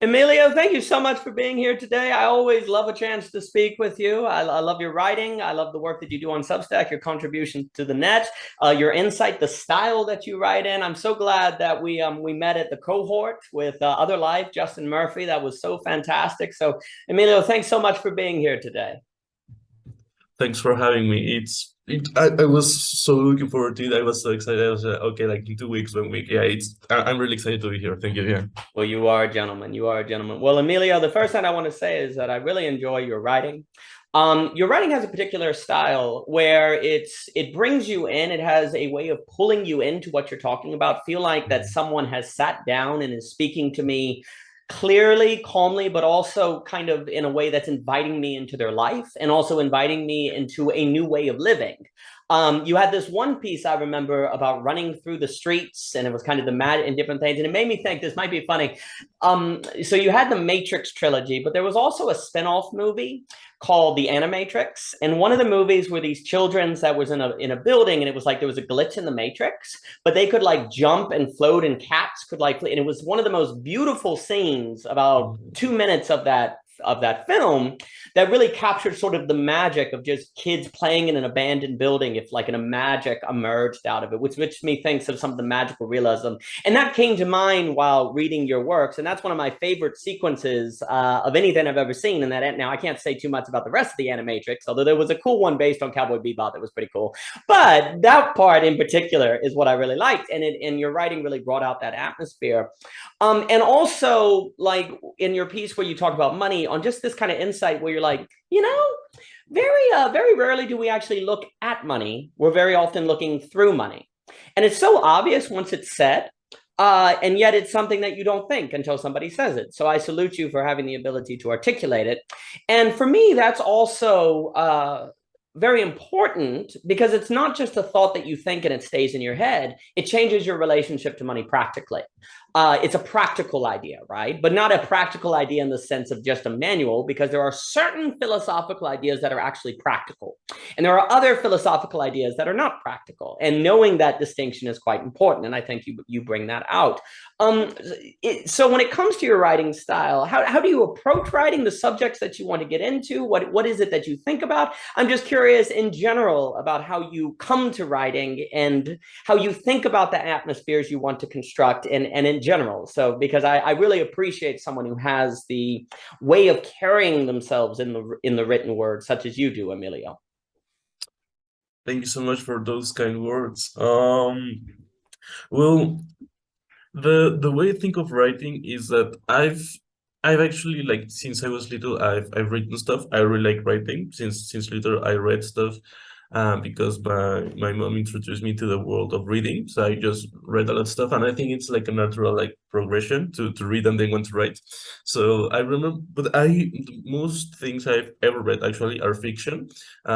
Emilio, thank you so much for being here today. I always love a chance to speak with you. I love your writing. I love the work that you do on Substack, your contribution to the net, your insight, the style that you write in. I'm so glad that we met at the cohort with Other Life, Justin Murphy. That was so fantastic. So, Emilio, thanks so much for being here today. Thanks for having me. I was so looking forward to it. I was so excited. I was okay, like in 2 weeks, 1 week. Yeah, I'm really excited to be here. Thank you. Yeah. Well, you are a gentleman. You are a gentleman. Well, Emilio, the first thing I want to say is that I really enjoy your writing. Your writing has a particular style where it brings you in. It has a way of pulling you into what you're talking about. Feel like that someone has sat down and is speaking to me clearly, calmly, but also kind of in a way that's inviting me into their life and also inviting me into a new way of living. You had this one piece I remember about running through the streets, and it was kind of the mad and different things, and it made me think this might be funny. So you had the Matrix trilogy, but there was also a spin-off movie called the Animatrix, and one of the movies were these children that was in a building, and it was like there was a glitch in the Matrix, but they could like jump and float, and cats could like, and it was one of the most beautiful scenes, about 2 minutes of that film, that really captured sort of the magic of just kids playing in an abandoned building, if like a magic emerged out of it, which makes me think of some of the magical realism. And that came to mind while reading your works. And that's one of my favorite sequences of anything I've ever seen. And that now I can't say too much about the rest of the Animatrix, although there was a cool one based on Cowboy Bebop that was pretty cool. But that part in particular is what I really liked. And your writing really brought out that atmosphere. And also, like in your piece where you talk about money, on just this kind of insight where you're like, very rarely do we actually look at money. We're very often looking through money, and it's so obvious once it's said, and yet it's something that you don't think until somebody says it. So I salute you for having the ability to articulate it. And for me, that's also very important, because it's not just a thought that you think and it stays in your head. It changes your relationship to money practically. It's a practical idea, right? But not a practical idea in the sense of just a manual, because there are certain philosophical ideas that are actually practical. And there are other philosophical ideas that are not practical. And knowing that distinction is quite important. And I think you bring that out. So when it comes to your writing style, how do you approach writing, the subjects that you want to get into? What is it that you think about? I'm just curious in general about how you come to writing and how you think about the atmospheres you want to construct, and in general. So because I really appreciate someone who has the way of carrying themselves in the written word, such as you do, Emilio. Thank you so much for those kind words. Well, the way I think of writing is that I've actually, like, since I was little, I've written stuff. I really like writing. Since little I read stuff, because my mom introduced me to the world of reading. So I just read a lot of stuff, and I think it's like a natural like progression to read and then want to write. So I remember, but most things I've ever read actually are fiction. They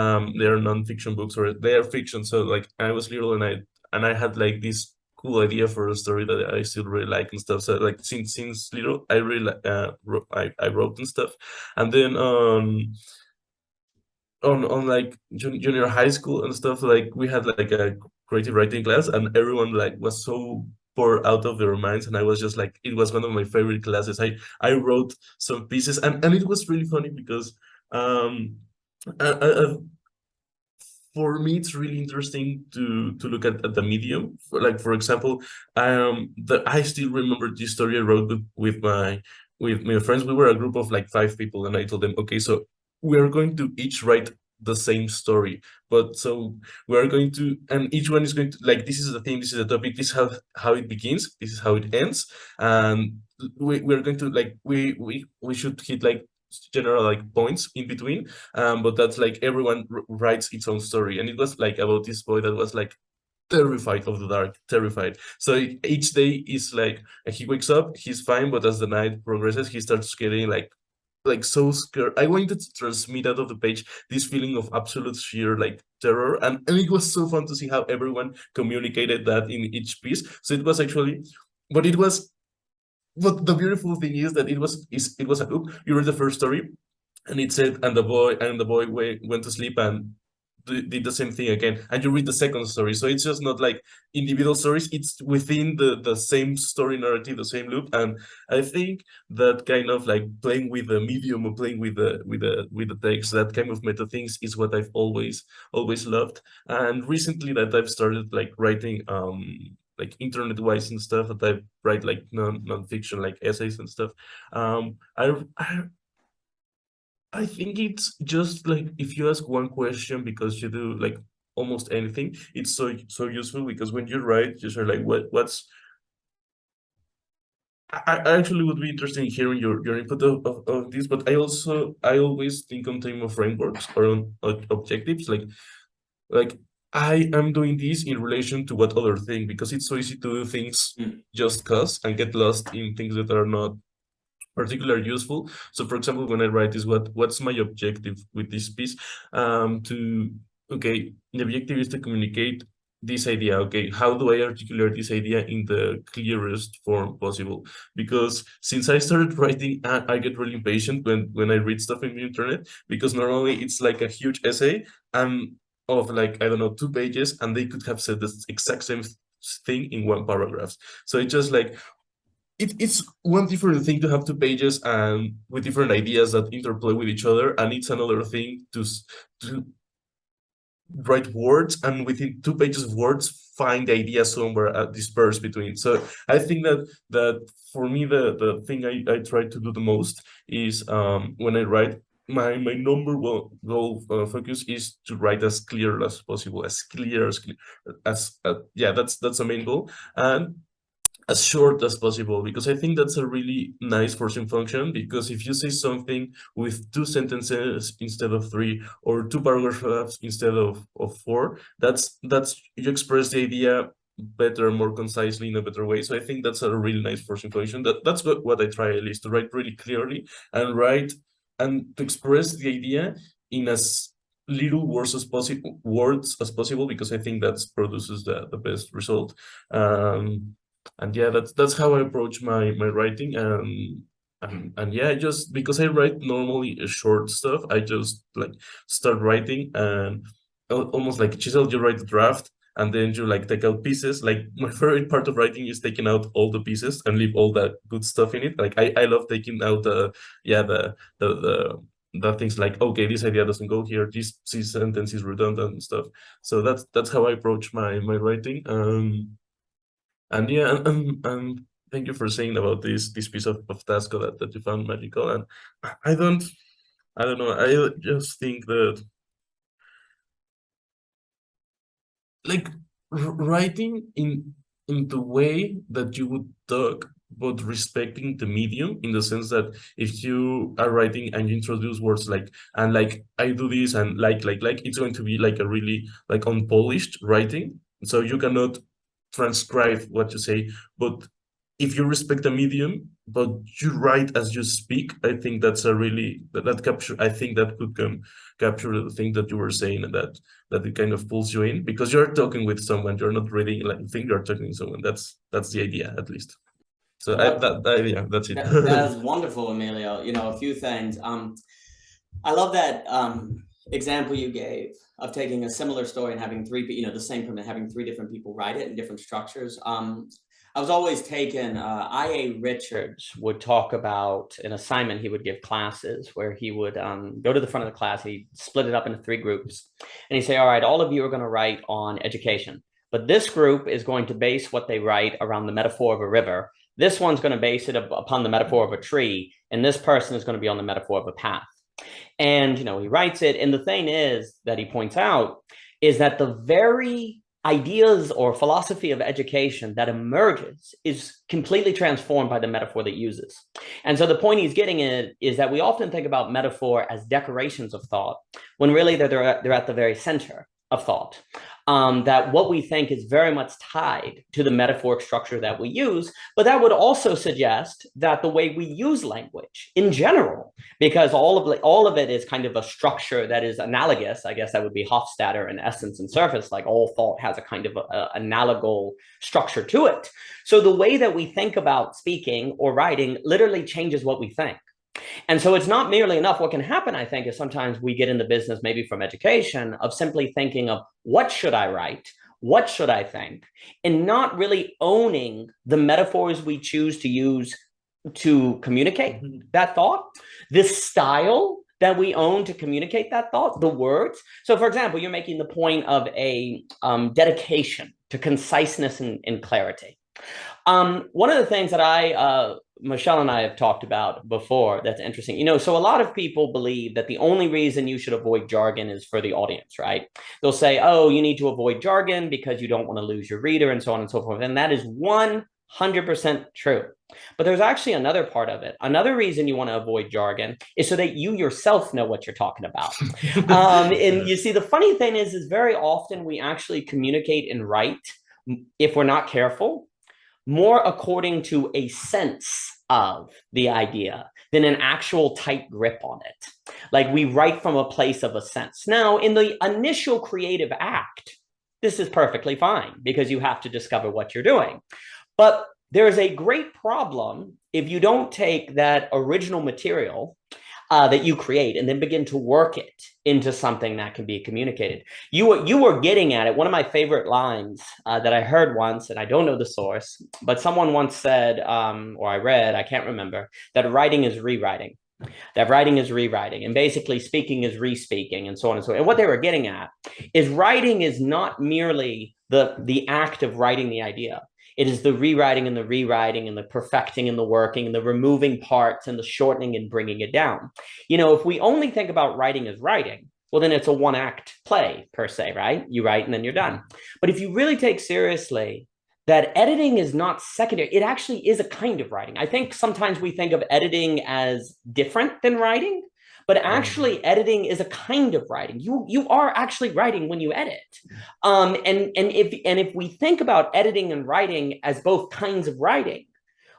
are non-fiction books, or they are fiction. So like I was little, and I had like this cool idea for a story that I still really like and stuff. So like since little, I really I wrote and stuff, and then on like junior high school and stuff, like we had like a creative writing class, and everyone like was so bored out of their minds, and I was just like, it was one of my favorite classes. I wrote some pieces, and it was really funny because I, I, I- for me it's really interesting to look at the medium. Like for example, I still remember this story I wrote with my friends. We were a group of like 5 people, and I told them, okay, so we're going to each write the same story, but so we're going to, and each one is going to, like, this is the theme, this is the topic, this is how it begins, this is how it ends, and we're going to, like, we should hit like general like points in between, but that's like everyone writes its own story. And it was like about this boy that was like terrified of the dark, terrified. So each day is like, he wakes up, he's fine, but as the night progresses, he starts getting like so scared. I wanted to transmit out of the page this feeling of absolute sheer like terror, and it was so fun to see how everyone communicated that in each piece. So it was actually, but it was, but the beautiful thing is that it was a hook. You read the first story, and it said, and the boy went to sleep, and did the same thing again, and you read the second story. So it's just not like individual stories, it's within the same story narrative, the same loop. And I think that kind of like playing with the medium or playing with the text, that kind of meta things is what I've always loved. And recently that I've started like writing like internet-wise and stuff, that I write like non-fiction, like essays and stuff. I think it's just like if you ask one question because you do like almost anything, it's so useful, because when you write, you say like what's I actually would be interested in hearing your input of this, but I always think on time of frameworks or on objectives, like I am doing this in relation to what other thing, because it's so easy to do things just cause and get lost in things that are not particularly useful. So for example, when I write is what's my objective with this piece? Okay, the objective is to communicate this idea. Okay, how do I articulate this idea in the clearest form possible? Because since I started writing, I get really impatient when I read stuff in the internet, because normally it's like a huge essay and of like, I don't know, 2 pages, and they could have said the exact same thing in one paragraph. So it's just like, it's one different thing to have 2 pages and with different ideas that interplay with each other, and it's another thing to write words and within 2 pages of words find the idea somewhere dispersed between. So I think that for me the thing I try to do the most is when I write, my number one goal focus is to write as clear as possible, as clear as yeah, that's the main goal. And as short as possible, because I think that's a really nice forcing function. Because if you say something with 2 sentences instead of 3, or 2 paragraphs instead of 4, that's you express the idea better, more concisely, in a better way. So I think that's a really nice forcing function. That's what I try, at least, to write really clearly and write and to express the idea in as little words as possible, because I think that produces the best result. And yeah, that's how I approach my writing. And yeah, just because I write normally short stuff, I just like start writing, and almost like chisel, you write the draft and then you like take out pieces. Like my favorite part of writing is taking out all the pieces and leave all that good stuff in it. Like I love taking out the things like, okay, this idea doesn't go here, this sentence is redundant and stuff. So that's how I approach my writing. And yeah, and thank you for saying about this piece of Tasco that you found magical. And I don't I don't know. I just think that like writing in the way that you would talk, but respecting the medium, in the sense that if you are writing and you introduce words like, and like I do this, and like, it's going to be like a really like unpolished writing. So you cannot transcribe what you say. But if you respect the medium, but you write as you speak, I think that's a really that capture. I think that could capture the thing that you were saying, and that it kind of pulls you in, because you're talking with someone. You're not reading like you think you're talking to someone. That's the idea, at least. So yeah, that's it. That's wonderful, Emilio. A few things. I love that example you gave of taking a similar story and having the same premise, having 3 different people write it in different structures. I was always taken, I.A. Richards would talk about an assignment he would give classes, where he would go to the front of the class, he'd split it up into 3 groups, and he'd say, all right, all of you are going to write on education, but this group is going to base what they write around the metaphor of a river. This one's going to base it upon the metaphor of a tree, and this person is going to be on the metaphor of a path. And, he writes it. And the thing is that he points out is that the very ideas or philosophy of education that emerges is completely transformed by the metaphor that uses. And so the point he's getting at is that we often think about metaphor as decorations of thought, when really they're at the very center of thought. That what we think is very much tied to the metaphoric structure that we use, but that would also suggest that the way we use language in general, because all of it is kind of a structure that is analogous. I guess that would be Hofstadter in essence and surface, like all thought has a kind of analogal structure to it. So the way that we think about speaking or writing literally changes what we think. And so it's not merely enough. What can happen, I think, is sometimes we get in the business, maybe from education, of simply thinking of what should I write? What should I think? And not really owning the metaphors we choose to use to communicate that thought, this style that we own to communicate that thought, the words. So for example, you're making the point of a dedication to conciseness and clarity. One of the things that Michelle and I have talked about before that's interesting, so a lot of people believe that the only reason you should avoid jargon is for the audience, right? They'll say, oh, you need to avoid jargon because you don't want to lose your reader and so on and so forth. And that is 100% true. But there's actually another part of it. Another reason you want to avoid jargon is so that you yourself know what you're talking about. And you see, the funny thing is very often we actually communicate and write, if we're not careful, more according to a sense of the idea than an actual tight grip on it. Like we write from a place of a sense. Now, in the initial creative act, this is perfectly fine because you have to discover what you're doing. But there's a great problem if you don't take that original material that you create and then begin to work it into something that can be communicated. You were getting at it. One of my favorite lines that I heard once, and I don't know the source, but someone once said, or I read, I can't remember, that writing is rewriting. That writing is rewriting, and basically speaking is re-speaking, and so on and so on. And what they were getting at is writing is not merely the act of writing the idea. It is the rewriting and the perfecting and the working and the removing parts and the shortening and bringing it down. If we only think about writing as writing, well, then it's a one-act play per se, right? You write and then you're done. But if you really take seriously that editing is not secondary, it actually is a kind of writing. I think sometimes we think of editing as different than writing, but actually editing is a kind of writing. You are actually writing when you edit. And if we think about editing and writing as both kinds of writing,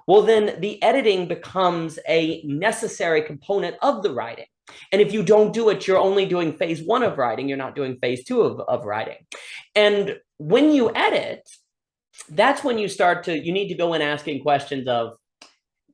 well, then the editing becomes a necessary component of the writing. And if you don't do it, you're only doing phase one of writing. You're not doing phase two of writing. And when you edit, that's when you need to go in asking questions of,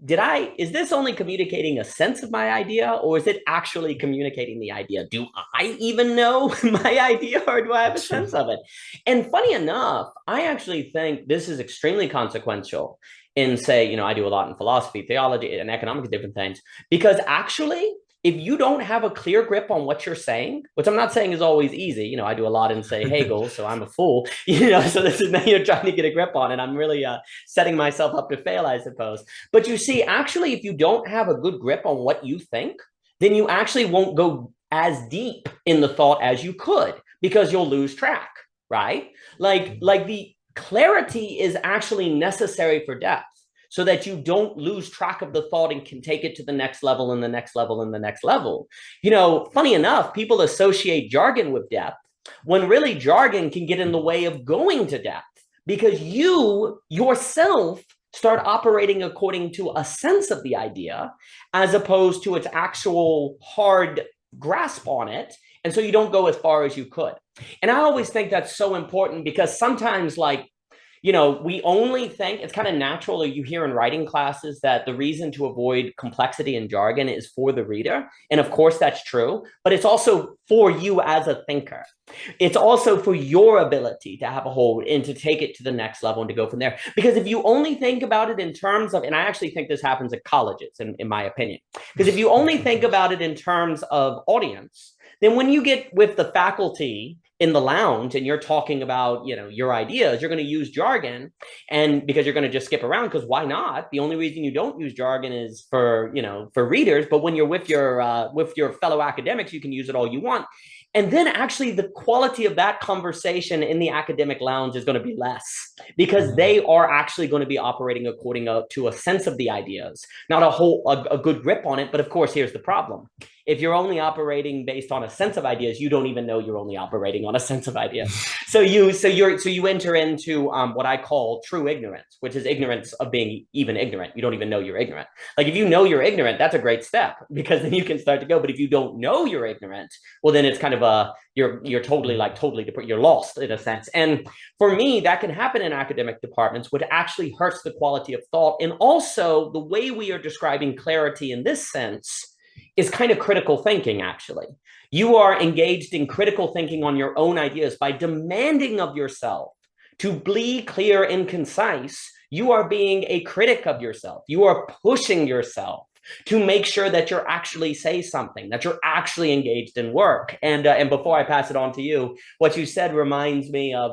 is this only communicating a sense of my idea, or is it actually communicating the idea? Do I even know my idea, or do I have a sense of it? And funny enough, I actually think this is extremely consequential in, say, I do a lot in philosophy, theology, and economics, different things, because actually, if you don't have a clear grip on what you're saying, which I'm not saying is always easy, I do a lot in, say, Hegel, so I'm a fool, so this is now you're trying to get a grip on it. I'm really setting myself up to fail, I suppose. But you see, actually, if you don't have a good grip on what you think, then you actually won't go as deep in the thought as you could, because you'll lose track, right? Like the clarity is actually necessary for depth, so that you don't lose track of the thought and can take it to the next level and the next level and the next level. Funny enough, people associate jargon with depth when really jargon can get in the way of going to depth, because you yourself start operating according to a sense of the idea as opposed to its actual hard grasp on it. And so you don't go as far as you could. And I always think that's so important, because sometimes, we only think it's kind of natural, or you hear in writing classes, that the reason to avoid complexity and jargon is for the reader. And of course, that's true, but it's also for you as a thinker. It's also for your ability to have a hold and to take it to the next level and to go from there. Because if you only think about it in terms of, and I actually think this happens at colleges, in my opinion, because if you only think about it in terms of audience, then when you get with the faculty in the lounge and you're talking about, your ideas, you're going to use jargon, and because you're going to just skip around, because why not? The only reason you don't use jargon is for readers, but when you're with your fellow academics, you can use it all you want. And then actually the quality of that conversation in the academic lounge is going to be less, because they are actually going to be operating according to a sense of the ideas, not a good grip on it. But of course, here's the problem. If you're only operating based on a sense of ideas, you don't even know you're only operating on a sense of ideas. So you enter into what I call true ignorance, which is ignorance of being even ignorant. You don't even know you're ignorant. Like if you know you're ignorant, that's a great step, because then you can start to go. But if you don't know you're ignorant, well, then it's kind of you're totally you're lost in a sense. And for me, that can happen in academic departments, which actually hurts the quality of thought. And also the way we are describing clarity in this sense is kind of critical thinking, actually. You are engaged in critical thinking on your own ideas by demanding of yourself to be clear and concise. You are being a critic of yourself. You are pushing yourself to make sure that you're actually say something, that you're actually engaged in work. And before I pass it on to you, what you said reminds me of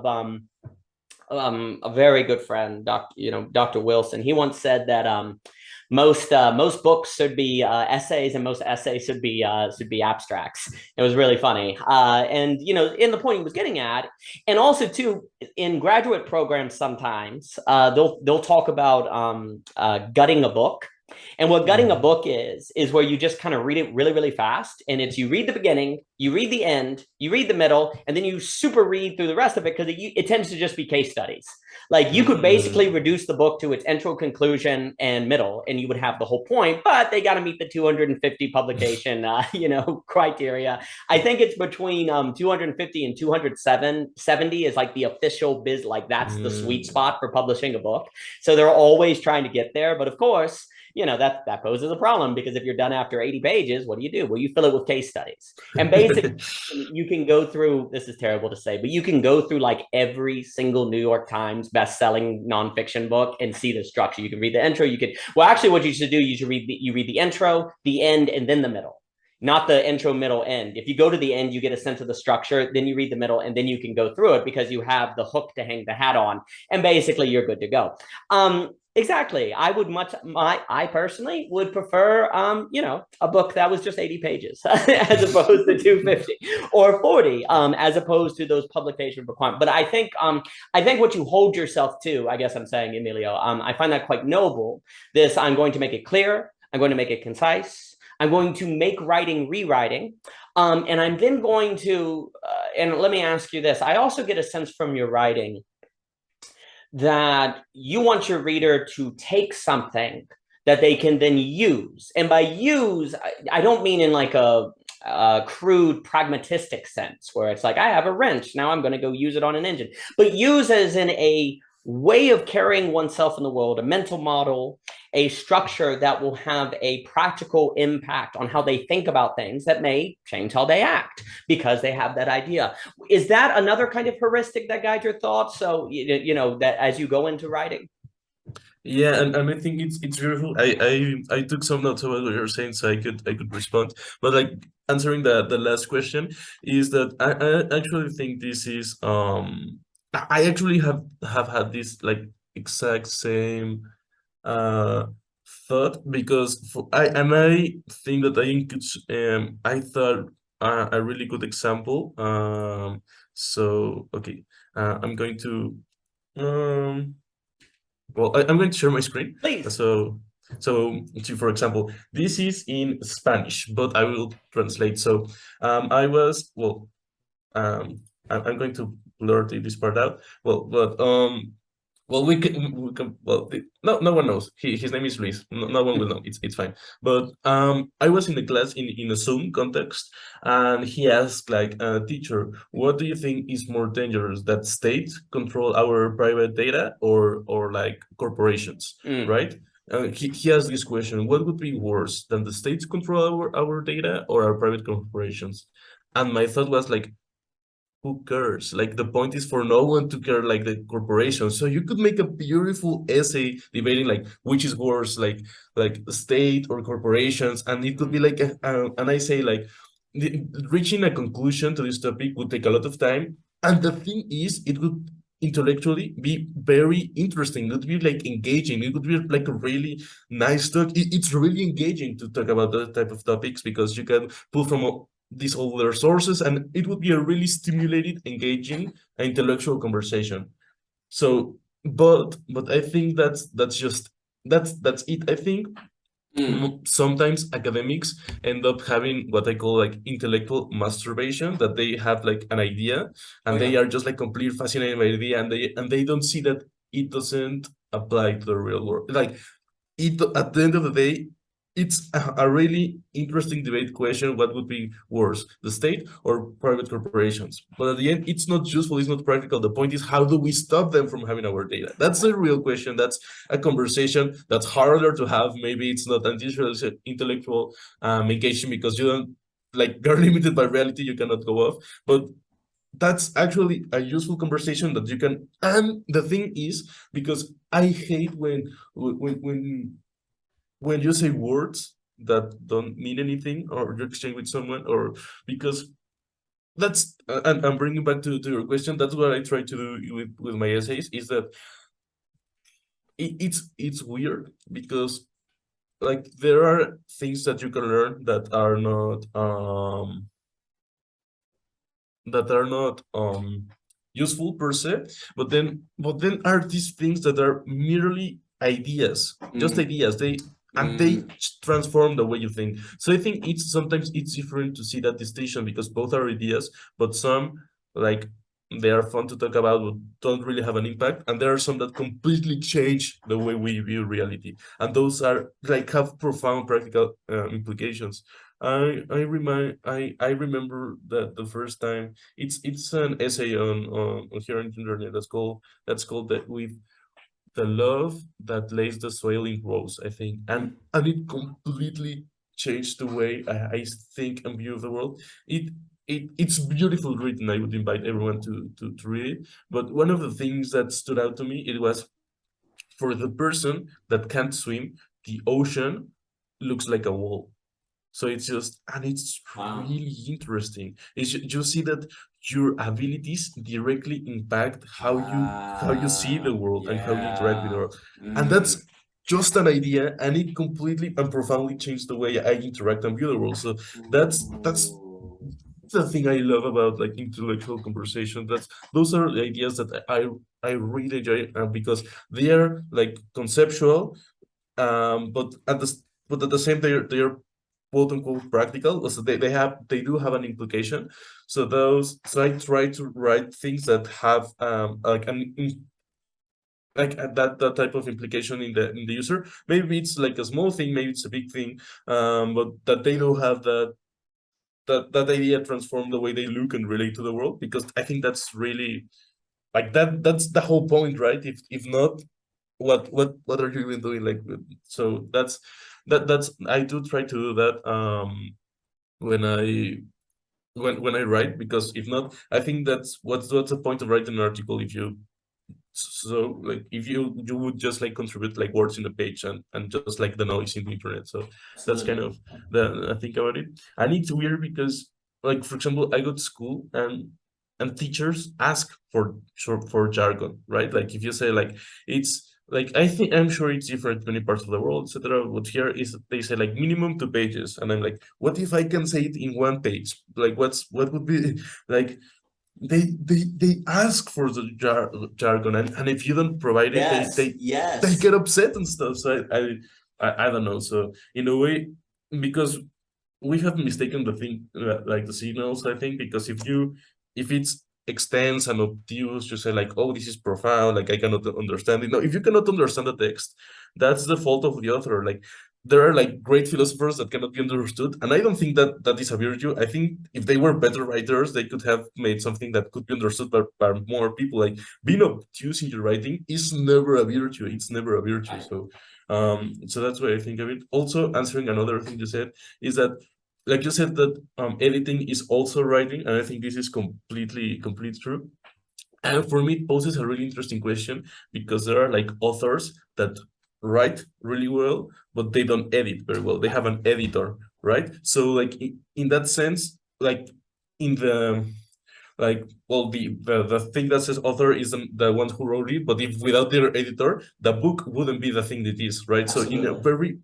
a very good friend, Dr. Wilson. He once said that most books should be essays, and most essays should be abstracts. It was really funny, and in the point he was getting at, and also too in graduate programs sometimes they'll talk about gutting a book. And what gutting a book is where you just kind of read it really, really fast. And it's you read the beginning, you read the end, you read the middle, and then you super read through the rest of it because it tends to just be case studies. Like you could basically reduce the book to its intro, conclusion, and middle, and you would have the whole point, but they got to meet the 250 publication, criteria. I think it's between 250 and 270 is like the official biz, like that's the sweet spot for publishing a book. So they're always trying to get there. But of course, that poses a problem because if you're done after 80 pages, what do? Well, you fill it with case studies. And basically, you can go through, this is terrible to say, but you can go through like every single New York Times best-selling nonfiction book and see the structure. You can read the intro. Actually, what you should do, you read the intro, the end, and then the middle. Not the intro, middle, end. If you go to the end, you get a sense of the structure, then you read the middle, and then you can go through it because you have the hook to hang the hat on, and basically you're good to go. Exactly. I personally would prefer, a book that was just 80 pages as opposed to 250 or 40, as opposed to those publication requirements. But I think what you hold yourself to, I guess I'm saying, Emilio, I find that quite noble. I'm going to make it clear. I'm going to make it concise. I'm going to make writing rewriting. And I'm then going to, and let me ask you this. I also get a sense from your writing that you want your reader to take something that they can then use. And by use, I don't mean in like a crude pragmatistic sense where it's like, I have a wrench, now I'm going to go use it on an engine, but use as in a way of carrying oneself in the world, a mental model, a structure that will have a practical impact on how they think about things that may change how they act because they have that idea. Is that another kind of heuristic that guides your thoughts? So, that as you go into writing? Yeah, and I think it's beautiful. I took some notes about what you're saying so I could respond. But like answering the last question is that I actually think this is I actually have had this like exact same thought because I think that I thought a really good example. So okay, I'm going to well, I'm going to share my screen. Please. For example, this is in Spanish, but I will translate. So, I was well, I'm going to blur this part out. No one knows. His name is Luis. No one will know. It's fine. But I was in the class in a Zoom context, and he asked like, teacher, what do you think is more dangerous, that states control our private data or like corporations, right? He asked this question: what would be worse, than the states control our data or our private corporations? And my thought was like, who cares? Like the point is for no one to care, like the corporation. So you could make a beautiful essay debating like which is worse, like state or corporations, and it could be like and I say like reaching a conclusion to this topic would take a lot of time. And the thing is, it would intellectually be very interesting. It would be like engaging. It would be like a really nice talk. It's really engaging to talk about that type of topics because you can pull from these older sources, and it would be a really stimulated, engaging, intellectual conversation. So, but I think that's it. I think sometimes academics end up having what I call like intellectual masturbation, that they have like an idea and they are just like completely fascinated by the idea, and they don't see that it doesn't apply to the real world. Like it, at the end of the day, it's a really interesting debate question. What would be worse, the state or private corporations? But at the end, it's not useful, it's not practical. The point is, how do we stop them from having our data? That's a real question. That's a conversation that's harder to have. Maybe it's not an intellectual engagement because you don't, like, you're limited by reality, you cannot go off. But that's actually a useful conversation that you can. And the thing is, because I hate when you say words that don't mean anything, or you exchange with someone, or because that's and I'm bringing back to your question. That's what I try to do with my essays, is that it's weird because, like, there are things that you can learn that are not useful per se, but then are these things that are merely ideas, just ideas. They transform the way you think. So I think sometimes it's different to see that distinction, because both are ideas, but some, like, they are fun to talk about but don't really have an impact, and there are some that completely change the way we view reality, and those are, like, have profound practical implications. I remember that the first time, it's an essay on here in internet that's called that with the love that lays the soil in grows, I think. And it completely changed the way I think and view the world. It's beautiful written. I would invite everyone to read it. But one of the things that stood out to me, it was, for the person that can't swim, the ocean looks like a wall. So it's just, and it's really interesting. You see that your abilities directly impact how you see the world and how you interact with the world. And that's just an idea, and it completely and profoundly changed the way I interact and view the world. So that's the thing I love about, like, intellectual conversation. Those are the ideas that I really enjoy, because they are, like, conceptual, but at the same, they're quote unquote practical. So they do have an implication. So I try to write things that have that type of implication in the user. Maybe it's like a small thing, maybe it's a big thing, but that they do have that idea transform the way they look and relate to the world, because I think that's really, like, that's the whole point, right? If not, what are you even doing? Like, so that's I do try to do that when I write, because if not, I think that's what's the point of writing an article if you, so, like, if you would just, like, contribute, like, words in the page, and just, like, the noise in the internet. So that's kind of the I think about it. And it's weird because, like, for example, I go to school, and teachers ask for jargon, right? Like, if you say, like, it's like, I'm sure it's different in many parts of the world, etc. But here is, they say, like, minimum 2 pages, and I'm like, what if I can say it in 1 page? Like, what would be like, they ask for the jargon, and if you don't provide it, they get upset and stuff. So I don't know. So in a way, because we have mistaken the thing, like, the signals, I think, because if it's extensive and obtuse, you say, like, oh, this is profound, like, I cannot understand it. No, if you cannot understand the text, that's the fault of the author. Like, there are, like, great philosophers that cannot be understood, and I don't think that is a virtue. I think if they were better writers, they could have made something that could be understood by more people. Like, being obtuse in your writing is never a virtue. It's never a virtue. So that's why I think of it. Also, answering another thing you said, is that, like you said, that editing is also writing, and I think this is completely true. And for me, it poses a really interesting question, because there are, like, authors that write really well, but they don't edit very well. They have an editor, right? So, like, in that sense, like, in the, like, well, the thing that says author isn't the one who wrote it, but if without their editor, the book wouldn't be the thing it is, right? So, in a very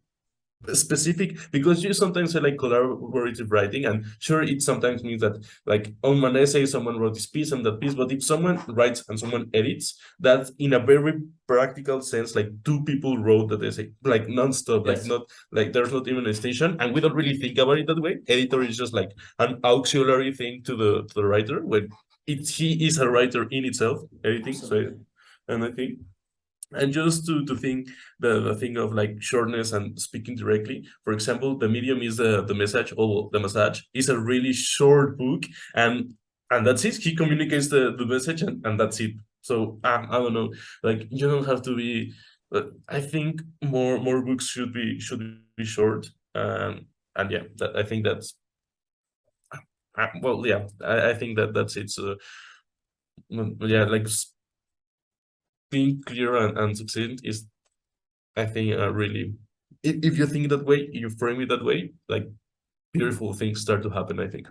specific, because you sometimes say, like, collaborative writing, and sure, it sometimes means that, like, on an essay someone wrote this piece and that piece, but if someone writes and someone edits, that in a very practical sense, like, two people wrote that essay, like, nonstop. Like, not, like, there's not even a station, and we don't really think about it that way. Editor is just, like, an auxiliary thing to the writer, when he is a writer in itself, editing. So, and I think And just to think the thing of like shortness and speaking directly. For example, the medium is the message, or the message is a really short book, and that's it. He communicates the message, and that's it. So I don't know, like you don't have to be. I think more books should be short. And yeah, I think that's well, yeah, I think that's it. So yeah, like being clear and succinct is, I think, really, if you think that way, you frame it that way, like beautiful things start to happen, I think.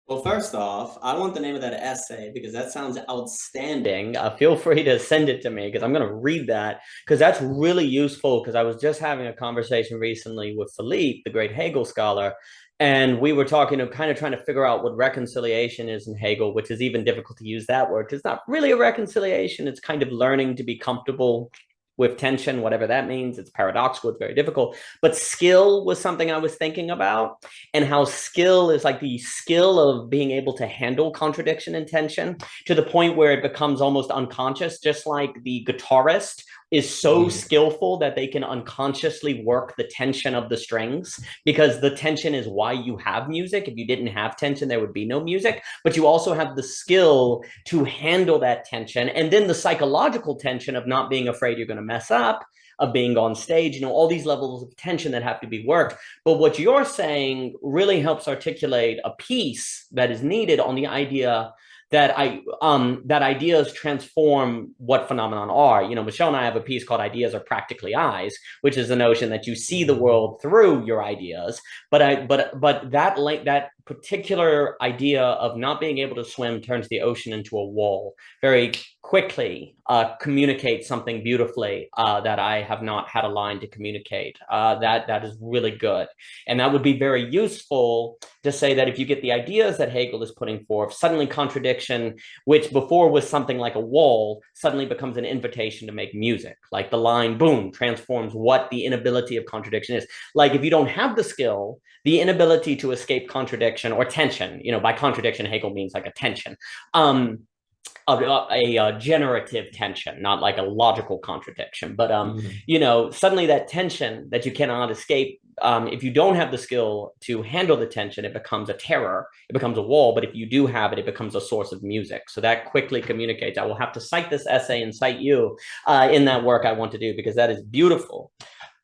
Well, first off, I want the name of that essay because that sounds outstanding. Feel free to send it to me because I'm going to read that because that's really useful. Because I was just having a conversation recently with Philippe, the great Hegel scholar, and we were talking of kind of trying to figure out what reconciliation is in Hegel, which is even difficult to use that word because it's not really a reconciliation. It's kind of learning to be comfortable with tension, whatever that means. It's paradoxical, it's very difficult. But skill was something I was thinking about, and how skill is like the skill of being able to handle contradiction and tension to the point where it becomes almost unconscious, just like the guitarist is so skillful that they can unconsciously work the tension of the strings because the tension is why you have music. If you didn't have tension, there would be no music, but you also have the skill to handle that tension. And then the psychological tension of not being afraid you're going to mess up, of being on stage, you know, all these levels of tension that have to be worked. But what you're saying really helps articulate a piece that is needed on the idea that that ideas transform what phenomenon are. You know, Michelle and I have a piece called "Ideas Are Practically Eyes," which is the notion that you see the world through your ideas. But that particular idea of not being able to swim turns the ocean into a wall very quickly communicates something beautifully that I have not had a line to communicate. That is really good, and that would be very useful to say that if you get the ideas that Hegel is putting forth, suddenly contradiction, which before was something like a wall, suddenly becomes an invitation to make music. Like the line, boom, transforms what the inability of contradiction is. Like if you don't have the skill, the inability to escape contradiction or tension, you know, by contradiction, Hegel means like a tension. A generative tension, not like a logical contradiction, but you know, suddenly that tension that you cannot escape, if you don't have the skill to handle the tension, it becomes a terror, it becomes a wall. But if you do have it, it becomes a source of music. So that quickly communicates. I will have to cite this essay and cite you in that work I want to do because that is beautiful.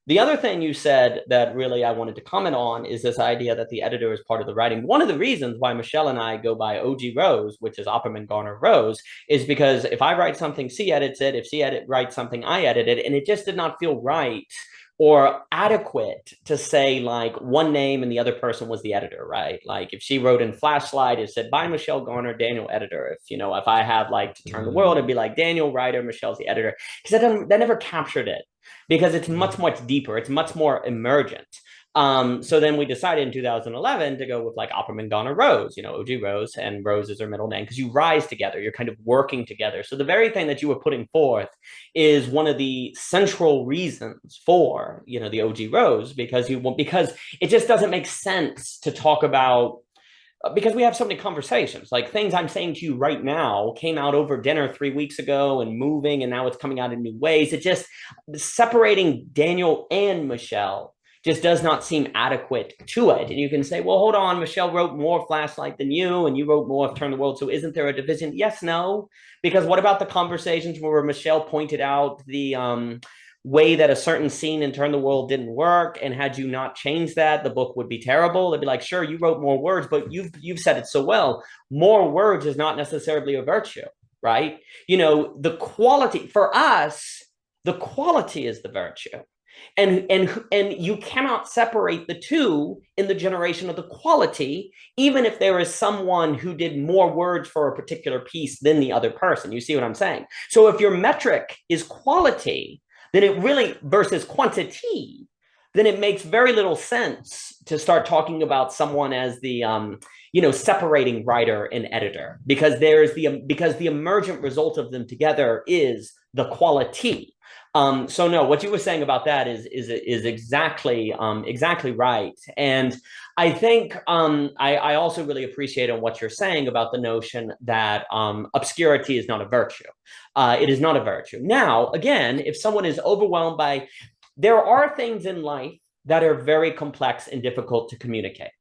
The other thing you said that really I wanted to comment on is this idea that the editor is part of the writing. One of the reasons why Michelle and I go by OG Rose, which is Opperman Garner Rose, is because if I write something, C edits it. If C writes something, I edit it. And it just did not feel right or adequate to say like one name and the other person was the editor, right? Like if she wrote in Flashlight, it said by Michelle Garner, Daniel editor. If, you know, if I have like To Turn the World, it'd be like Daniel writer, Michelle's the editor. Because that never captured it because it's much deeper. It's much more emergent. So then we decided in 2011 to go with like Opperman Garner Rose, you know, OG Rose, and Rose is her middle name because you rise together. You're kind of working together. So the very thing that you were putting forth is one of the central reasons for, you know, the OG Rose because it just doesn't make sense to talk about because we have so many conversations, like things I'm saying to you right now came out over dinner 3 weeks ago and moving, and now it's coming out in new ways. It just separating Daniel and Michelle just does not seem adequate to it. And you can say, well, hold on, Michelle wrote more Flashlight than you, and you wrote more of Turn the World. So isn't there a division? Yes, no. Because what about the conversations where Michelle pointed out the way that a certain scene in Turn the World didn't work, and had you not changed that, the book would be terrible? It'd be like, sure, you wrote more words, but you've said it so well. More words is not necessarily a virtue, right? You know, the quality for us, the quality is the virtue. And you cannot separate the two in the generation of the quality, even if there is someone who did more words for a particular piece than the other person. You see what I'm saying? So if your metric is quality, then it really versus quantity, then it makes very little sense to start talking about someone as the you know, separating writer and editor, because the emergent result of them together is the quality. So no, what you were saying about that is exactly exactly right. And I think I also really appreciate on what you're saying about the notion that obscurity is not a virtue. It is not a virtue. Now, again, if someone is overwhelmed by, there are things in life that are very complex and difficult to communicate.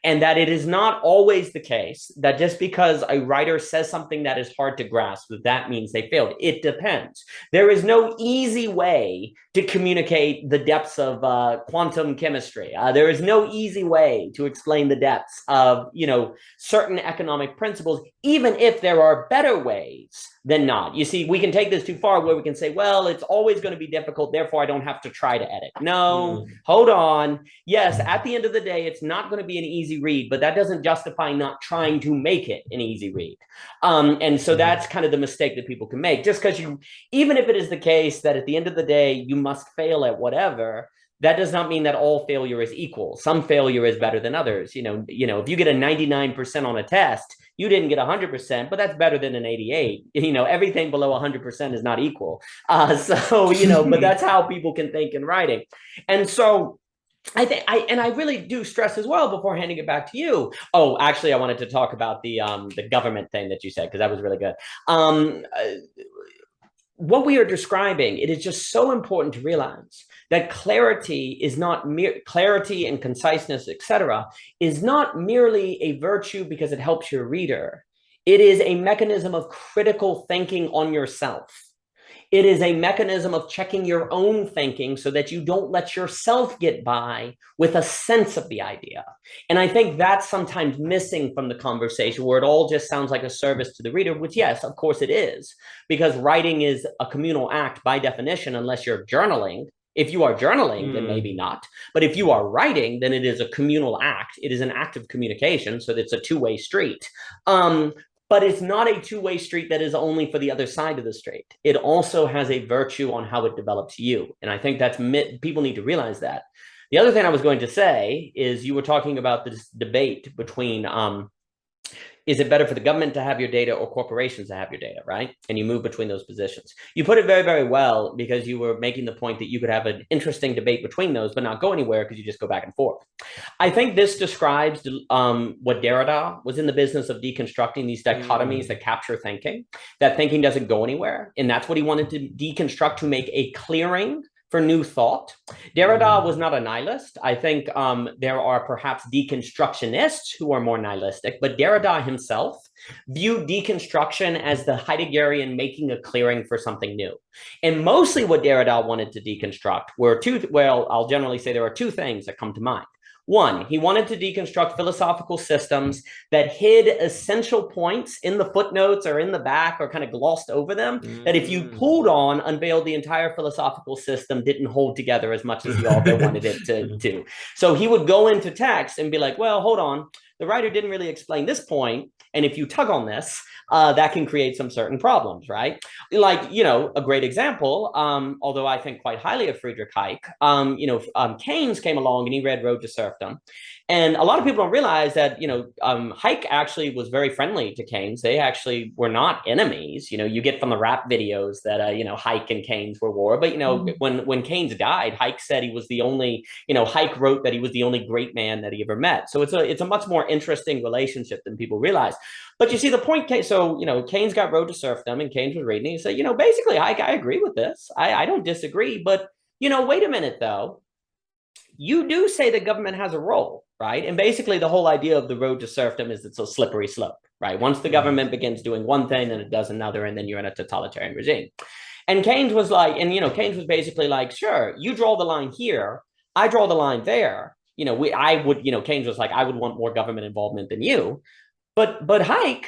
And that it is not always the case that just because a writer says something that is hard to grasp, that means they failed. It depends. There is no easy way to communicate the depths of quantum chemistry. There is no easy way to explain the depths of, certain economic principles, even if there are better ways than not. You see, we can take this too far where we can say, well, it's always going to be difficult, therefore I don't have to try to edit. No, hold on. Yes, at the end of the day, it's not going to be an easy read, but that doesn't justify not trying to make it an easy read. And so that's kind of the mistake that people can make. Just because even if it is the case that at the end of the day, you must fail at whatever, that does not mean that all failure is equal. Some failure is better than others. If you get a 99% on a test, you didn't get 100%, but that's better than an 88. Everything below 100% is not equal. But that's how people can think in writing. And so I think I really do stress as well before handing it back to you. Oh, actually, I wanted to talk about the government thing that you said, because that was really good. What we are describing, it is just so important to realize that clarity is not clarity and conciseness, etc., is not merely a virtue because it helps your reader. It is a mechanism of critical thinking on yourself. It is a mechanism of checking your own thinking so that you don't let yourself get by with a sense of the idea. And I think that's sometimes missing from the conversation, where it all just sounds like a service to the reader, which, yes, of course it is, because writing is a communal act by definition, unless you're journaling. If you are journaling, then maybe not. But if you are writing, then it is a communal act. It is an act of communication, so it's a two-way street. But it's not a two-way street that is only for the other side of the street. It also has a virtue on how it develops you. And I think that's people need to realize that. The other thing I was going to say is, you were talking about this debate between is it better for the government to have your data or corporations to have your data, right? And you move between those positions. You put it very, very well, because you were making the point that you could have an interesting debate between those, but not go anywhere because you just go back and forth. I think this describes what Derrida was in the business of deconstructing, these dichotomies that capture thinking, that thinking doesn't go anywhere. And that's what he wanted to deconstruct, to make a clearing for new thought. Derrida was not a nihilist. I think there are perhaps deconstructionists who are more nihilistic, but Derrida himself viewed deconstruction as the Heideggerian making a clearing for something new. And mostly what Derrida wanted to deconstruct were I'll generally say there are two things that come to mind. One, he wanted to deconstruct philosophical systems that hid essential points in the footnotes or in the back, or kind of glossed over them, that if you pulled on, unveiled the entire philosophical system, didn't hold together as much as the author wanted it to do. So he would go into text and be like, well, hold on, the writer didn't really explain this point, and if you tug on this, that can create some certain problems, right? Like, a great example, although I think quite highly of Friedrich Hayek, Keynes came along and he read Road to Serfdom. And a lot of people don't realize that, Hayek actually was very friendly to Keynes. They actually were not enemies. You get from the rap videos that, Hayek and Keynes were war. But, when Keynes died, Hayek said he was the only, Hayek wrote that he was the only great man that he ever met. So it's a much more interesting relationship than people realize. But you see the point, so, Keynes got Road to Serfdom, and Keynes was reading, he said, basically, I agree with this. I don't disagree. But, wait a minute, though. You do say the government has a role, right? And basically the whole idea of the road to serfdom is it's a slippery slope, right? Once the government begins doing one thing, then it does another, and then you're in a totalitarian regime. And Keynes was like, Keynes was basically like, sure, you draw the line here, I draw the line there. Keynes was like, I would want more government involvement than you. But Hayek,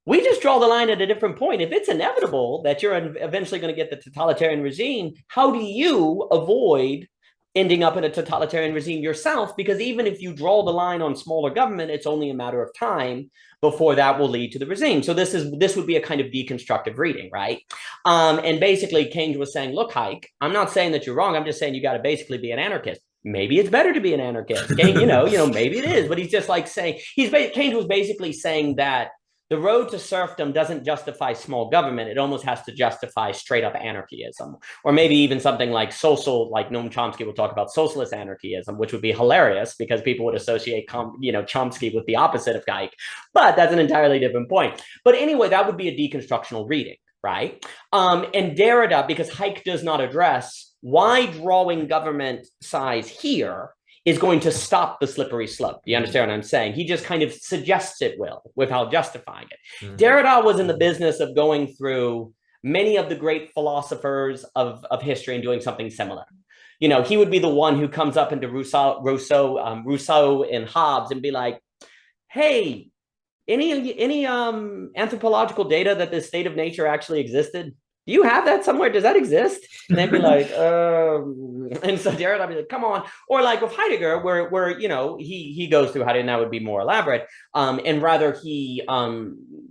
we just draw the line at a different point. If it's inevitable that you're eventually going to get the totalitarian regime, how do you avoid ending up in a totalitarian regime yourself? Because even if you draw the line on smaller government, it's only a matter of time before that will lead to the regime. So this would be a kind of deconstructive reading, right? And basically Keynes was saying, look, Hayek, I'm not saying that you're wrong. I'm just saying you got to basically be an anarchist. Maybe it's better to be an anarchist. Maybe it is. But he's just like saying, Keynes was basically saying that the road to serfdom doesn't justify small government. It almost has to justify straight up anarchism, or maybe even something like social, like Noam Chomsky will talk about socialist anarchism, which would be hilarious because people would associate, Chomsky with the opposite of Hayek. But that's an entirely different point. But anyway, that would be a deconstructional reading, right? And Derrida, because Hayek does not address why drawing government size here is going to stop the slippery slope. Do you understand what I'm saying? He just kind of suggests it will without justifying it. Mm-hmm. Derrida was in the business of going through many of the great philosophers of history and doing something similar. He would be the one who comes up into Rousseau and Hobbes and be like, hey, any anthropological data that this state of nature actually existed? Do you have that somewhere? Does that exist? And they'd be like, and so Derrida would be like, come on. Or like with Heidegger, where he goes through Heidegger, and that would be more elaborate. And rather he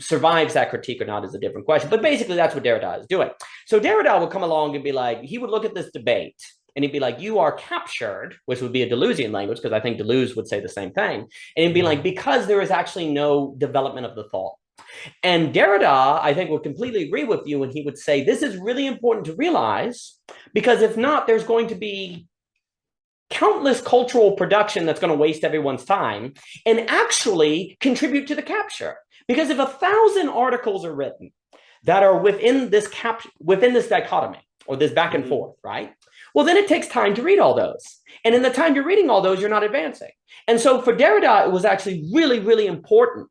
survives that critique or not is a different question. But basically that's what Derrida is doing. So Derrida would come along and be like, he would look at this debate and he'd be like, you are captured, which would be a Deleuzian language, because I think Deleuze would say the same thing. And he'd be like, because there is actually no development of the thought. And Derrida, I think, would completely agree with you when he would say, this is really important to realize, because if not, there's going to be countless cultural production that's going to waste everyone's time and actually contribute to the capture. Because if 1,000 articles are written that are within this dichotomy or this back and forth, right? Well, then it takes time to read all those. And in the time you're reading all those, you're not advancing. And so for Derrida, it was actually really, really important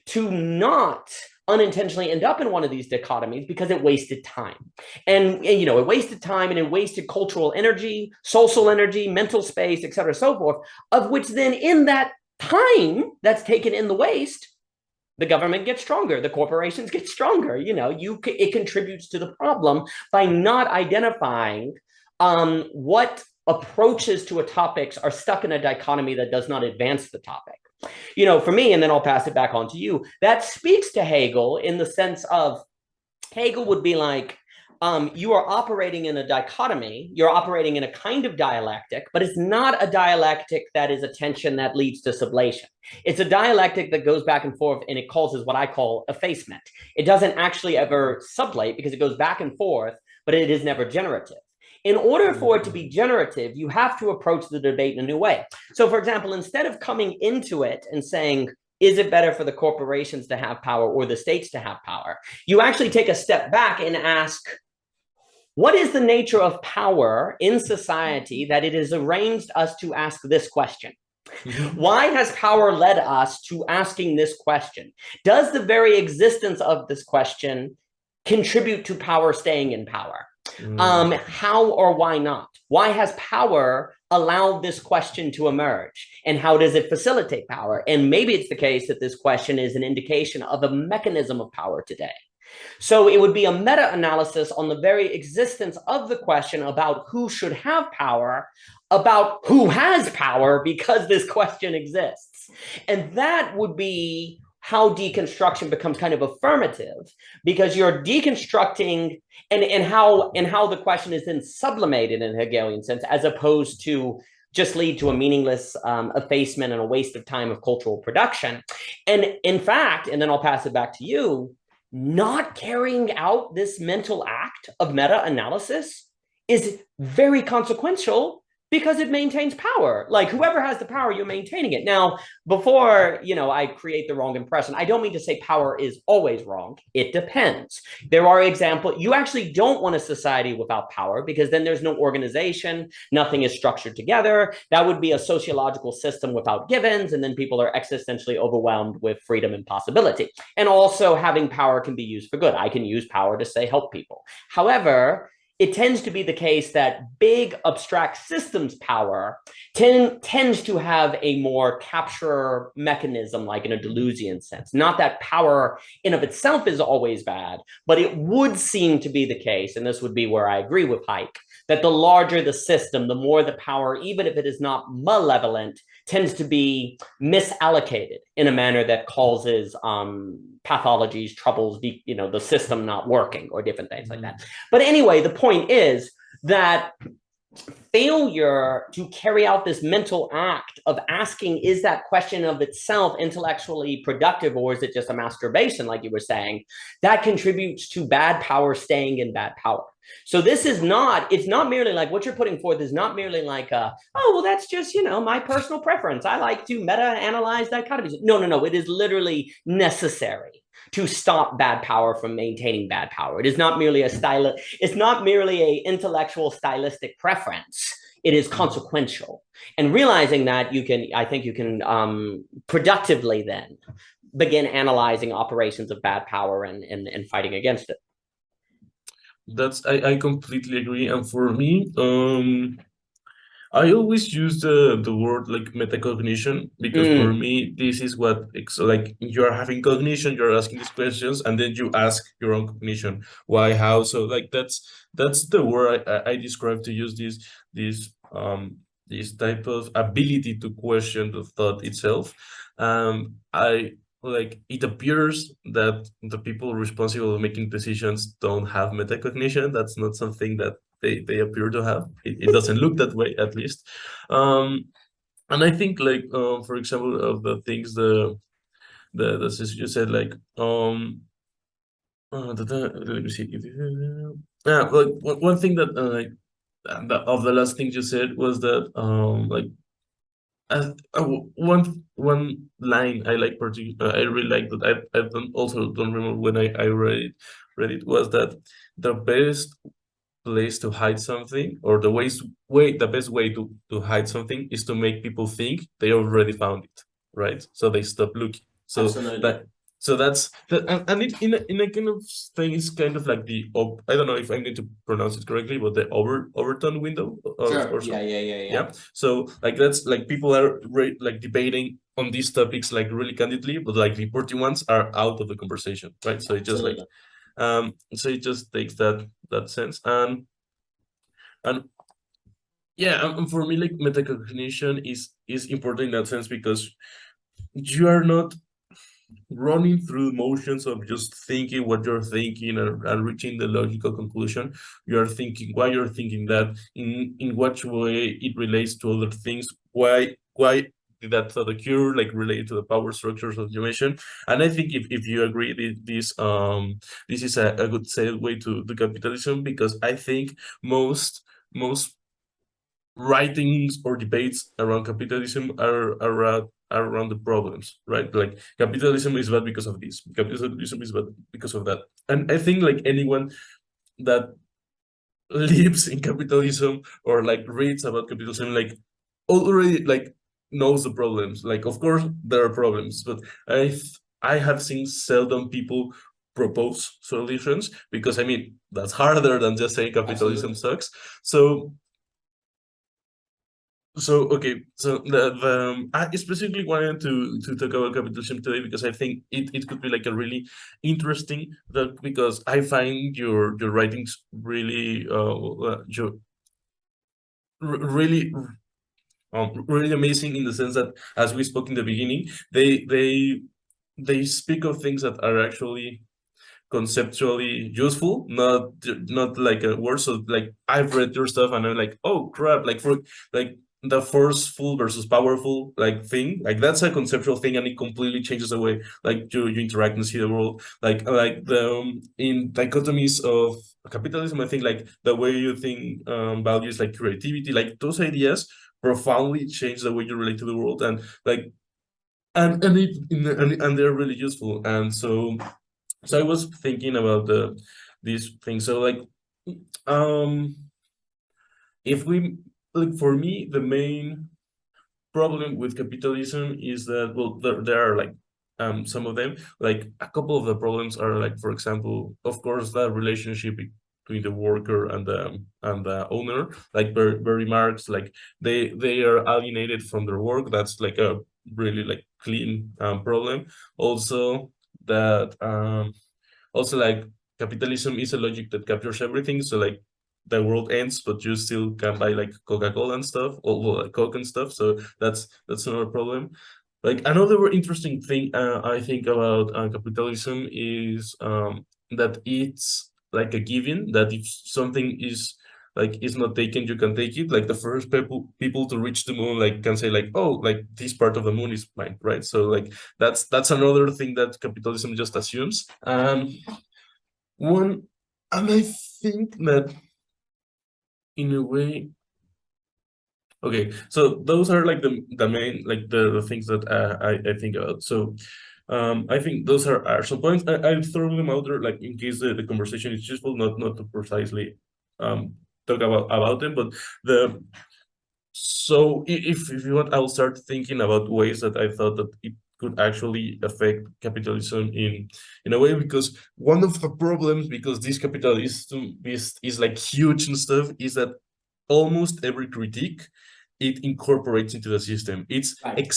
to not unintentionally end up in one of these dichotomies because it wasted time. And it wasted time and it wasted cultural energy, social energy, mental space, et cetera, so forth, of which then in that time that's taken in the waste, the government gets stronger, the corporations get stronger. It contributes to the problem by not identifying what approaches to a topic are stuck in a dichotomy that does not advance the topic. For me, and then I'll pass it back on to you, that speaks to Hegel in the sense of Hegel would be like, you are operating in a dichotomy, you're operating in a kind of dialectic, but it's not a dialectic that is a tension that leads to sublation. It's a dialectic that goes back and forth, and it causes what I call effacement. It doesn't actually ever sublate because it goes back and forth, but it is never generative. In order for it to be generative, you have to approach the debate in a new way. So, for example, instead of coming into it and saying, is it better for the corporations to have power or the states to have power? You actually take a step back and ask, what is the nature of power in society that it has arranged us to ask this question? Why has power led us to asking this question? Does the very existence of this question contribute to power staying in power? How or why not? Why has power allowed this question to emerge? And how does it facilitate power? And maybe it's the case that this question is an indication of a mechanism of power today. So it would be a meta-analysis on the very existence of the question about who should have power, about who has power because this question exists. And that would be how deconstruction becomes kind of affirmative, because you're deconstructing and how the question is then sublimated in a Hegelian sense, as opposed to just lead to a meaningless effacement and a waste of time of cultural production. And in fact, and then I'll pass it back to you, not carrying out this mental act of meta-analysis is very consequential because it maintains power. Like whoever has the power, you're maintaining it. Now, before, I create the wrong impression, I don't mean to say power is always wrong. It depends. There are examples. You actually don't want a society without power because then there's no organization. Nothing is structured together. That would be a sociological system without givens. And then people are existentially overwhelmed with freedom and possibility. And also having power can be used for good. I can use power to say help people. However, it tends to be the case that big abstract systems power tends to have a more capture mechanism, like in a Deleuzian sense. Not that power in of itself is always bad, but it would seem to be the case, and this would be where I agree with Hayek, that the larger the system, the more the power, even if it is not malevolent, tends to be misallocated in a manner that causes pathologies, troubles, the system not working or different things like that. But anyway, the point is that failure to carry out this mental act of asking, is that question of itself intellectually productive, or is it just a masturbation, like you were saying, that contributes to bad power staying in bad power. So this is not, it's not merely like what you're putting forth is not merely like, oh, well, that's just, my personal preference. I like to meta-analyze dichotomies. No. It is literally necessary to stop bad power from maintaining bad power. It is not merely it's not merely a intellectual stylistic preference. It is consequential. And realizing that, I think you can productively then begin analyzing operations of bad power and fighting against it. I completely agree. And for me, I always use the word like metacognition, because for me this is what it's like. You're having cognition, you're asking these questions, and then you ask your own cognition why, how. So like that's the word I describe to use this type of ability to question the thought itself. I like, it appears that the people responsible for making decisions don't have metacognition. That's not something that they appear to have. It doesn't look that way, at least. And I think, like, for example, of the things the you said, like, let me see. Yeah, like one thing that like of the last things you said was that like, one line I like particular, I really like, that I don't remember when I read it, was that the best place to hide something, or the best way to hide something, is to make people think they already found it, right? So they stop looking. So Absolutely. that's that, and it, in a kind of thing, is kind of like I don't know if I'm going to pronounce it correctly, but the Overton window or something. Yeah. So like, that's like, people are like debating on these topics like really candidly, but like the important ones are out of the conversation, right? So it just like, so it just takes that sense. And yeah, and for me, like, metacognition is important in that sense, because you are not running through motions of just thinking what you're thinking, and reaching the logical conclusion. You are thinking why you're thinking that, in what way it relates to other things, why did that thought occur, like, related to the power structures of information. And I think, if you agree, this is a good segue to the capitalism, because I think most writings or debates around capitalism are around the problems, right? Like, capitalism is bad because of this. Capitalism is bad because of that. And I think, like, anyone that lives in capitalism, or like reads about capitalism, like, already like knows the problems. Like, of course there are problems, but I have seen seldom people propose solutions, because I mean, that's harder than just saying capitalism sucks. So okay, so I specifically wanted to talk about capitalism today, because I think it could be like a really interesting talk, because I find your writings really really really amazing, in the sense that, as we spoke in the beginning, they speak of things that are actually conceptually useful, not like a word. So like, I've read your stuff, and I'm like, oh crap, like, for like, the forceful versus powerful like thing, like, that's a conceptual thing, and it completely changes the way like you interact and see the world. Like the in dichotomies of capitalism, I think, like, the way you think values like creativity, like, those ideas profoundly change the way you relate to the world. And like, and they're really useful. And so I was thinking about these things. So like, um, if we like, for me, the main problem with capitalism is that, well, there are like some of them. Like, a couple of the problems are, like, for example, of course, the relationship between the worker and the owner, like, very marks, like, they are alienated from their work. That's like a really like clean problem. Also, that also, like, capitalism is a logic that captures everything. So like, the world ends, but you still can buy like Coca-Cola and stuff, or well, like Coke and stuff. So that's another problem. Like, another interesting thing I think about capitalism is that it's like a given that if something is like is not taken, you can take it. Like the first people to reach the moon like can say like, oh, like this part of the moon is mine, right? So like that's another thing that capitalism just assumes. One, and I think that in a way, okay, so those are like the main like the things that I think about. So I think those are some points. I throw them out there like in case the conversation is useful, not to precisely talk about them, but the so if you want, I'll start thinking about ways that I thought that it could actually affect capitalism in a way, because one of the problems, because this capitalism is like huge and stuff, is that almost every critique it incorporates into the system. It's Right.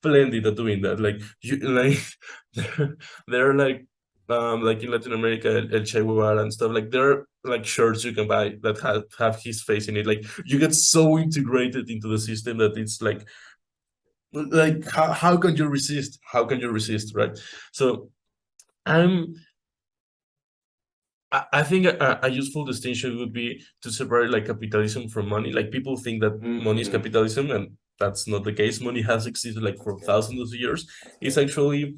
splendid at doing that. Like you like they're like in Latin America, El Che Guevara and stuff. Like there are like shirts you can buy that have his face in it. Like you get so integrated into the system that it's like how can you resist? How can you resist, right? So I'm I think a useful distinction would be to separate like capitalism from money. Like people think that money is capitalism, and that's not the case. Money has existed like for thousands of years. It's actually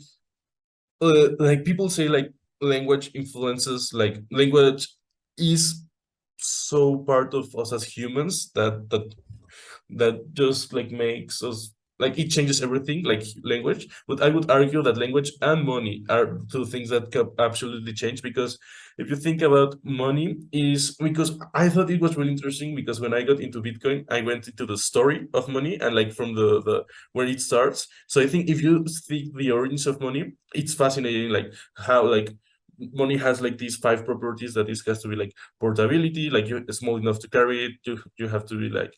like people say like language influences, like language is so part of us as humans that just like makes us like it changes everything, like language. But I would argue that language and money are two things that can absolutely change, because if you think about money, is because I thought it was really interesting, because when I got into Bitcoin, I went into the story of money and like from the where it starts. So I think if you think the origins of money, it's fascinating, like how like money has like these five properties, that this has to be like portability, like you small enough to carry it, you have to be like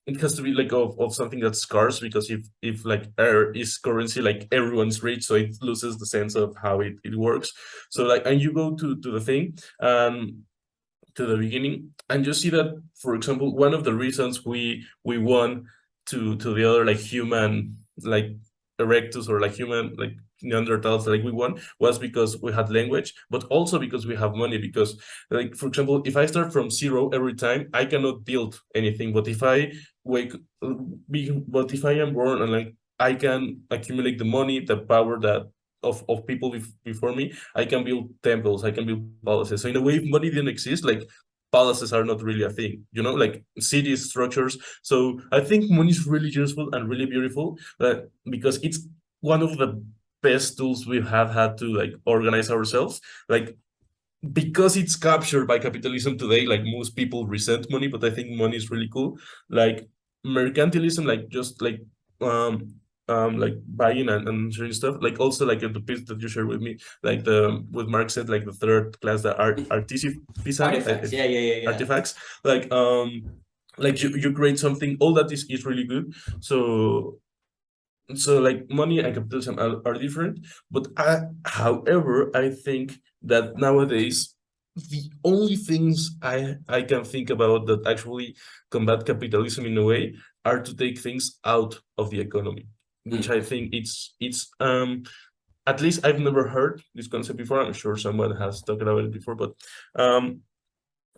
it has to be like of something that's scarce, because if like air is currency, like everyone's rich, so it loses the sense of how it works. So like, and you go to the thing, to the beginning, and you see that, for example, one of the reasons we won to the other like human, like erectus, or like human like Neanderthals, like we won, was because we had language, but also because we have money. Because like, for example, if I start from zero every time, I cannot build anything. But if I wake but if I am born and like I can accumulate the money, the power that of people before me, I can build temples, I can build palaces. So in a way, if money didn't exist, like palaces are not really a thing, like cities, structures. So I think money is really useful and really beautiful, because it's one of the best tools we have had to like organize ourselves. Like because it's captured by capitalism today, like most people resent money, but I think money is really cool. Like mercantilism, like just like buying and sharing stuff. Like also like the piece that you shared with me, like the with Mark said, like the third class, the artifican Artifacts. Yeah. artifacts. Like you create something, all that is really good. So like money and capitalism are different, but however, I think that nowadays the only things I can think about that actually combat capitalism in a way are to take things out of the economy, which I think it's at least I've never heard this concept before. I'm sure someone has talked about it before, but um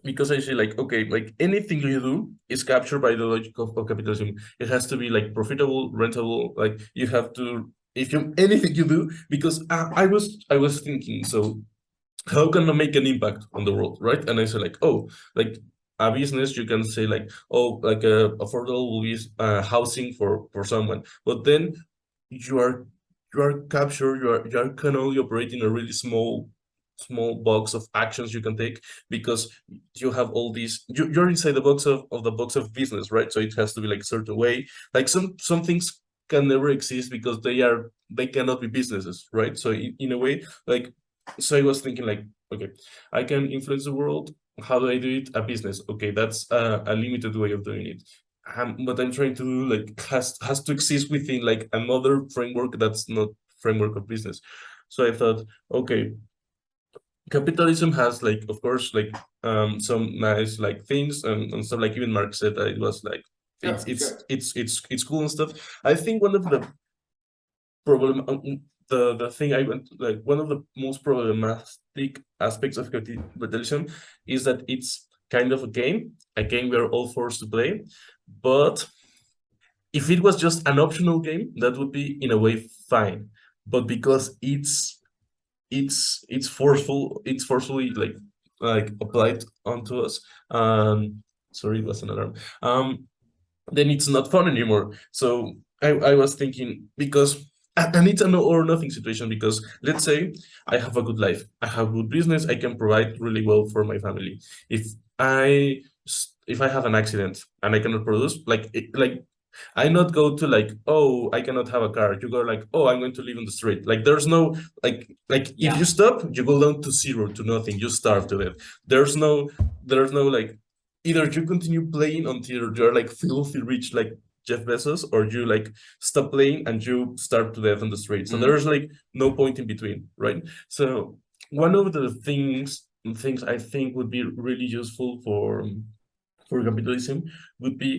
because I say like, okay, like anything you do is captured by the logic of capitalism. It has to be like profitable, rentable. Like you have to, if you anything you do, because I was thinking, so how can I make an impact on the world, right? And I said like, oh, like a business, you can say like, oh, like affordable housing for someone, but then you are you are captured, you can only operate in a really small box of actions you can take, because you have all these you're inside the box of the box of business, right? So it has to be like a certain way. Like some things can never exist because they cannot be businesses, right? So in a way, like, so I was thinking like, okay, I can influence the world. How do I do it? A business. Okay, that's a limited way of doing it. But I'm trying to do like has to exist within like another framework that's not framework of business. So I thought, okay, capitalism has like, of course, like some nice like things and stuff. Like even Mark said that it was like it's cool and stuff. I think one of the problem the thing I went like one of the most problematic aspects of capitalism is that it's kind of a game we are all forced to play. But if it was just an optional game, that would be in a way fine. But because it's forcefully like applied onto us. Sorry, it was an alarm. Then it's not fun anymore. So I was thinking, because and it's an all or nothing situation, because let's say I have a good life, I have good business, I can provide really well for my family. If I have an accident and I cannot produce, like I not go to like, oh, I cannot have a car. You go like, oh, I'm going to live on the street. Like there's no if you stop, you go down to zero, to nothing. You starve to death. There's no like, either you continue playing until you're like filthy rich like Jeff Bezos, or you like stop playing and you starve to death on the street. So there's like no point in between, right? So one of the things I think would be really useful for capitalism would be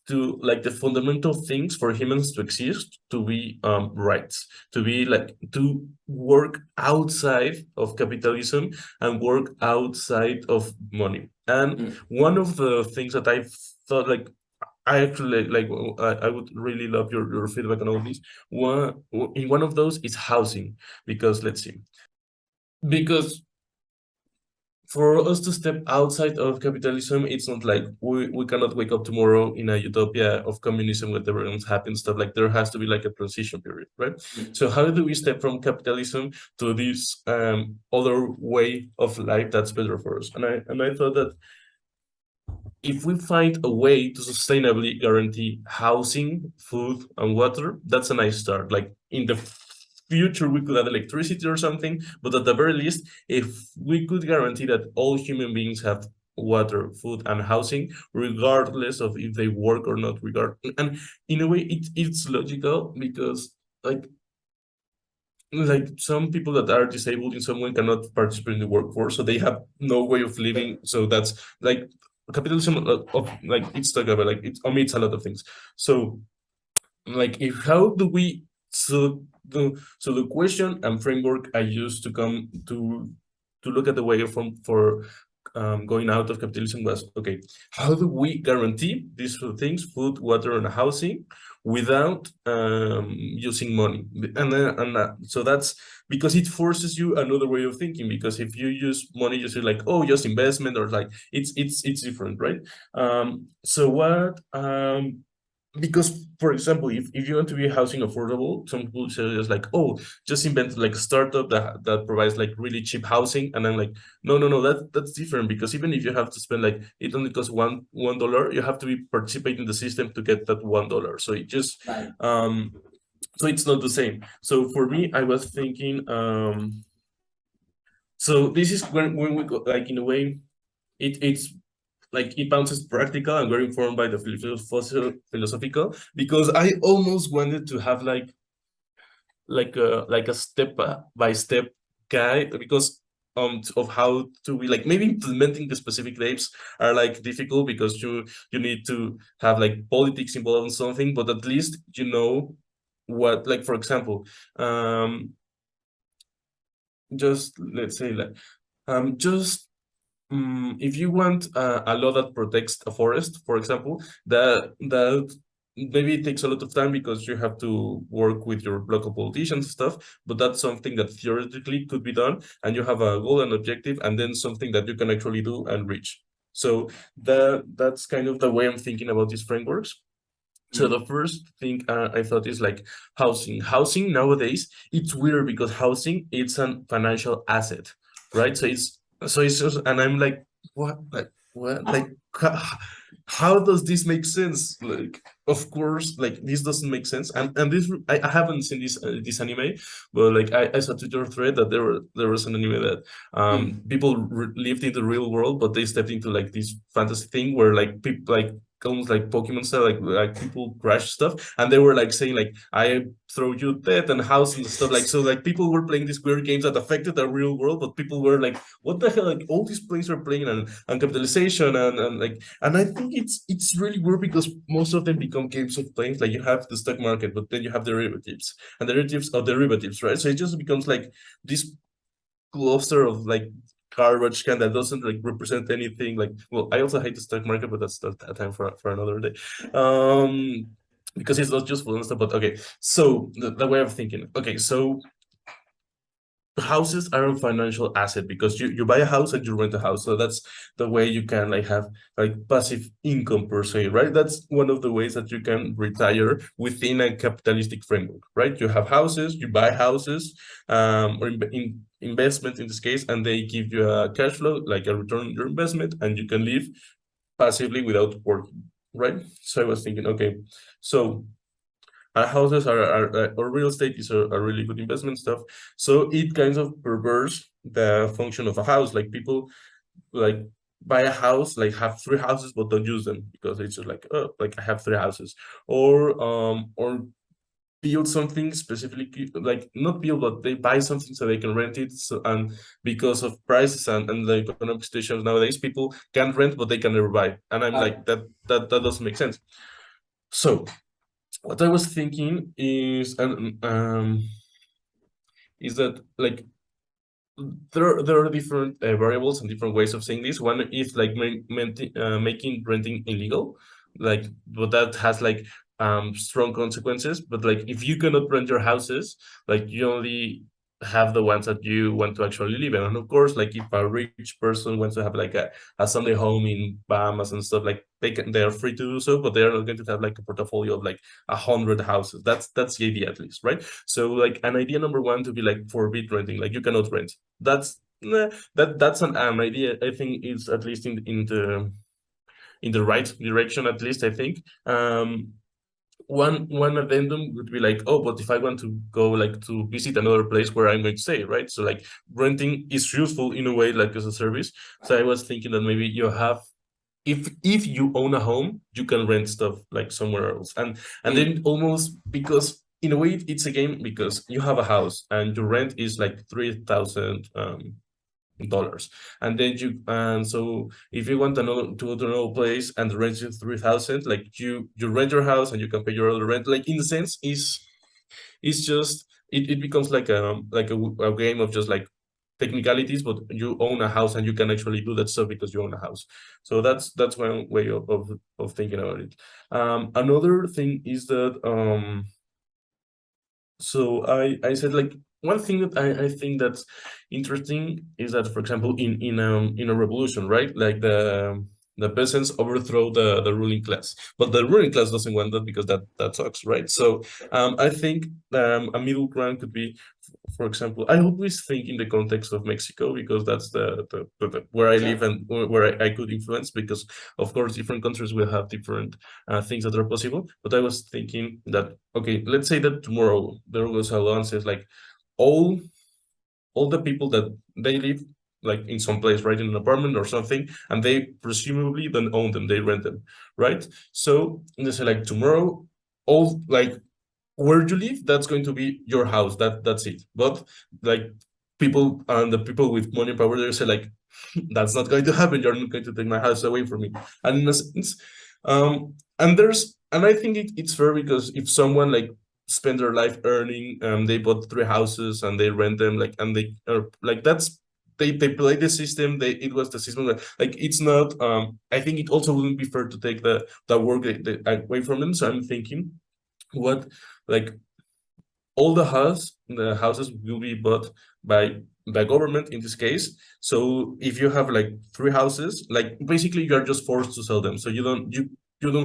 to like the fundamental things for humans to exist to be rights, to be like to work outside of capitalism and work outside of money. And one of the things that I thought, like, I actually like I would really love your feedback on all of this. One of those is housing, because let's see, because for us to step outside of capitalism, it's not like we cannot wake up tomorrow in a utopia of communism where everyone's happy and stuff. Like there has to be like a transition period, right? So how do we step from capitalism to this other way of life that's better for us? And I thought that if we find a way to sustainably guarantee housing, food, and water, that's a nice start. Like in the future, we could add electricity or something, but at the very least, if we could guarantee that all human beings have water, food, and housing, regardless of if they work or not, and in a way, it's logical, because like some people that are disabled in some way cannot participate in the workforce, so they have no way of living. So that's like capitalism of like it's talking about like it omits a lot of things. So like how do we the question and framework I used to come to look at the way for going out of capitalism was, okay, how do we guarantee these things, food, water, and housing, without using money? So that's because it forces you another way of thinking, because if you use money, you say like, oh, just investment, or like it's different, right? So what because for example, if you want to be housing affordable, some people say just like, oh, just invent like a startup that provides like really cheap housing. And I'm like, no, that's different, because even if you have to spend like, it only costs $1, you have to be participating in the system to get that $1. So it just so it's not the same. So for me, I was thinking so this is when we go like, in a way, it's like it bounces practical, and we're informed by the philosophical, because I almost wanted to have like a step by step guide, because of how to be like, maybe implementing the specific apes are like difficult, because you need to have like politics involved in something, but at least you know what, like for example, just let's say like just if you want a law that protects a forest, for example, that maybe it takes a lot of time, because you have to work with your local politicians and stuff, but that's something that theoretically could be done, and you have a goal and objective, and then something that you can actually do and reach. So that's kind of the way I'm thinking about these frameworks. So the first thing I thought is like housing. Housing nowadays, it's weird, because housing, it's a financial asset, right? So it's just, and I'm like, what, like how does this make sense? Like, of course, like this doesn't make sense. And this, I haven't seen this anime, but like I saw Twitter thread that there was an anime that people lived in the real world, but they stepped into like this fantasy thing where like people like almost like Pokemon style, like people crash stuff, and they were like saying like, I throw you death and house and stuff, like, so like people were playing these weird games that affected the real world, but people were like, what the hell, like all these players are playing, and capitalization, and like, and I think it's really weird, because most of them become games of playing, like you have the stock market, but then you have derivatives, and derivatives of derivatives, right? So it just becomes like this cluster of like garbage can that doesn't like represent anything. Like, well, I also hate the stock market, but that's a time for another day. Because it's not useful and stuff. But okay, so the way of thinking. Okay, so houses are a financial asset because you buy a house and you rent a house. So that's the way you can like have like passive income per se, right? That's one of the ways that you can retire within a capitalistic framework, right? You have houses, you buy houses, or investment in this case, and they give you a cash flow, like a return on your investment, and you can live passively without working, right? So I was thinking, okay, so houses or real estate is a really good investment stuff. So it kind of perverts the function of a house. Like people like buy a house, like have three houses but don't use them because it's just like, oh, like I have three houses, or build something specifically, like not build, but they buy something so they can rent it. So, and because of prices and the economic situations nowadays, people can rent but they can never buy. And I'm like, that doesn't make sense. So what I was thinking is, is that like there are different variables and different ways of saying this. One is like making renting illegal, like, but that has like strong consequences. But like if you cannot rent your houses, like you only have the ones that you want to actually live in. And of course, like if a rich person wants to have like a Sunday home in Bahamas and stuff, like they are free to do so, but they are not going to have like a portfolio of like 100 houses. That's the idea, at least, right? So like an idea number one to be like forbid renting, like you cannot rent. That's an idea. I think is at least in the right direction, at least I think. One addendum would be like, oh, but if I want to go like to visit another place where I'm going to stay, right? So like renting is useful in a way, like as a service. So I was thinking that maybe you have, if you own a home, you can rent stuff like somewhere else. And then almost, because in a way it's a game, because you have a house and your rent is like $3,000, and then so if you want another to go to another place and the rent is 3,000, like you rent your house and you can pay your other rent, like in the sense is just it becomes like a game of just like technicalities, but you own a house and you can actually do that stuff because you own a house. So that's one way of thinking about it. Another thing is that so I said like one thing that I think that's interesting is that, for example, in a revolution, right? Like the peasants overthrow the ruling class, but the ruling class doesn't want that because that sucks, right? So I think a middle ground could be, for example, I always think in the context of Mexico because that's the where I live and where I could influence, because of course different countries will have different things that are possible. But I was thinking that, okay, let's say that tomorrow there was a law and says like all all the people that they live like in some place, right, in an apartment or something, and they presumably don't own them, they rent them, right? So they say like tomorrow, all like where you live, that's going to be your house. That's it. But like people and the people with money and power, they say like that's not going to happen. You're not going to take my house away from me. And in a sense, and I think it's fair, because if someone like spend their life earning, they bought three houses and they rent them, like, and they are like that's they play the system. It was the system that like it's not. I think it also wouldn't be fair to take the work away from them. So I'm thinking, what like all the houses will be bought by government in this case. So if you have like three houses, like basically you are just forced to sell them. So you don't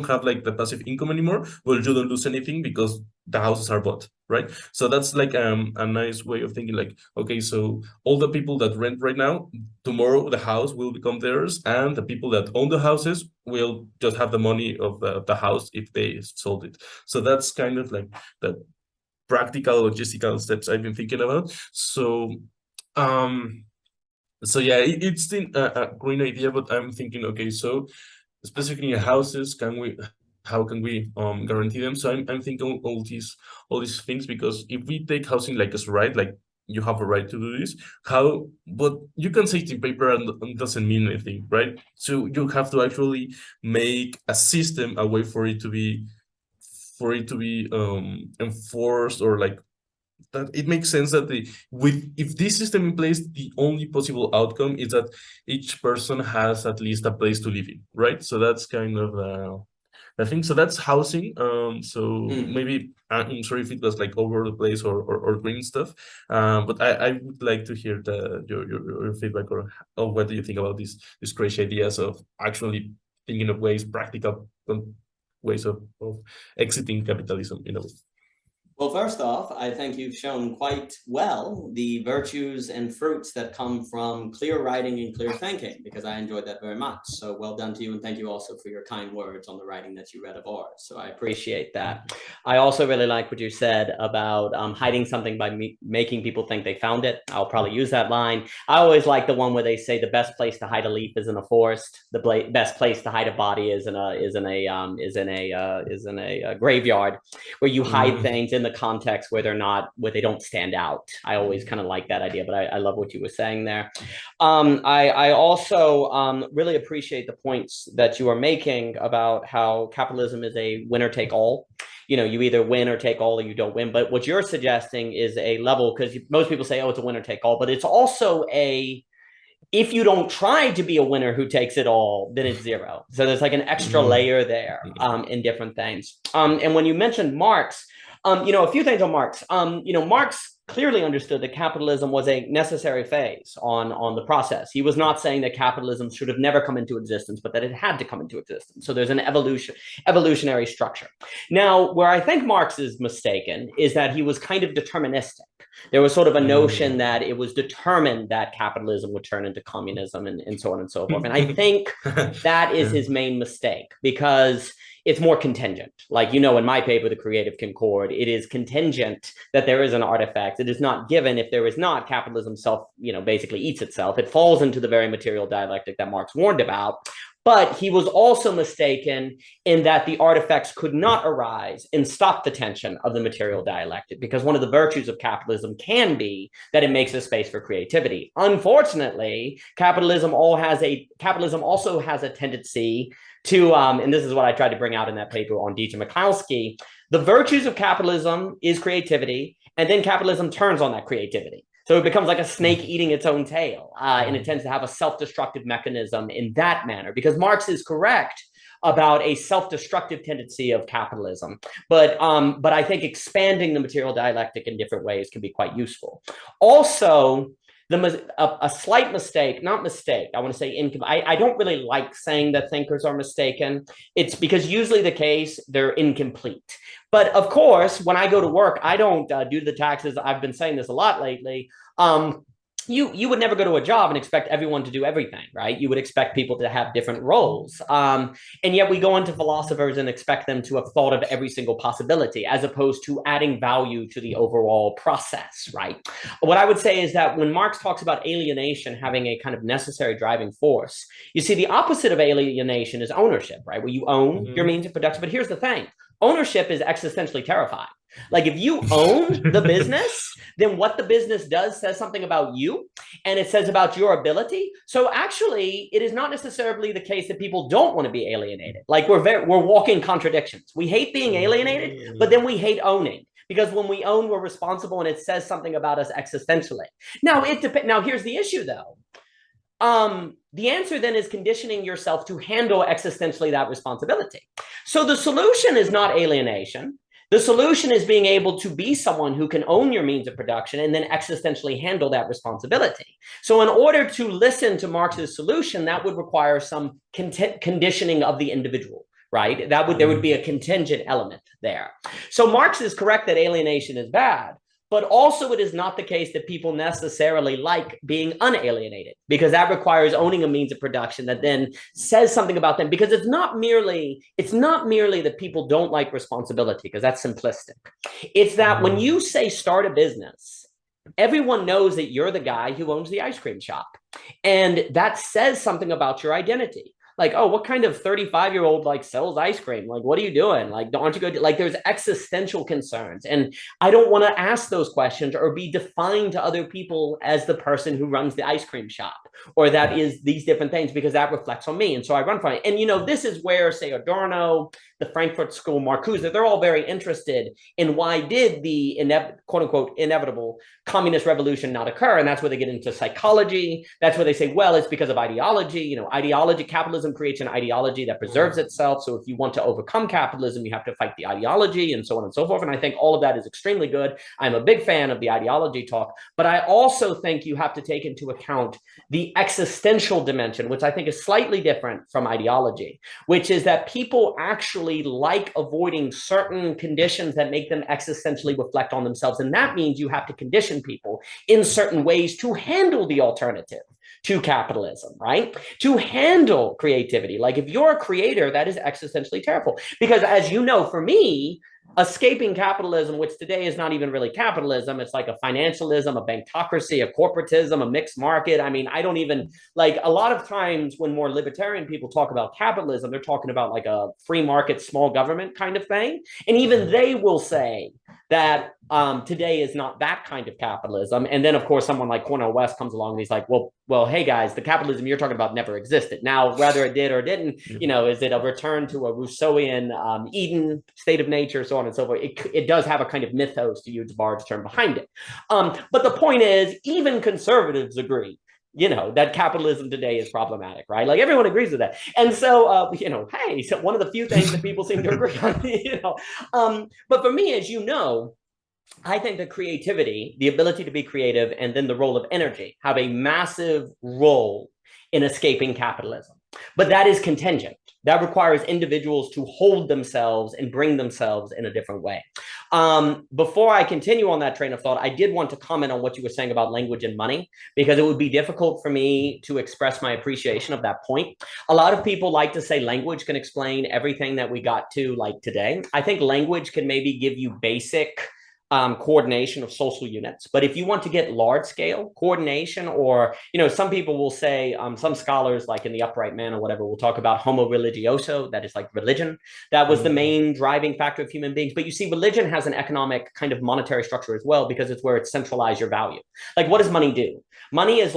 have like the passive income anymore. Well, you don't lose anything because the houses are bought, right? So that's like a nice way of thinking. Like, okay, so all the people that rent right now, tomorrow the house will become theirs, and the people that own the houses will just have the money of the house if they sold it. So that's kind of like the practical logistical steps I've been thinking about. So um so yeah, it's still a green idea, but I'm thinking, okay, so specifically in houses, how can we guarantee them? So I'm thinking all these things, because if we take housing like as right, like you have a right to do this, how, but you can say it in paper and it doesn't mean anything, right? So you have to actually make a system, a way for it to be enforced, or like that it makes sense that if this system in place, the only possible outcome is that each person has at least a place to live in, right? So that's kind of I think so. That's housing. So maybe I'm sorry if it was like over the place or green stuff. But I would like to hear your feedback or what do you think about these crazy ideas of actually thinking of practical ways of exiting capitalism in a way. Well, first off, I think you've shown quite well the virtues and fruits that come from clear writing and clear thinking, because I enjoyed that very much. So well done to you. And thank you also for your kind words on the writing that you read of ours. So I appreciate that. I also really like what you said about hiding something by making people think they found it. I'll probably use that line. I always like the one where they say the best place to hide a leaf is in a forest. The best place to hide a body is in a graveyard, where you hide things in the context where they don't stand out. I always kind of like that idea, but I love what you were saying there. I also really appreciate the points that you are making about how capitalism is a winner take all. You either win or take all, or you don't win. But what you're suggesting is a level, because most people say, oh, it's a winner take all, but it's also if you don't try to be a winner who takes it all, then it's zero. So there's like an extra layer there in different things. And when you mentioned Marx, a few things on Marx. Marx clearly understood that capitalism was a necessary phase on the process. He was not saying that capitalism should have never come into existence, but that it had to come into existence. So there's an evolutionary structure. Now, where I think Marx is mistaken is that he was kind of deterministic. There was sort of a notion that it was determined that capitalism would turn into communism and so on and so forth. And I think that is his main mistake, because it's more contingent. Like, in my paper, The Creative Concord, it is contingent that there is an artifact. It is not given. If there is not, capitalism basically eats itself. It falls into the very material dialectic that Marx warned about. But he was also mistaken in that the artifacts could not arise and stop the tension of the material dialectic, because one of the virtues of capitalism can be that it makes a space for creativity. Unfortunately, capitalism also has a tendency to, and this is what I tried to bring out in that paper on DJ Mikowski, the virtues of capitalism is creativity, and then capitalism turns on that creativity. So it becomes like a snake eating its own tail, and it tends to have a self-destructive mechanism in that manner, because Marx is correct about a self-destructive tendency of capitalism. But I think expanding the material dialectic in different ways can be quite useful. Also, a slight mistake, not mistake, I want to say I don't really like saying that thinkers are mistaken. It's because usually the case, they're incomplete. But of course, when I go to work, I don't do the taxes. I've been saying this a lot lately. You would never go to a job and expect everyone to do everything, right? You would expect people to have different roles. And yet we go into philosophers and expect them to have thought of every single possibility, as opposed to adding value to the overall process, right? What I would say is that when Marx talks about alienation having a kind of necessary driving force, you see the opposite of alienation is ownership, right? Where you own your means of production. But here's the thing. Ownership is existentially terrifying. Like, if you own the business, then what the business does says something about you, and it says about your ability. So actually, it is not necessarily the case that people don't want to be alienated. Like, we're walking contradictions. We hate being alienated, but then we hate owning. Because when we own, we're responsible, and it says something about us existentially. Now, Now, here's the issue, though. The answer then is conditioning yourself to handle existentially that responsibility. So the solution is not alienation. The solution is being able to be someone who can own your means of production and then existentially handle that responsibility. So in order to listen to Marx's solution, that would require some conditioning of the individual, right? There would be a contingent element there. So Marx is correct that alienation is bad, but also it is not the case that people necessarily like being unalienated, because that requires owning a means of production that then says something about them. Because it's not merely that people don't like responsibility, because that's simplistic. It's that when you say start a business, everyone knows that you're the guy who owns the ice cream shop. And that says something about your identity. Like, oh, what kind of 35-year-old like sells ice cream? Like, what are you doing? Like, aren't you good? Like, there's existential concerns. And I don't want to ask those questions or be defined to other people as the person who runs the ice cream shop or that is these different things, because that reflects on me. And so I run from it. And, this is where, say, Adorno, the Frankfurt School, Marcuse, they're all very interested in why did the quote unquote inevitable communist revolution not occur. And that's where they get into psychology. That's where they say, well, it's because of ideology. Ideology, capitalism creates an ideology that preserves itself. So if you want to overcome capitalism, you have to fight the ideology and so on and so forth. And I think all of that is extremely good. I'm a big fan of the ideology talk, but I also think you have to take into account the existential dimension, which I think is slightly different from ideology, which is that people actually like avoiding certain conditions that make them existentially reflect on themselves. And that means you have to condition people in certain ways to handle the alternative to capitalism, right? To handle creativity. Like if you're a creator, that is existentially terrible. Because as you know, for me, escaping capitalism, which today is not even really capitalism, it's like a financialism, a bankocracy, a corporatism, a mixed market. I mean, I don't even, like a lot of times when more libertarian people talk about capitalism, they're talking about like a free market, small government kind of thing. And even they will say that today is not that kind of capitalism. And then, of course, someone like Cornel West comes along and he's like, well, hey, guys, the capitalism you're talking about never existed. Now, whether it did or didn't, is it a return to a Rousseauian Eden state of nature, so on and so forth? It does have a kind of mythos, to use Bard's term, behind it. But the point is, even conservatives agree that capitalism today is problematic, right? Like everyone agrees with that. And so, hey, so one of the few things that people seem to agree on, but for me, as you know, I think that creativity, the ability to be creative, and then the role of energy have a massive role in escaping capitalism. But that is contingent. That requires individuals to hold themselves and bring themselves in a different way. Before I continue on that train of thought, I did want to comment on what you were saying about language and money, because it would be difficult for me to express my appreciation of that point. A lot of people like to say language can explain everything that we got to like today. I think language can maybe give you basic coordination of social units. But if you want to get large scale coordination, or, some people will say, some scholars like in the Upright Man or whatever will talk about homo religioso, that is like religion. That was the main driving factor of human beings. But you see, religion has an economic kind of monetary structure as well, because it's where it centralizes your value. Like, what does money do? Money is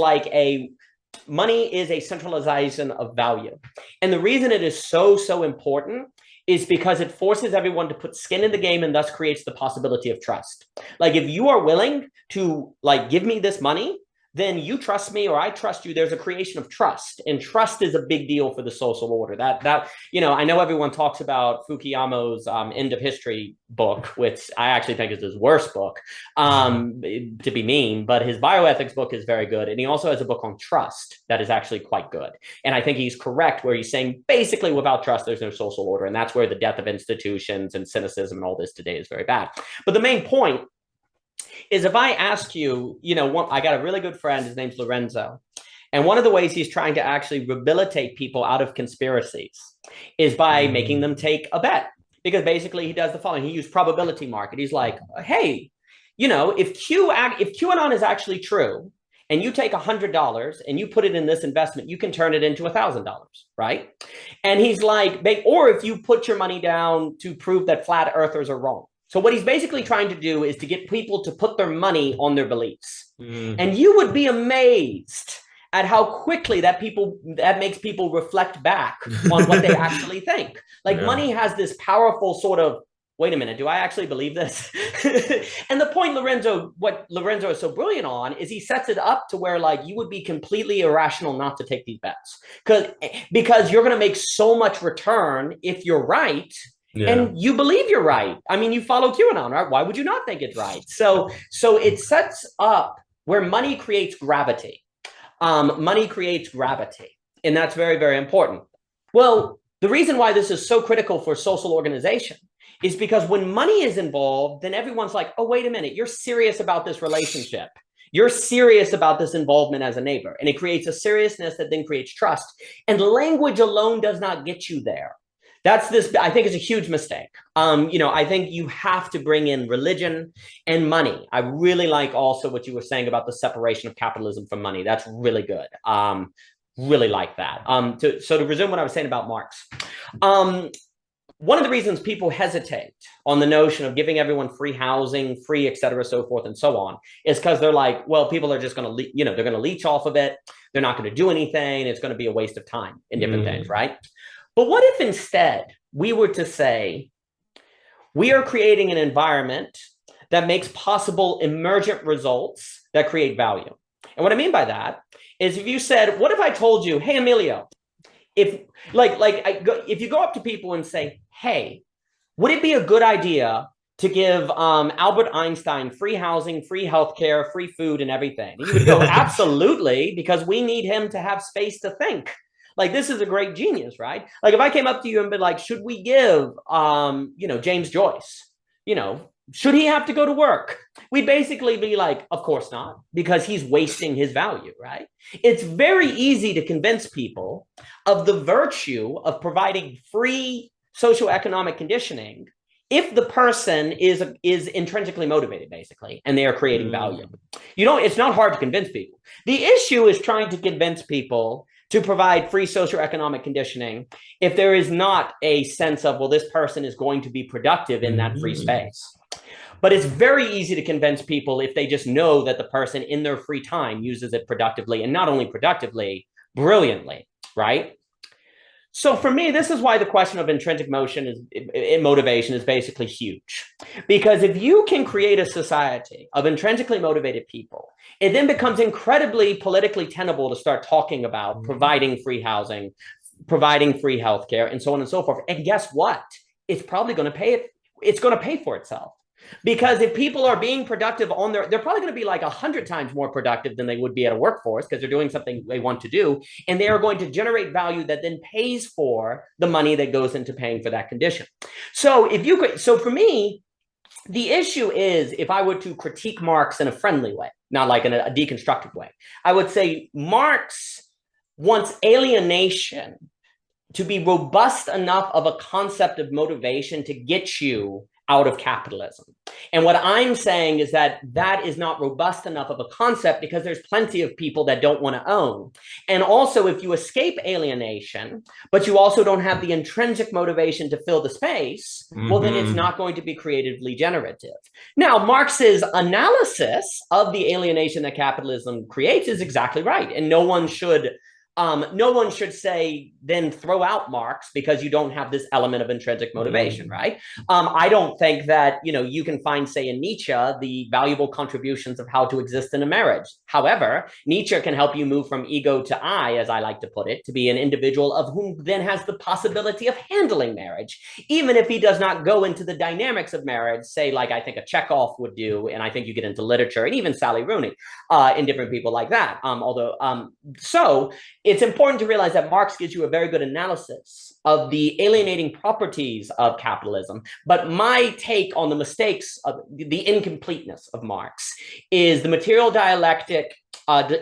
a centralization of value. And the reason it is so important is because it forces everyone to put skin in the game, and thus creates the possibility of trust. Like if you are willing to give me this money, then you trust me or I trust you. There's a creation of trust, and trust is a big deal for the social order. That I know everyone talks about Fukuyama's End of History book, which I actually think is his worst book, to be mean, but his bioethics book is very good. And he also has a book on trust that is actually quite good. And I think he's correct where he's saying basically without trust, there's no social order. And that's where the death of institutions and cynicism and all this today is very bad. But the main point is, if I ask you, I got a really good friend, his name's Lorenzo. And one of the ways he's trying to actually rehabilitate people out of conspiracies is by making them take a bet. Because basically he does the following. He used probability market. He's like, hey, if QAnon is actually true, and you take $100 and you put it in this investment, you can turn it into $1,000, right? And he's like, or if you put your money down to prove that flat earthers are wrong. So what he's basically trying to do is to get people to put their money on their beliefs. And you would be amazed at how quickly that makes people reflect back on what they actually think. Money has this powerful sort of, wait a minute, do I actually believe this? And the point what Lorenzo is so brilliant on is he sets it up to where you would be completely irrational not to take these bets. Because you're going to make so much return if you're right. Yeah. And you believe you're right. I mean, you follow QAnon, right? Why would you not think it's right? So it sets up where money creates gravity. Money creates gravity. And that's very, very important. Well, the reason why this is so critical for social organization is because when money is involved, then everyone's like, oh, wait a minute, you're serious about this relationship. You're serious about this involvement as a neighbor. And it creates a seriousness that then creates trust. And language alone does not get you there. I think is a huge mistake. I think you have to bring in religion and money. I really like also what you were saying about the separation of capitalism from money. That's really good. really like that. So to resume what I was saying about Marx, one of the reasons people hesitate on the notion of giving everyone free housing, free, et cetera, so forth and so on, is because they're like, well, people are just going to, they're going to leech off of it. They're not going to do anything. It's going to be a waste of time in different things, right? But what if instead we were to say, we are creating an environment that makes possible emergent results that create value? And what I mean by that is if you said, what if I told you, hey, Emilio, if you go up to people and say, hey, would it be a good idea to give Albert Einstein free housing, free healthcare, free food and everything? And you would go, absolutely, because we need him to have space to think. Like, this is a great genius, right? Like, if I came up to you and been like, should we give, James Joyce, should he have to go to work? We'd basically be like, of course not, because he's wasting his value, right? It's very easy to convince people of the virtue of providing free socioeconomic conditioning if the person is intrinsically motivated, basically, and they are creating value. It's not hard to convince people. The issue is trying to convince people to provide free socioeconomic conditioning if there is not a sense of, well, this person is going to be productive in that free space. But it's very easy to convince people if they just know that the person in their free time uses it productively, and not only productively, brilliantly, right? So for me, this is why the question of intrinsic motivation is basically huge. Because if you can create a society of intrinsically motivated people, it then becomes incredibly politically tenable to start talking about providing free housing, providing free healthcare, and so on and so forth. And guess what? It's probably going to pay it's going to pay for itself. Because if people are being productive they're probably going to be like 100 times more productive than they would be at a workforce because they're doing something they want to do. And they are going to generate value that then pays for the money that goes into paying for that condition. So for me, the issue is, if I were to critique Marx in a friendly way, not like in a deconstructive way, I would say Marx wants alienation to be robust enough of a concept of motivation to get you out of capitalism. And what I'm saying is that is not robust enough of a concept because there's plenty of people that don't want to own. And also, if you escape alienation, but you also don't have the intrinsic motivation to fill the space, well, then it's not going to be creatively generative. Now, Marx's analysis of the alienation that capitalism creates is exactly right. And no one should say, then throw out Marx because you don't have this element of intrinsic motivation, right? I don't think that, you can find, say, in Nietzsche, the valuable contributions of how to exist in a marriage. However, Nietzsche can help you move from ego to I, as I like to put it, to be an individual of whom then has the possibility of handling marriage, even if he does not go into the dynamics of marriage, say, like I think a Chekhov would do, and I think you get into literature, and even Sally Rooney, and different people like that. So it's important to realize that Marx gives you a very good analysis of the alienating properties of capitalism. But my take on the mistakes of the incompleteness of Marx is the material dialectic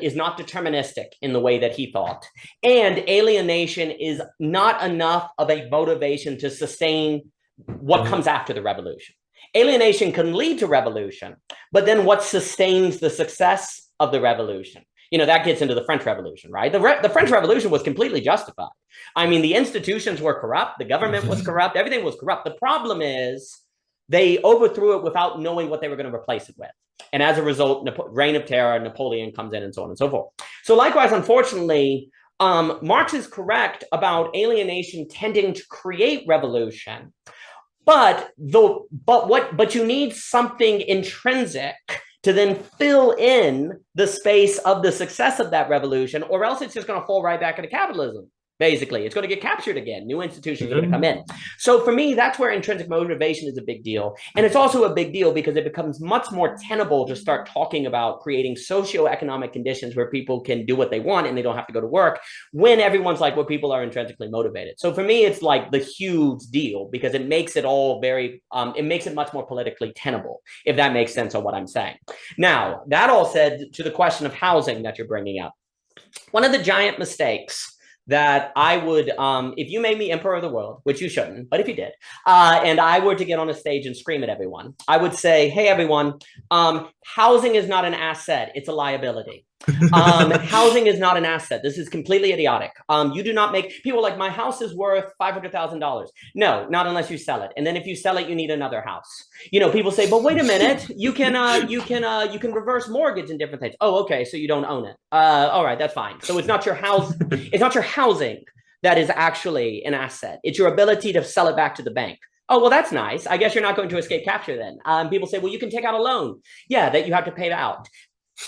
is not deterministic in the way that he thought. And alienation is not enough of a motivation to sustain what comes after the revolution. Alienation can lead to revolution, but then what sustains the success of the revolution? That gets into the French Revolution, right? The French Revolution was completely justified. I mean, the institutions were corrupt. The government was corrupt. Everything was corrupt. The problem is they overthrew it without knowing what they were going to replace it with. And as a result, Reign of Terror, Napoleon comes in, and so on and so forth. So likewise, unfortunately, Marx is correct about alienation tending to create revolution. But you need something intrinsic to then fill in the space of the success of that revolution, or else it's just going to fall right back into capitalism. Basically, it's going to get captured again. New institutions are going to come in. So for me, that's where intrinsic motivation is a big deal. And it's also a big deal because it becomes much more tenable to start talking about creating socioeconomic conditions where people can do what they want and they don't have to go to work, when everyone's like, well, people are intrinsically motivated. So for me, it's like the huge deal because it makes it all it makes it much more politically tenable, if that makes sense on what I'm saying. Now, that all said, to the question of housing that you're bringing up, one of the giant mistakes that I would, if you made me emperor of the world, which you shouldn't, but if you did, and I were to get on a stage and scream at everyone, I would say, hey, everyone, housing is not an asset, it's a liability. Housing is not an asset. This is completely idiotic. You do not make people like my house is worth $500,000. No, not unless you sell it. And then if you sell it, you need another house. You know, people say, but wait a minute, you can reverse mortgage and different things. Oh, okay, so you don't own it. All right, that's fine. So it's not your house, it's not your housing that is actually an asset. It's your ability to sell it back to the bank. Oh, well, that's nice. I guess you're not going to escape capture then. People say, well, you can take out a loan. Yeah, that you have to pay out.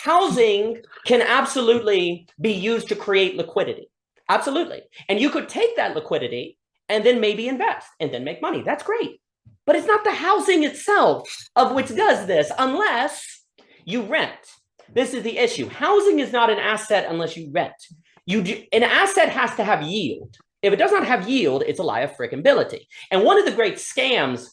Housing can absolutely be used to create liquidity. Absolutely. And you could take that liquidity and then maybe invest and then make money. That's great. But it's not the housing itself of which does this unless you rent. This is the issue. Housing is not an asset unless you rent. An asset has to have yield. If it does not have yield, it's a liability. And one of the great scams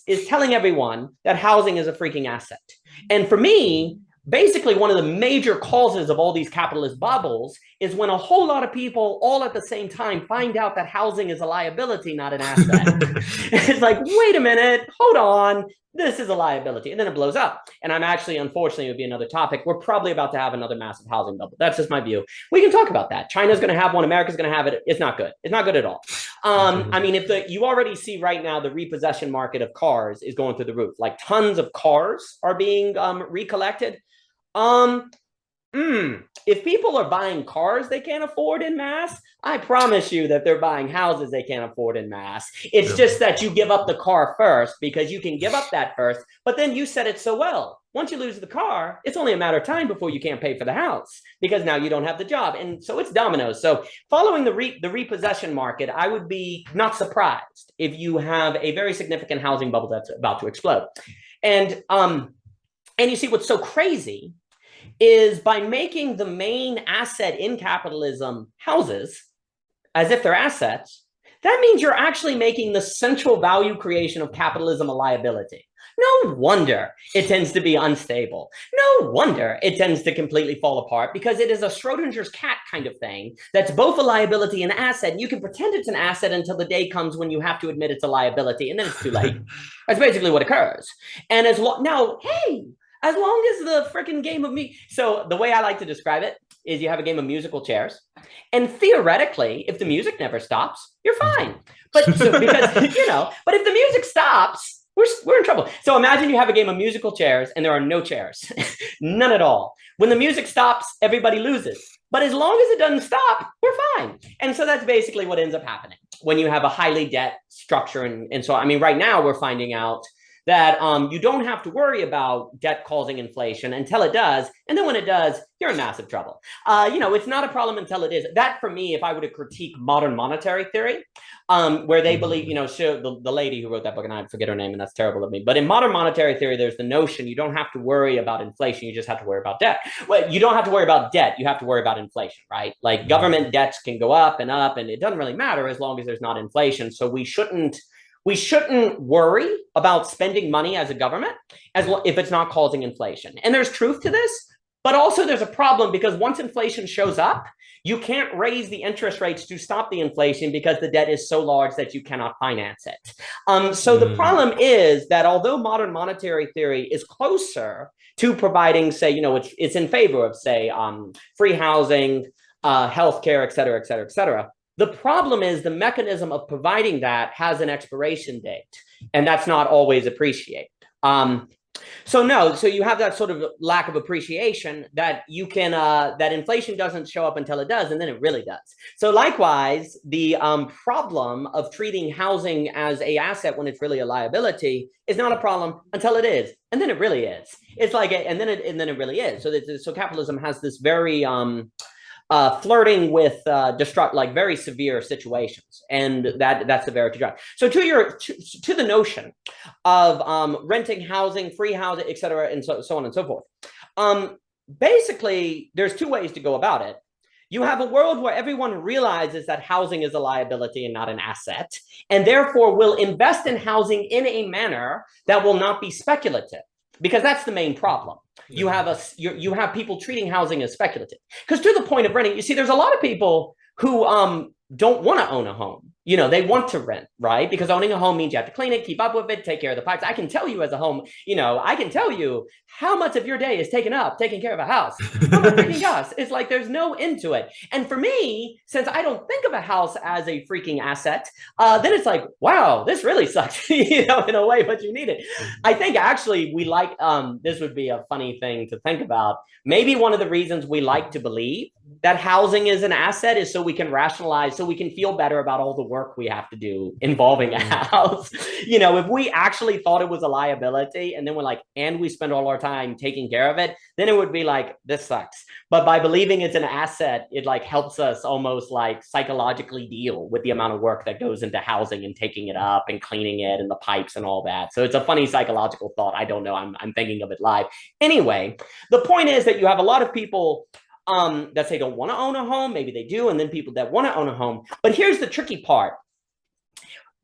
is telling everyone that housing is a freaking asset. And for me, basically one of the major causes of all these capitalist bubbles is when a whole lot of people all at the same time find out that housing is a liability, not an asset. It's like, wait a minute, hold on. This is a liability. And then it blows up. And I'm actually, unfortunately, it would be another topic. We're probably about to have another massive housing bubble. That's just my view. We can talk about that. China's going to have one. America's going to have it. It's not good. It's not good at all. I mean, you already see right now, the repossession market of cars is going through the roof. Like tons of cars are being recollected. If people are buying cars they can't afford in mass, I promise you that they're buying houses they can't afford in mass. It's just that you give up the car first because you can give up that first, but then you said it so well. Once you lose the car, it's only a matter of time before you can't pay for the house because now you don't have the job. And so it's dominoes. So following the repossession market, I would be not surprised if you have a very significant housing bubble that's about to explode. And you see what's so crazy is by making the main asset in capitalism houses as if they're assets, that means you're actually making the central value creation of capitalism a liability. No wonder it tends to be unstable. No wonder it tends to completely fall apart because it is a Schrodinger's cat kind of thing that's both a liability and an asset. And you can pretend it's an asset until the day comes when you have to admit it's a liability, and then it's too late. That's basically what occurs. And as long as the freaking game of so the way I like to describe it is you have a game of musical chairs, and theoretically, if the music never stops, you're fine. But if the music stops, we're in trouble. So imagine you have a game of musical chairs and there are no chairs, none at all. When the music stops, everybody loses. But as long as it doesn't stop, we're fine. And so that's basically what ends up happening when you have a highly debt structure. And so, I mean, right now we're finding out that you don't have to worry about debt causing inflation until it does. And then when it does, you're in massive trouble. It's not a problem until it is. That, for me, if I were to critique modern monetary theory, where they believe, the lady who wrote that book, and I forget her name, and that's terrible of me. But in modern monetary theory, there's the notion you don't have to worry about inflation. You just have to worry about debt. Well, you don't have to worry about debt. You have to worry about inflation, right? Like government debts can go up, and it doesn't really matter as long as there's not inflation. So we shouldn't worry about spending money as a government if it's not causing inflation. And there's truth to this, but also there's a problem because once inflation shows up, you can't raise the interest rates to stop the inflation because the debt is so large that you cannot finance it. So the problem is that although modern monetary theory is closer to providing, say, it's in favor of, say, free housing, healthcare, et cetera, et cetera, et cetera. The problem is the mechanism of providing that has an expiration date, and that's not always appreciated. So you have that sort of lack of appreciation that you can, that inflation doesn't show up until it does, and then it really does. So likewise, the problem of treating housing as an asset when it's really a liability is not a problem until it is, and then it really is. It's like, and then it really is. So capitalism has this very flirting with very severe situations, and that's severity drive. So to the notion of renting housing, free housing, et cetera, and so on and so forth. Basically, there's two ways to go about it. You have a world where everyone realizes that housing is a liability and not an asset, and therefore will invest in housing in a manner that will not be speculative, because that's the main problem. You have people treating housing as speculative. Because to the point of renting, you see, there's a lot of people who don't want to own a home. You know, they want to rent, right? Because owning a home means you have to clean it, keep up with it, take care of the pipes. I can tell you as a home, you know, I can tell you how much of your day is taken up taking care of a house. Oh my freaking gosh. It's like there's no end to it. And for me, since I don't think of a house as a freaking asset, then it's like, wow, this really sucks, you know, in a way, but you need it. I think actually we like, this would be a funny thing to think about. Maybe one of the reasons we like to believe that housing is an asset is so we can rationalize, so we can feel better about all the work we have to do involving a house. You know, if we actually thought it was a liability and then we're like, and we spend all our time taking care of it, then it would be like, this sucks. But by believing it's an asset, it like helps us almost like psychologically deal with the amount of work that goes into housing and taking it up and cleaning it and the pipes and all that. So it's a funny psychological thought. I don't know. I'm thinking of it live. Anyway, the point is that you have a lot of people that say don't want to own a home. Maybe they do. And then people that want to own a home. But here's the tricky part.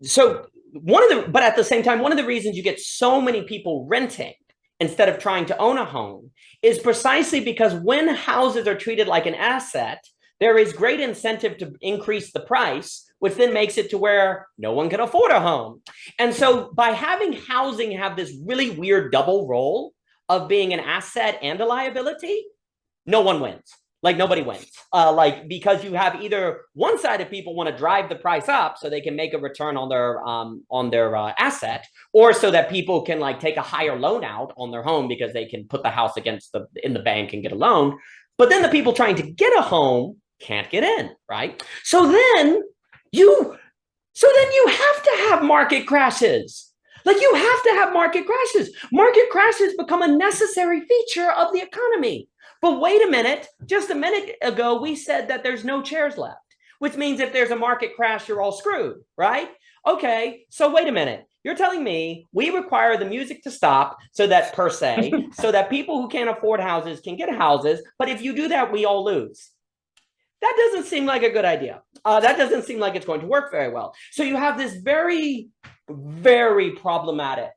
So but at the same time, one of the reasons you get so many people renting instead of trying to own a home is precisely because when houses are treated like an asset, there is great incentive to increase the price, which then makes it to where no one can afford a home. And so by having housing have this really weird double role of being an asset and a liability, no one wins. Like nobody wins. Like because you have either one side of people want to drive the price up so they can make a return on their asset, or so that people can like take a higher loan out on their home because they can put the house in the bank and get a loan. But then the people trying to get a home can't get in, right? So then you have to have market crashes. Like you have to have market crashes. Market crashes become a necessary feature of the economy. But wait a minute, just a minute ago, we said that there's no chairs left, which means if there's a market crash, you're all screwed, right? Okay, so wait a minute. You're telling me we require the music to stop so that per se, so that people who can't afford houses can get houses. But if you do that, we all lose. That doesn't seem like a good idea. That doesn't seem like it's going to work very well. So you have this very, very problematic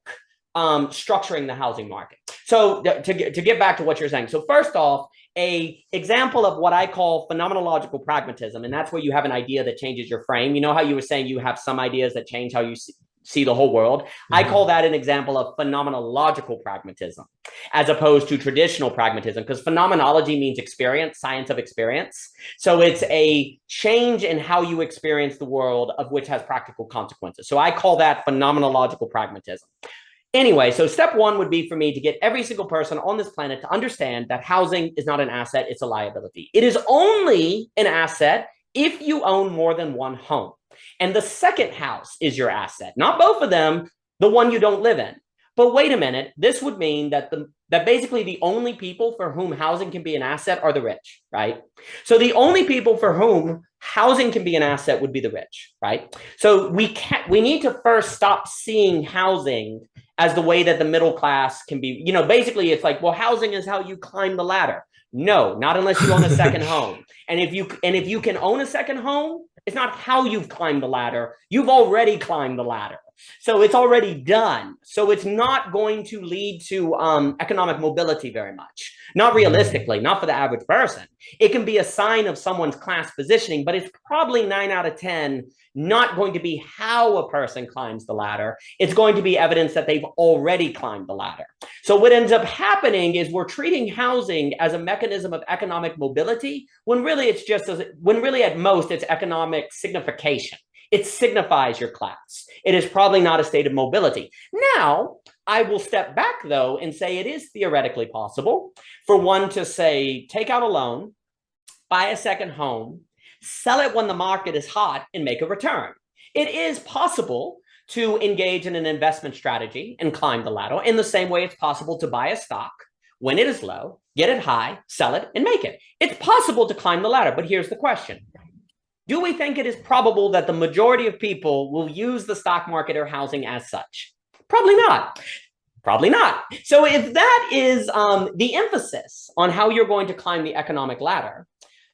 structuring the housing market. So to get back to what you're saying. So first off, a example of what I call phenomenological pragmatism, and that's where you have an idea that changes your frame. You know how you were saying you have some ideas that change how you see the whole world? Mm-hmm. I call that an example of phenomenological pragmatism, as opposed to traditional pragmatism, because phenomenology means experience, science of experience. So it's a change in how you experience the world of which has practical consequences. So I call that phenomenological pragmatism. Anyway, so step one would be for me to get every single person on this planet to understand that housing is not an asset, it's a liability. It is only an asset if you own more than one home. And the second house is your asset, not both of them, the one you don't live in. But wait a minute, this would mean that basically the only people for whom housing can be an asset are the rich, right? So the only people for whom housing can be an asset would be the rich, right? So we need to first stop seeing housing as the way that the middle class can be, you know, basically it's like, well, housing is how you climb the ladder. No, not unless you own a second home. And if you can own a second home, it's not how you've climbed the ladder. You've already climbed the ladder. So it's already done. So it's not going to lead to economic mobility very much. Not realistically, not for the average person. It can be a sign of someone's class positioning, but it's probably 9 out of 10 not going to be how a person climbs the ladder. It's going to be evidence that they've already climbed the ladder. So what ends up happening is we're treating housing as a mechanism of economic mobility when really at most it's economic signification. It signifies your class. It is probably not a state of mobility. Now, I will step back, though, and say it is theoretically possible for one to, say, take out a loan, buy a second home, sell it when the market is hot, and make a return. It is possible to engage in an investment strategy and climb the ladder in the same way it's possible to buy a stock when it is low, get it high, sell it, and make it. It's possible to climb the ladder, but here's the question. Do we think it is probable that the majority of people will use the stock market or housing as such? Probably not. Probably not. So if that is the emphasis on how you're going to climb the economic ladder,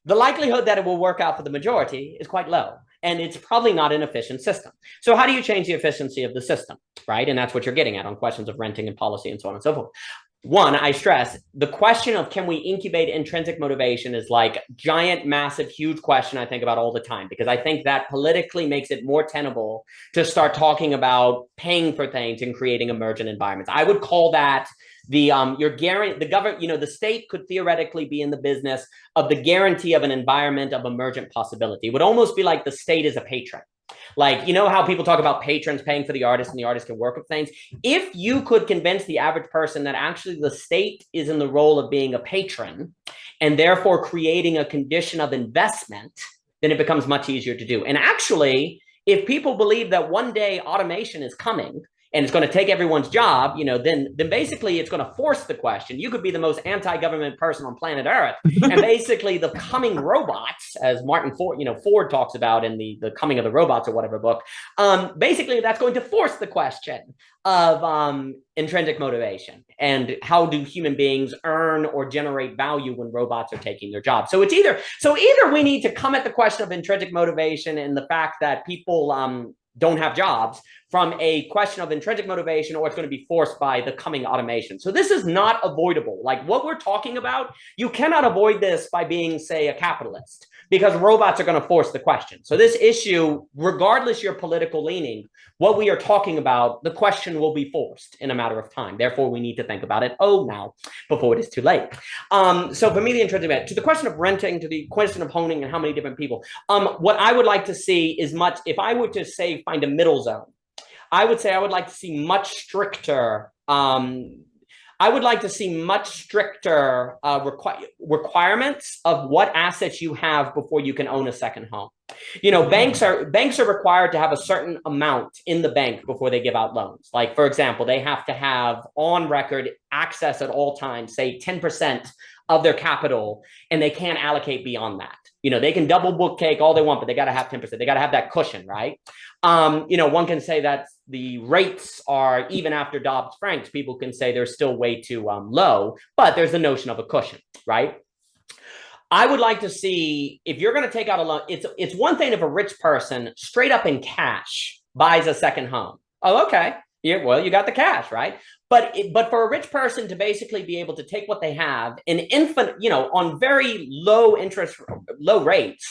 the likelihood that it will work out for the majority is quite low. And it's probably not an efficient system. So how do you change the efficiency of the system, right? And that's what you're getting at on questions of renting and policy and so on and so forth. one, I stress the question of can we incubate intrinsic motivation is like giant, massive, huge question I think about all the time, because I think that politically makes it more tenable to start talking about paying for things and creating emergent environments. I would call that the the government, the state could theoretically be in the business of the guarantee of an environment of emergent possibility. It would almost be like the state is a patron. Like, how people talk about patrons paying for the artist and the artist can work with things. If you could convince the average person that actually the state is in the role of being a patron and therefore creating a condition of investment, then it becomes much easier to do. And actually, if people believe that one day automation is coming and it's going to take everyone's job, then basically it's going to force the question. You could be the most anti-government person on planet Earth, and basically the coming robots, as Martin Ford, Ford talks about in the Coming of the Robots or whatever book, basically that's going to force the question of intrinsic motivation and how do human beings earn or generate value when robots are taking their jobs. So either we need to come at the question of intrinsic motivation and the fact that people don't have jobs from a question of intrinsic motivation, or it's going to be forced by the coming automation. So this is not avoidable. Like what we're talking about, you cannot avoid this by being, say, a capitalist, because robots are going to force the question. So this issue, regardless your political leaning, what we are talking about, the question will be forced in a matter of time. Therefore, we need to think about it now before it is too late. So for me, the intrinsic, to the question of renting, to the question of honing and how many different people, what I would like to see is if I were to say, find a middle zone, I would say I would like to see much stricter requirements of what assets you have before you can own a second home. Banks are required to have a certain amount in the bank before they give out loans. Like, for example, they have to have on record access at all times, say 10% of their capital, and they can't allocate beyond that. They can double book cake all they want, but they got to have 10%. They got to have that cushion, right? One can say that the rates are, even after Dodd-Frank, people can say they're still way too low, but there's the notion of a cushion, right? I would like to see, if you're going to take out a loan, it's one thing if a rich person straight up in cash buys a second home. Oh, okay. Yeah, well, you got the cash, right? But for a rich person to basically be able to take what they have in infinite, on very low interest, low rates,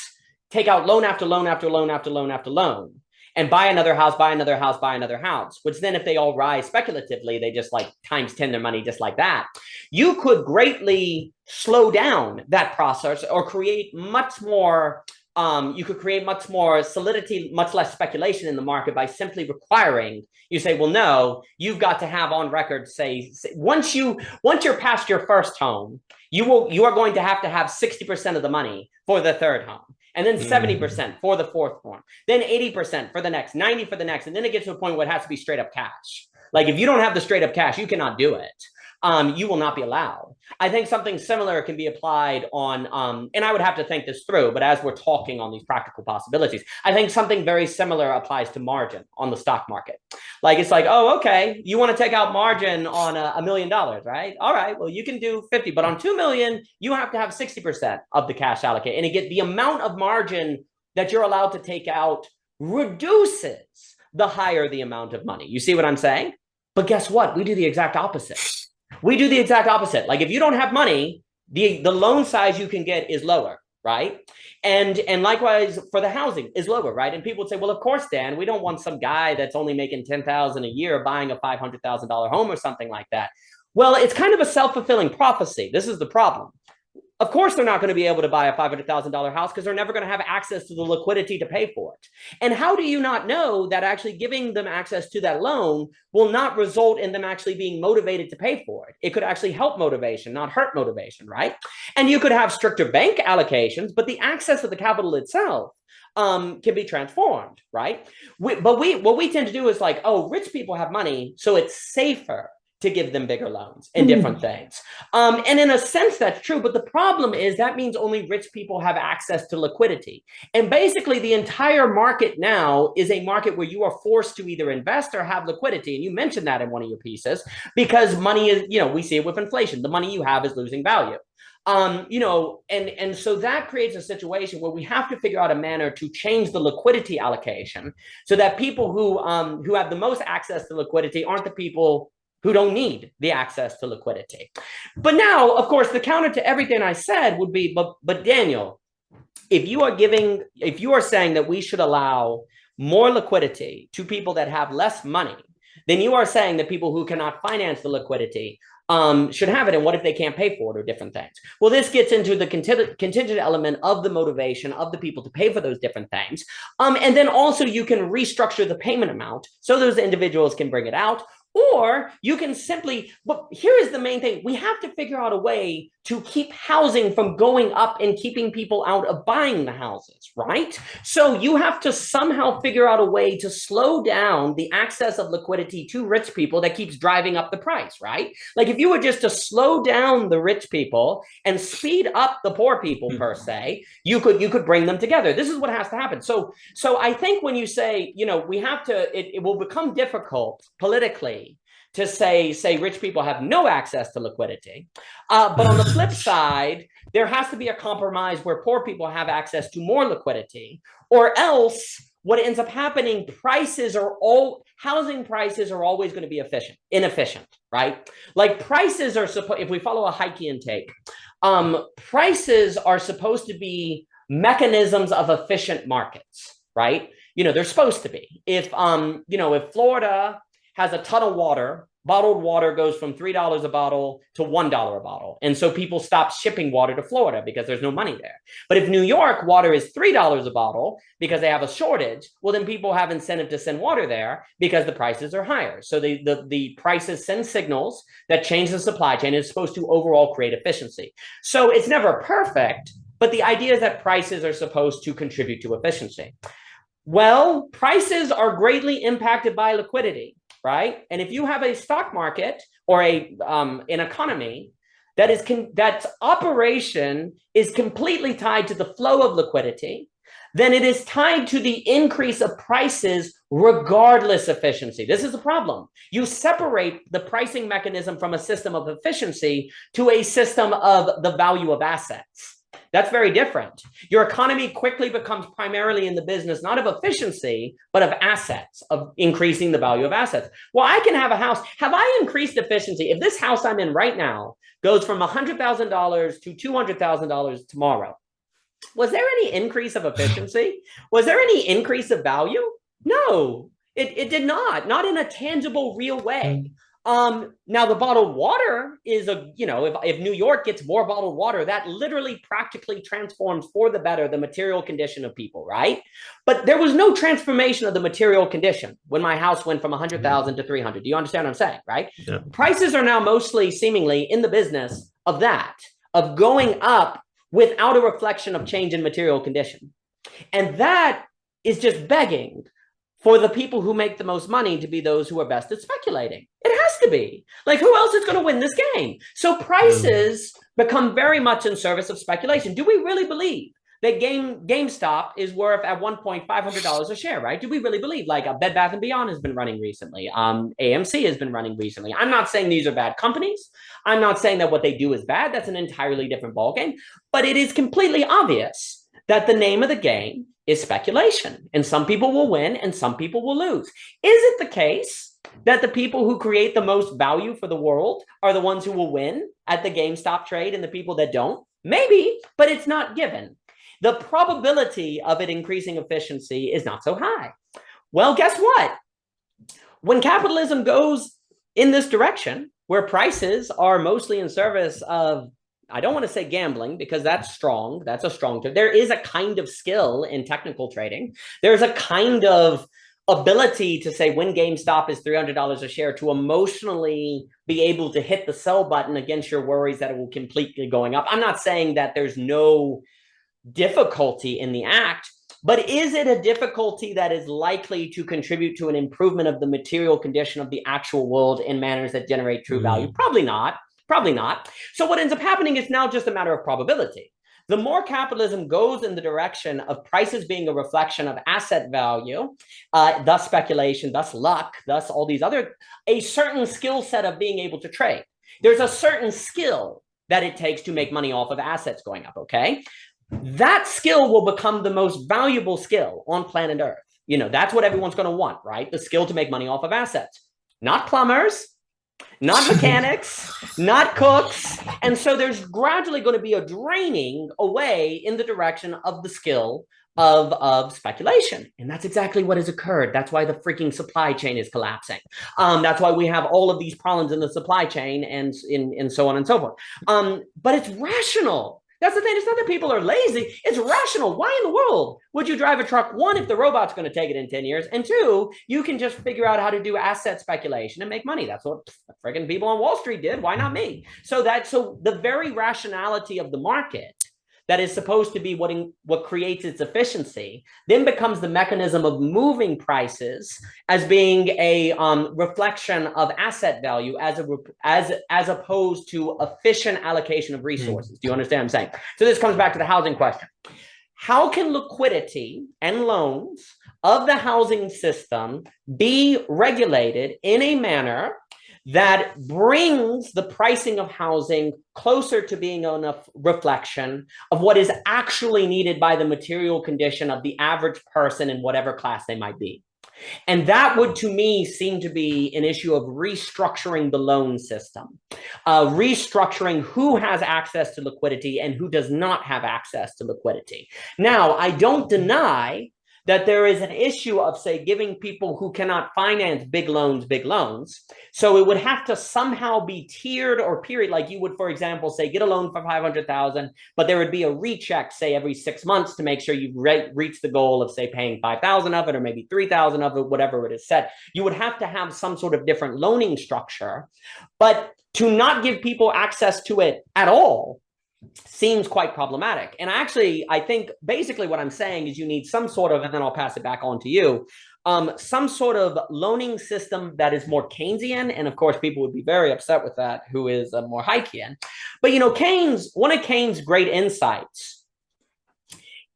take out loan after loan after loan after loan after loan, and buy another house, buy another house, buy another house, which then if they all rise speculatively, they just like times 10 their money just like that. You could greatly slow down that process or create much more solidity, much less speculation in the market by simply requiring, you say, well, no, you've got to have on record, say once you're past your first home, you are going to have 60% of the money for the third home. And then 70% for the fourth one, then 80% for the next, 90% for the next. And then it gets to a point where it has to be straight up cash. Like if you don't have the straight up cash, you cannot do it. You will not be allowed. I think something similar can be applied on, and I would have to think this through, but as we're talking on these practical possibilities, I think something very similar applies to margin on the stock market. Like, it's like, oh, okay, you want to take out margin on $1 million, right? All right, well, you can do 50, but on 2 million, you have to have 60% of the cash allocated. And again, the amount of margin that you're allowed to take out reduces the higher the amount of money. You see what I'm saying? But guess what? We do the exact opposite. We do the exact opposite. Like if you don't have money, the loan size you can get is lower, right? And likewise for the housing is lower, right? And people would say, well, of course, Dan, we don't want some guy that's only making $10,000 a year buying a $500,000 home or something like that. Well, it's kind of a self-fulfilling prophecy. This is the problem. Of course, they're not going to be able to buy a $500,000 house because they're never going to have access to the liquidity to pay for it. And how do you not know that actually giving them access to that loan will not result in them actually being motivated to pay for it? It could actually help motivation, not hurt motivation, right? And you could have stricter bank allocations, but the access to the capital itself can be transformed, right? What we tend to do is like, oh, rich people have money, so it's safer to give them bigger loans and different things. And in a sense, that's true. But the problem is that means only rich people have access to liquidity. And basically, the entire market now is a market where you are forced to either invest or have liquidity. And you mentioned that in one of your pieces, because money is, we see it with inflation. The money you have is losing value. And so that creates a situation where we have to figure out a manner to change the liquidity allocation so that people who have the most access to liquidity aren't the people who don't need the access to liquidity. But now, of course, the counter to everything I said would be, but Daniel, if you are saying that we should allow more liquidity to people that have less money, then you are saying that people who cannot finance the liquidity should have it. And what if they can't pay for it, or different things? Well, this gets into the contingent element of the motivation of the people to pay for those different things. And then also you can restructure the payment amount so those individuals can bring it out. Or you can simply, but here is the main thing. We have to figure out a way to keep housing from going up and keeping people out of buying the houses, right? So you have to somehow figure out a way to slow down the access of liquidity to rich people that keeps driving up the price, right? Like if you were just to slow down the rich people and speed up the poor people per se, you could bring them together. This is what has to happen. So I think when you say, we have to, it will become difficult politically to say rich people have no access to liquidity. But on the flip side, there has to be a compromise where poor people have access to more liquidity, or else what ends up happening, housing prices are always going to be inefficient, right? Like prices are if we follow a Heikian take, prices are supposed to be mechanisms of efficient markets, right? They're supposed to be. If Florida has a ton of water, bottled water goes from $3 a bottle to $1 a bottle. And so people stop shipping water to Florida because there's no money there. But if New York water is $3 a bottle because they have a shortage, well, then people have incentive to send water there because the prices are higher. So the prices send signals that change the supply chain. It's supposed to overall create efficiency. So it's never perfect, but the idea is that prices are supposed to contribute to efficiency. Well, prices are greatly impacted by liquidity, right? And if you have a stock market or an economy that's operation is completely tied to the flow of liquidity, then it is tied to the increase of prices regardless of efficiency. This is the problem. You separate the pricing mechanism from a system of efficiency to a system of the value of assets. That's very different. Your economy quickly becomes primarily in the business, not of efficiency, but of assets, of increasing the value of assets. Well, I can have a house. Have I increased efficiency? If this house I'm in right now goes from $100,000 to $200,000 tomorrow, was there any increase of efficiency? Was there any increase of value? No, it did not in a tangible, real way. Now the bottled water is if New York gets more bottled water, that literally practically transforms for the better the material condition of people, right? But there was no transformation of the material condition when my house went from 100,000 to 300. Do you understand what I'm saying, right? Yeah. Prices are now mostly seemingly in the business of going up without a reflection of change in material condition. And that is just begging for the people who make the most money to be those who are best at speculating. It has to be. Like, who else is going to win this game? So prices become very much in service of speculation. Do we really believe that GameStop is worth at one point $500 a share, right? Do we really believe? Like Bed Bath & Beyond has been running recently. AMC has been running recently. I'm not saying these are bad companies. I'm not saying that what they do is bad. That's an entirely different ballgame. But it is completely obvious that the name of the game is speculation, and some people will win and some people will lose. Is it the case that the people who create the most value for the world are the ones who will win at the GameStop trade and the people that don't? Maybe, but it's not given. The probability of it increasing efficiency is not so high. Well, guess what? When capitalism goes in this direction, where prices are mostly in service of, I don't want to say gambling because that's strong. That's a strong term. There is a kind of skill in technical trading. There's a kind of ability to say when GameStop is $300 a share to emotionally be able to hit the sell button against your worries that it will completely going up. I'm not saying that there's no difficulty in the act, but is it a difficulty that is likely to contribute to an improvement of the material condition of the actual world in manners that generate true value? Probably not. Probably not. So what ends up happening is now just a matter of probability. The more capitalism goes in the direction of prices being a reflection of asset value, thus speculation, thus luck, thus all these other, a certain skill set of being able to trade. There's a certain skill that it takes to make money off of assets going up, okay? That skill will become the most valuable skill on planet Earth. That's what everyone's going to want, right? The skill to make money off of assets. Not plumbers, not mechanics, not cooks. And so there's gradually going to be a draining away in the direction of the skill of speculation. And that's exactly what has occurred. That's why the freaking supply chain is collapsing. That's why we have all of these problems in the supply chain and so on and so forth. But it's rational. That's the thing. It's not that people are lazy. It's rational. Why in the world would you drive a truck? One, if the robot's going to take it in 10 years. And two, you can just figure out how to do asset speculation and make money. That's what freaking people on Wall Street did. Why not me? So the very rationality of the market that is supposed to be what creates its efficiency, then becomes the mechanism of moving prices as being a reflection of asset value as opposed to efficient allocation of resources. Do you understand what I'm saying? So this comes back to the housing question. How can liquidity and loans of the housing system be regulated in a manner that brings the pricing of housing closer to being a reflection of what is actually needed by the material condition of the average person in whatever class they might be? And that would, to me, seem to be an issue of restructuring the loan system, restructuring who has access to liquidity and who does not have access to liquidity. Now, I don't deny that there is an issue of, say, giving people who cannot finance big loans. So it would have to somehow be tiered or period, like you would, for example, say, get a loan for $500,000, but there would be a recheck, say, every 6 months to make sure you reach the goal of, say, paying $5,000 of it or maybe $3,000 of it, whatever it is set. You would have to have some sort of different loaning structure, but to not give people access to it at all seems quite problematic. And actually, I think basically what I'm saying is you need some sort of, and then I'll pass it back on to you, some sort of loaning system that is more Keynesian. And of course, people would be very upset with that, who is more Haykian. But, you know, one of Keynes' great insights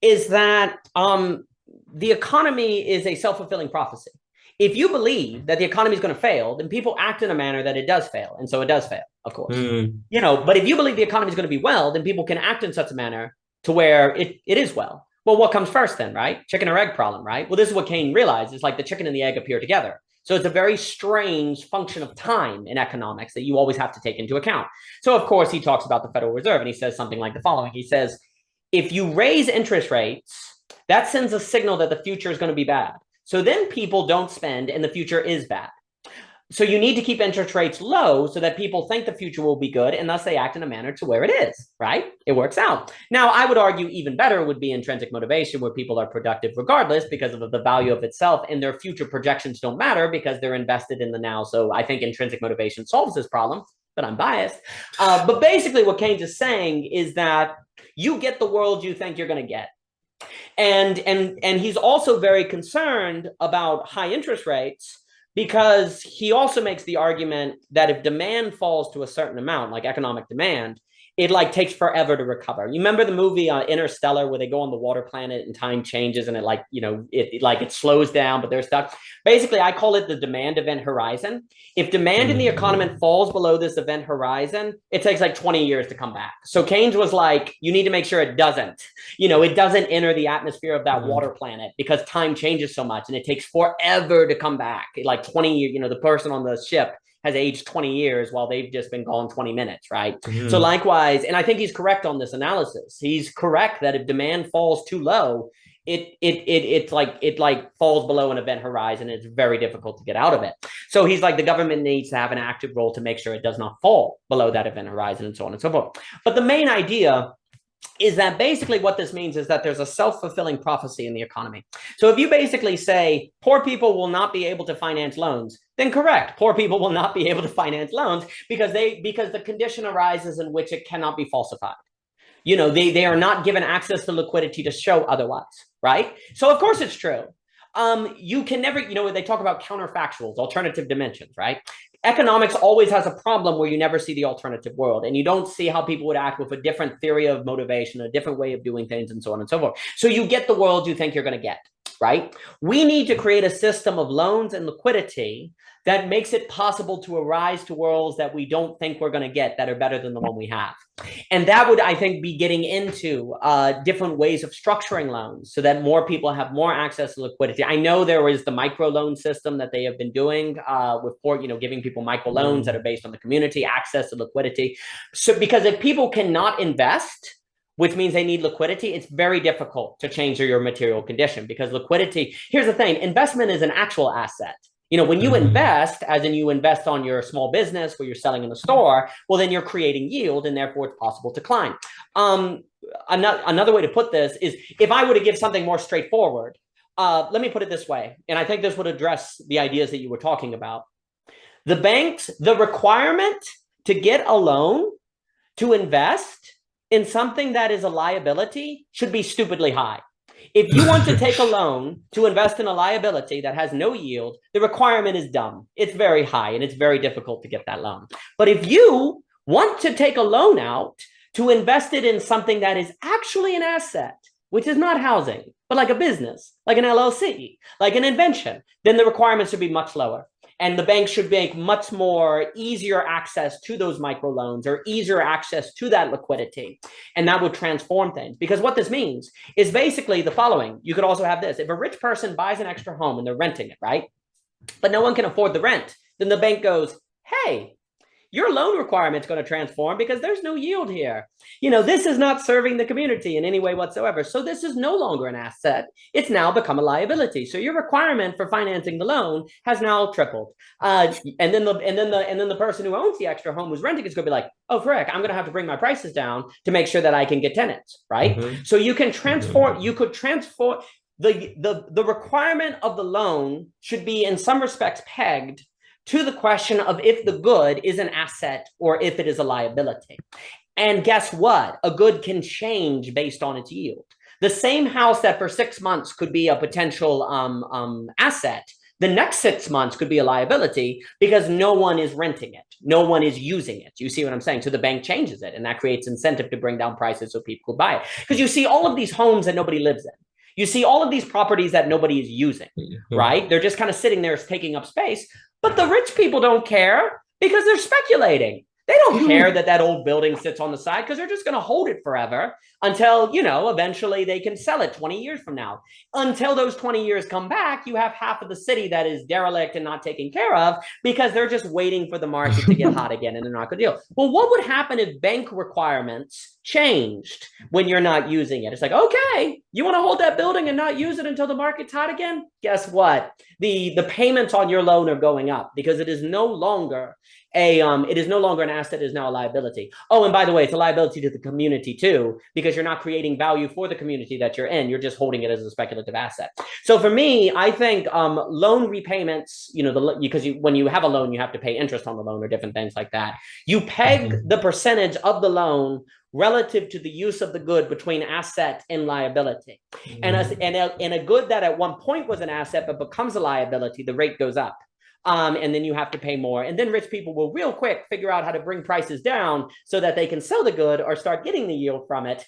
is that the economy is a self-fulfilling prophecy. If you believe that the economy is going to fail, then people act in a manner that it does fail. And so it does fail, of course. You know, but if you believe the economy is going to be well, then people can act in such a manner to where it is well. Well, what comes first then, right? Chicken or egg problem, right? Well, this is what Keynes realized. It's like the chicken and the egg appear together. So it's a very strange function of time in economics that you always have to take into account. So, of course, he talks about the Federal Reserve and he says something like the following. He says, if you raise interest rates, that sends a signal that the future is going to be bad. So then people don't spend and the future is bad. So you need to keep interest rates low so that people think the future will be good and thus they act in a manner to where it is, right? It works out. Now, I would argue even better would be intrinsic motivation where people are productive regardless because of the value of itself and their future projections don't matter because they're invested in the now. So I think intrinsic motivation solves this problem, but I'm biased. But basically what Keynes is saying is that you get the world you think you're going to get. And he's also very concerned about high interest rates because he also makes the argument that if demand falls to a certain amount, like economic demand, it like takes forever to recover. You remember the movie Interstellar where they go on the water planet and time changes and it like, you know, it slows down, but they're stuck. Basically, I call it the demand event horizon. If demand in the economy falls below this event horizon, it takes like 20 years to come back. So Keynes was like, you need to make sure it doesn't, you know, it doesn't enter the atmosphere of that water planet because time changes so much and it takes forever to come back. Like 20 years, you know, the person on the ship has aged 20 years while they've just been gone 20 minutes, right? So likewise, and I think he's correct on this analysis. He's correct that if demand falls too low, it falls below an event horizon. It's very difficult to get out of it. So he's like, the government needs to have an active role to make sure it does not fall below that event horizon and so on and so forth. But the main idea is that basically what this means is that there's a self-fulfilling prophecy in the economy. So if you basically say poor people will not be able to finance loans, then correct, poor people will not be able to finance loans because the condition arises in which it cannot be falsified. You know, they are not given access to liquidity to show otherwise, right? So of course it's true. You can never, you know, they talk about counterfactuals, alternative dimensions, right? Economics always has a problem where you never see the alternative world and you don't see how people would act with a different theory of motivation, a different way of doing things and so on and so forth. So you get the world you think you're going to get, right? We need to create a system of loans and liquidity that makes it possible to arise to worlds that we don't think we're going to get that are better than the one we have. And that would, I think, be getting into different ways of structuring loans so that more people have more access to liquidity. I know there is the microloan system that they have been doing with, giving people microloans that are based on the community, access to liquidity. So because if people cannot invest, which means they need liquidity, it's very difficult to change your material condition because liquidity, here's the thing, investment is an actual asset. When you invest, as in you invest on your small business where you're selling in the store, well, then you're creating yield and therefore it's possible to climb. Another way to put this is if I were to give something more straightforward, let me put it this way, and I think this would address the ideas that you were talking about. The banks, the requirement to get a loan to invest in something that is a liability should be stupidly high. If you want to take a loan to invest in a liability that has no yield, the requirement is dumb. It's very high and it's very difficult to get that loan. But if you want to take a loan out to invest it in something that is actually an asset, which is not housing, but like a business, like an LLC, like an invention, then the requirements should be much lower. And the bank should make much more easier access to those microloans or easier access to that liquidity. And that would transform things. Because what this means is basically the following. You could also have this. If a rich person buys an extra home and they're renting it, right? But no one can afford the rent, then the bank goes, hey, your loan requirement is going to transform because there's no yield here. This is not serving the community in any way whatsoever. So this is no longer an asset. It's now become a liability. So your requirement for financing the loan has now tripled. And then the person who owns the extra home who's renting is going to be like, oh, frick, I'm going to have to bring my prices down to make sure that I can get tenants, right? So you can transform, you could transform the requirement of the loan should be in some respects pegged to the question of if the good is an asset or if it is a liability. And guess what? A good can change based on its yield. The same house that for 6 months could be a potential asset, the next 6 months could be a liability because no one is renting it. No one is using it. You see what I'm saying? So the bank changes it, and that creates incentive to bring down prices so people could buy it. Because you see all of these homes that nobody lives in. You see all of these properties that nobody is using, right? They're just kind of sitting there taking up space. But the rich people don't care because they're speculating. They don't care that that old building sits on the side because they're just going to hold it forever until, eventually they can sell it 20 years from now. Until those 20 years come back, you have half of the city that is derelict and not taken care of because they're just waiting for the market to get hot again and they're not going to deal. Well, what would happen if bank requirements changed when you're not using it? It's like, okay, you want to hold that building and not use it until the market's hot again? Guess what? The payments on your loan are going up because it is no longer an asset, it is now a liability. Oh, and by the way, it's a liability to the community too, because you're not creating value for the community that you're in. You're just holding it as a speculative asset. So for me, I think loan repayments, because when you have a loan, you have to pay interest on the loan or different things like that. You peg the percentage of the loan relative to the use of the good between asset and liability. And a good that at one point was an asset but becomes a liability, the rate goes up. And then you have to pay more. And then rich people will real quick figure out how to bring prices down so that they can sell the good or start getting the yield from it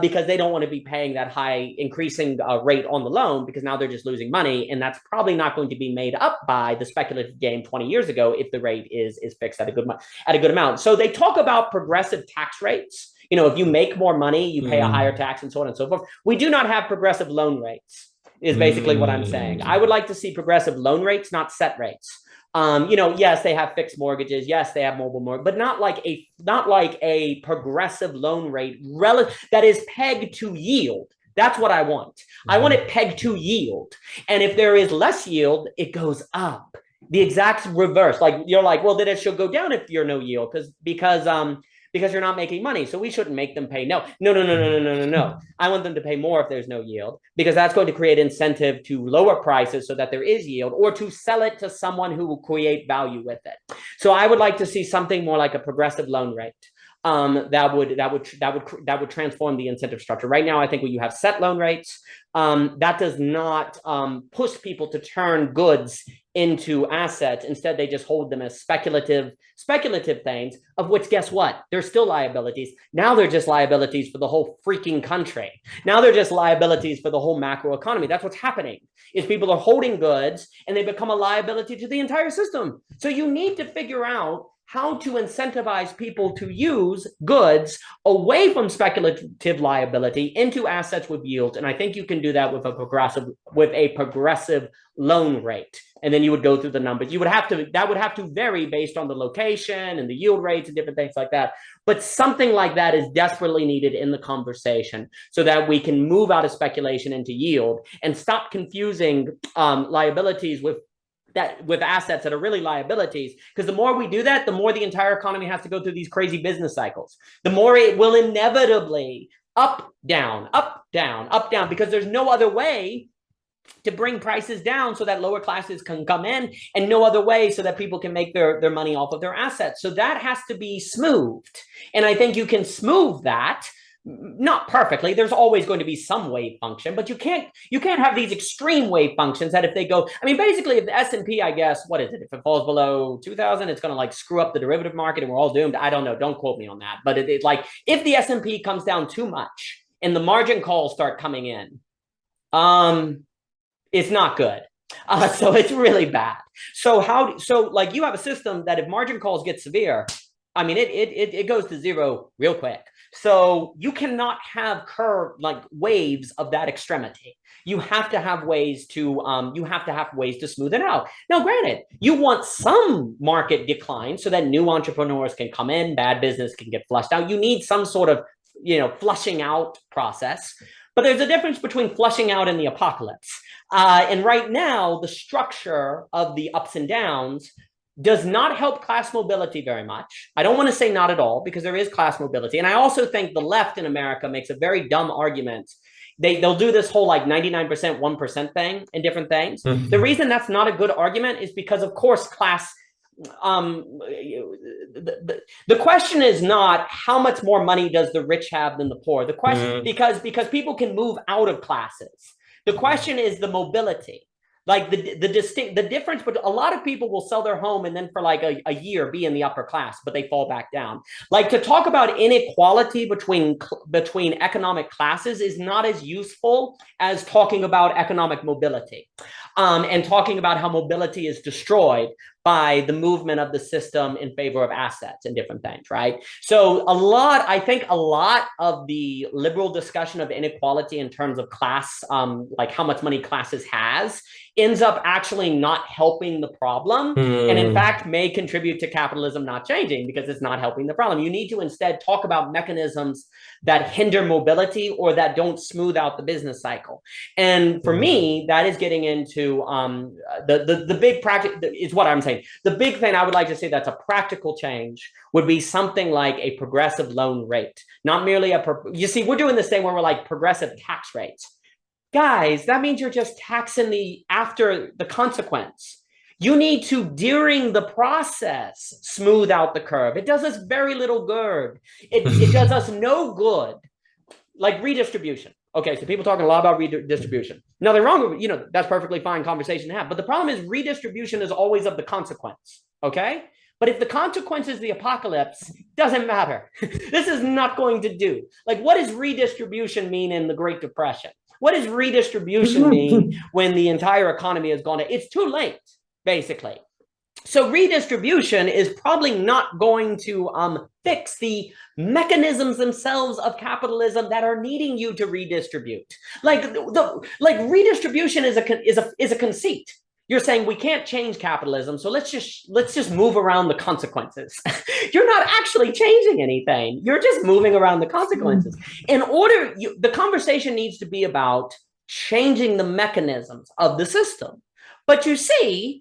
because they don't want to be paying that high increasing rate on the loan because now they're just losing money. And that's probably not going to be made up by the speculative game 20 years ago if the rate is fixed at a good amount. So they talk about progressive tax rates. If you make more money, you pay a higher tax and so on and so forth. We do not have progressive loan rates. Is basically what I'm saying. I would like to see progressive loan rates, not set rates. Yes, they have fixed mortgages. Yes, they have mobile mortgage, but not like a progressive loan rate that is pegged to yield. That's what I want. I want it pegged to yield. And if there is less yield, it goes up. The exact reverse. Like you're like, well, then it should go down if you're no yield because you're not making money. So we shouldn't make them pay. No. I want them to pay more if there's no yield, because that's going to create incentive to lower prices so that there is yield, or to sell it to someone who will create value with it. So I would like to see something more like a progressive loan rate. that would transform the incentive structure. Right now, I think when you have set loan rates, that does not push people to turn goods into assets. Instead, they just hold them as speculative things, of which, guess what? They're still liabilities. Now they're just liabilities for the whole freaking country. Now they're just liabilities for the whole macro economy. That's what's happening, is people are holding goods and they become a liability to the entire system. So you need to figure out how to incentivize people to use goods away from speculative liability into assets with yield. And I think you can do that with a progressive loan rate. And then you would go through the numbers. That would have to vary based on the location and the yield rates and different things like that. But something like that is desperately needed in the conversation so that we can move out of speculation into yield and stop confusing liabilities with assets that are really liabilities. Because the more we do that, the more the entire economy has to go through these crazy business cycles. The more it will inevitably up, down, because there's no other way to bring prices down so that lower classes can come in, and no other way so that people can make their money off of their assets. So that has to be smoothed. And I think you can smooth that. Not perfectly. There's always going to be some wave function, but you can't have these extreme wave functions that if they go, I mean, basically if the S&P, I guess, what is it? If it falls below 2000, it's going to like screw up the derivative market and we're all doomed. I don't know. Don't quote me on that. But it like if the S&P comes down too much and the margin calls start coming in, it's not good. So it's really bad. So like you have a system that if margin calls get severe, I mean, it goes to zero real quick. So you cannot have waves of that extremity. You have to have ways to smooth it out. Now, granted, you want some market decline so that new entrepreneurs can come in, bad business can get flushed out. You need some sort of, flushing out process. But there's a difference between flushing out and the apocalypse. And right now, the structure of the ups and downs does not help class mobility very much. I don't want to say not at all, because there is class mobility. And I also think the left in America makes a very dumb argument. They'll do this whole like 99%, 1% thing and different things. Mm-hmm. The reason that's not a good argument is because, of course, class, the question is not how much more money does the rich have than the poor. The question, because people can move out of classes. The question is the mobility. Like the difference, but a lot of people will sell their home and then for like a year be in the upper class, but they fall back down. Like to talk about inequality between economic classes is not as useful as talking about economic mobility, and talking about how mobility is destroyed by the movement of the system in favor of assets and different things, right? So I think a lot of the liberal discussion of inequality in terms of class, like how much money classes has, ends up actually not helping the problem, and in fact may contribute to capitalism not changing because it's not helping the problem. You need to instead talk about mechanisms that hinder mobility or that don't smooth out the business cycle. And for me, that is getting into the big practice is what I'm saying. The big thing I would like to say that's a practical change would be something like a progressive loan rate, not merely you see, we're doing this thing where we're like progressive tax rates. Guys, that means you're just taxing after the consequence. You need to, during the process, smooth out the curve. It does us very little good. It does us no good. Like redistribution. Okay, so people talking a lot about redistribution. Nothing wrong with, that's perfectly fine conversation to have. But the problem is redistribution is always of the consequence, okay? But if the consequence is the apocalypse, doesn't matter. This is not going to do. Like, what does redistribution mean in the Great Depression? What does redistribution mean when the entire economy has gone? It's too late, basically. So redistribution is probably not going to fix the mechanisms themselves of capitalism that are needing you to redistribute. Like redistribution is a conceit. You're saying we can't change capitalism, so let's just move around the consequences. You're not actually changing anything. You're just moving around the consequences. The conversation needs to be about changing the mechanisms of the system. But you see,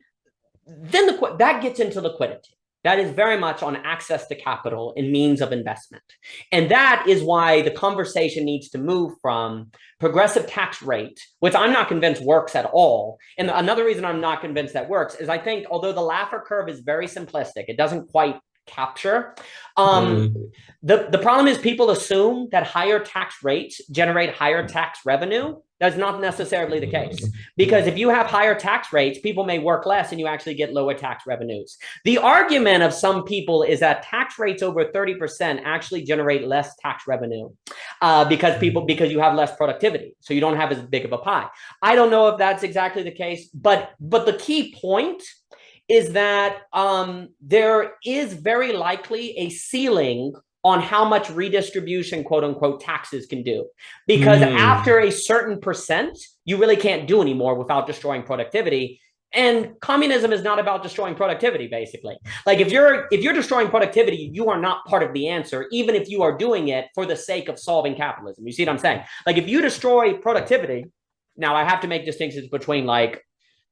then that gets into liquidity. That is very much on access to capital and means of investment. And that is why the conversation needs to move from progressive tax rate, which I'm not convinced works at all. And another reason I'm not convinced that works is I think, although the Laffer curve is very simplistic, it doesn't quite capture. Mm. The problem is people assume that higher tax rates generate higher tax revenue. That's not necessarily the case, because if you have higher tax rates, people may work less and you actually get lower tax revenues. The argument of some people is that tax rates over 30% actually generate less tax revenue because you have less productivity, so you don't have as big of a pie. I don't know if that's exactly the case, but the key point is that there is very likely a ceiling on how much redistribution, quote unquote, taxes can do. Because after a certain percent, you really can't do anymore without destroying productivity. And communism is not about destroying productivity, basically. Like if you're destroying productivity, you are not part of the answer, even if you are doing it for the sake of solving capitalism. You see what I'm saying? Like if you destroy productivity, now I have to make distinctions between like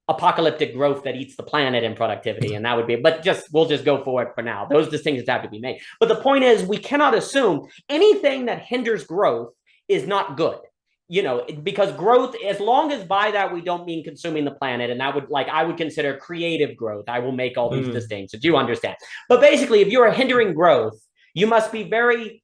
apocalyptic growth that eats the planet and productivity, and that would be, but we'll just go for it for now. Those distinctions have to be made. But the point is, we cannot assume anything that hinders growth is not good, because growth, as long as by that we don't mean consuming the planet, and that would, like, I would consider creative growth. I will make all these distinctions. You understand? But basically, if you are hindering growth, you must be very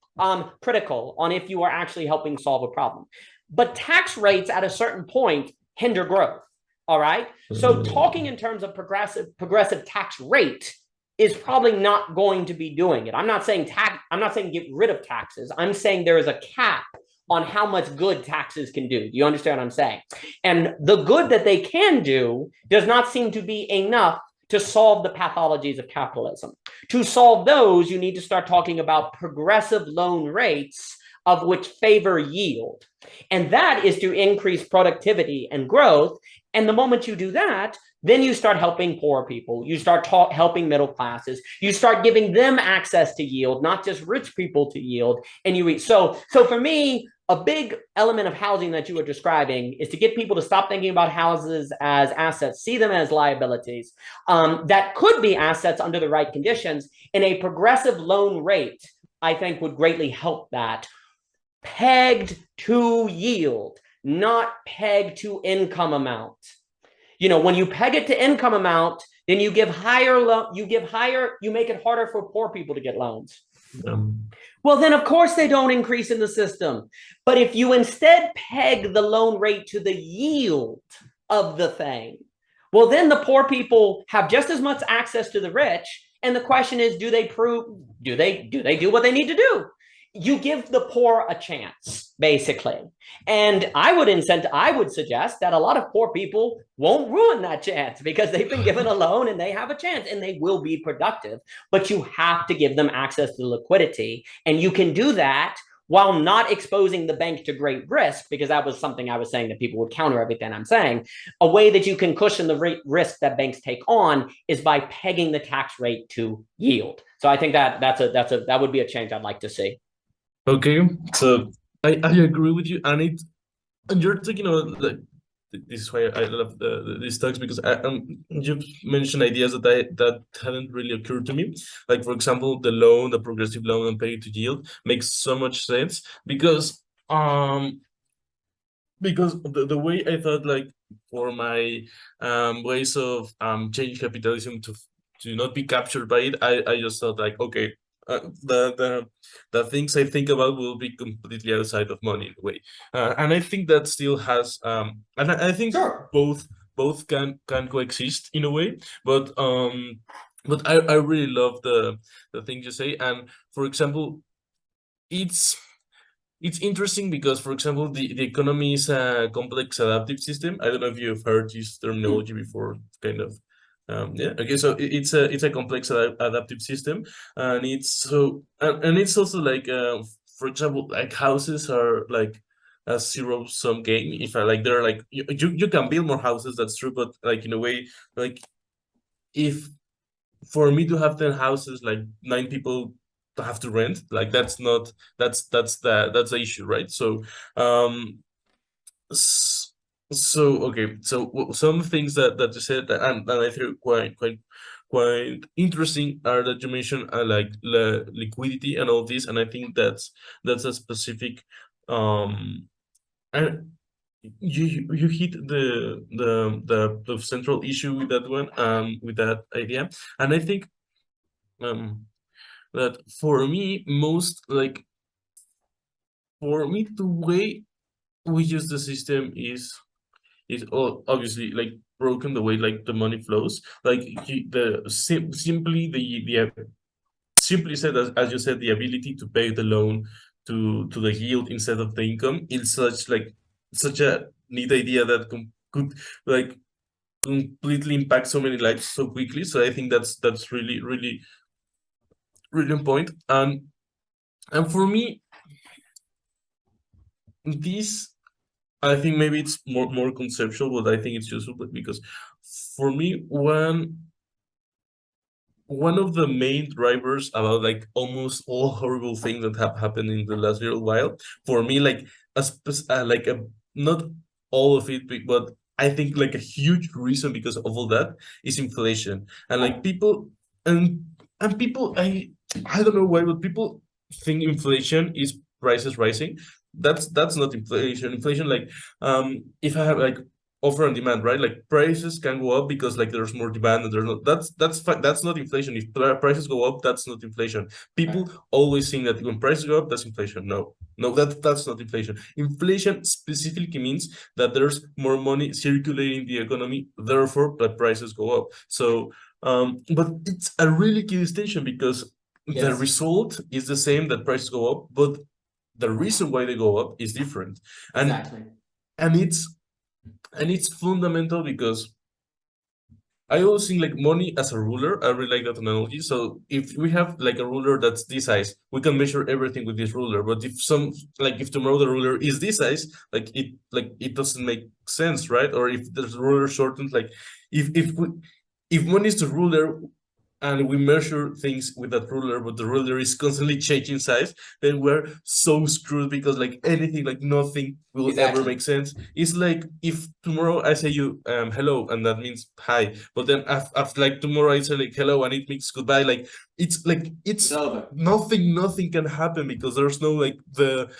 critical on if you are actually helping solve a problem. But tax rates at a certain point hinder growth. All right. So talking in terms of progressive tax rate is probably not going to be doing it. I'm not saying get rid of taxes. I'm saying there is a cap on how much good taxes can do. Do you understand what I'm saying? And the good that they can do does not seem to be enough to solve the pathologies of capitalism. To solve those, you need to start talking about progressive loan rates of which favor yield. And that is to increase productivity and growth. And the moment you do that, then you start helping poor people. You start helping middle classes. You start giving them access to yield, not just rich people to yield. And you reach. So for me, a big element of housing that you were describing is to get people to stop thinking about houses as assets, see them as liabilities that could be assets under the right conditions. And a progressive loan rate, I think, would greatly help that. Pegged to yield, not pegged to income amount. When you peg it to income amount, then you make it harder for poor people to get loans. Well, then of course they don't increase in the system. But if you instead peg the loan rate to the yield of the thing, well, then the poor people have just as much access to the rich. And the question is, do they do what they need to do? You give the poor a chance, basically. And I would suggest that a lot of poor people won't ruin that chance because they've been given a loan and they have a chance and they will be productive. But you have to give them access to liquidity. And you can do that while not exposing the bank to great risk, because that was something I was saying that people would counter everything I'm saying. A way that you can cushion the risk that banks take on is by pegging the tax rate to yield. So I think that would be a change I'd like to see. Okay, so I agree with you, and you're talking about, like, this is why I love these talks, because you've mentioned ideas that hadn't really occurred to me. Like, for example, the progressive loan and pay to yield makes so much sense because the way I thought, like, for my ways of changing capitalism to not be captured by it, I just thought, like, okay, the things I think about will be completely outside of money in a way, and I think that still has and I think Sure. both can coexist in a way, but I really love the things you say. And for example, it's interesting because, for example, the economy is a complex adaptive system. I don't know if you've heard this terminology before, kind of. Yeah. Okay. So it's a complex adaptive system, and it's also like, for example, like houses are like a zero-sum game. If I like, they're like, you can build more houses. That's true, but like, in a way, like, if for me to have 10 houses, like 9 people have to rent, like that's the issue, right? So okay, so some things that you said, and I think quite interesting, are that you mentioned, like, liquidity and all this, and I think that's a specific and you hit the central issue with that one, with that idea. And I think that for me, the way we use the system is obviously like broken the way like the money flows. Like simply said, as you said, the ability to pay the loan to the yield instead of the income is such a neat idea that could like completely impact so many lives so quickly. So I think that's really really really on point. And for me, this I think maybe it's more conceptual, but I think it's useful. But because for me, one of the main drivers about like almost all horrible things that have happened in the last little while, for me, like like a not all of it, but I think like a huge reason because of all that is inflation. And like people and people I don't know why, but people think inflation is prices rising. That's not inflation. Inflation, like if I have like offer and demand, right? Like prices can go up because like there's more demand and there's not. That's fine. That's not inflation. If prices go up, that's not inflation. People always think that when prices go up, that's inflation. No, no, that's not inflation. Inflation specifically means that there's more money circulating the economy, therefore that prices go up. So, but it's a really key distinction because the result is the same, that prices go up, but the reason why they go up is different. And and it's fundamental because I always think like money as a ruler. I really like that analogy. So if we have like a ruler that's this size, we can measure everything with this ruler. But if tomorrow the ruler is this size, it doesn't make sense, right? Or if the ruler shortens, like if money is the ruler, and we measure things with that ruler, but the ruler is constantly changing size, then we're so screwed because like anything, like nothing will ever make sense. It's like if tomorrow I say you hello, and that means hi, but then after like tomorrow I say like hello and it means goodbye, like it's nothing can happen because there's no like the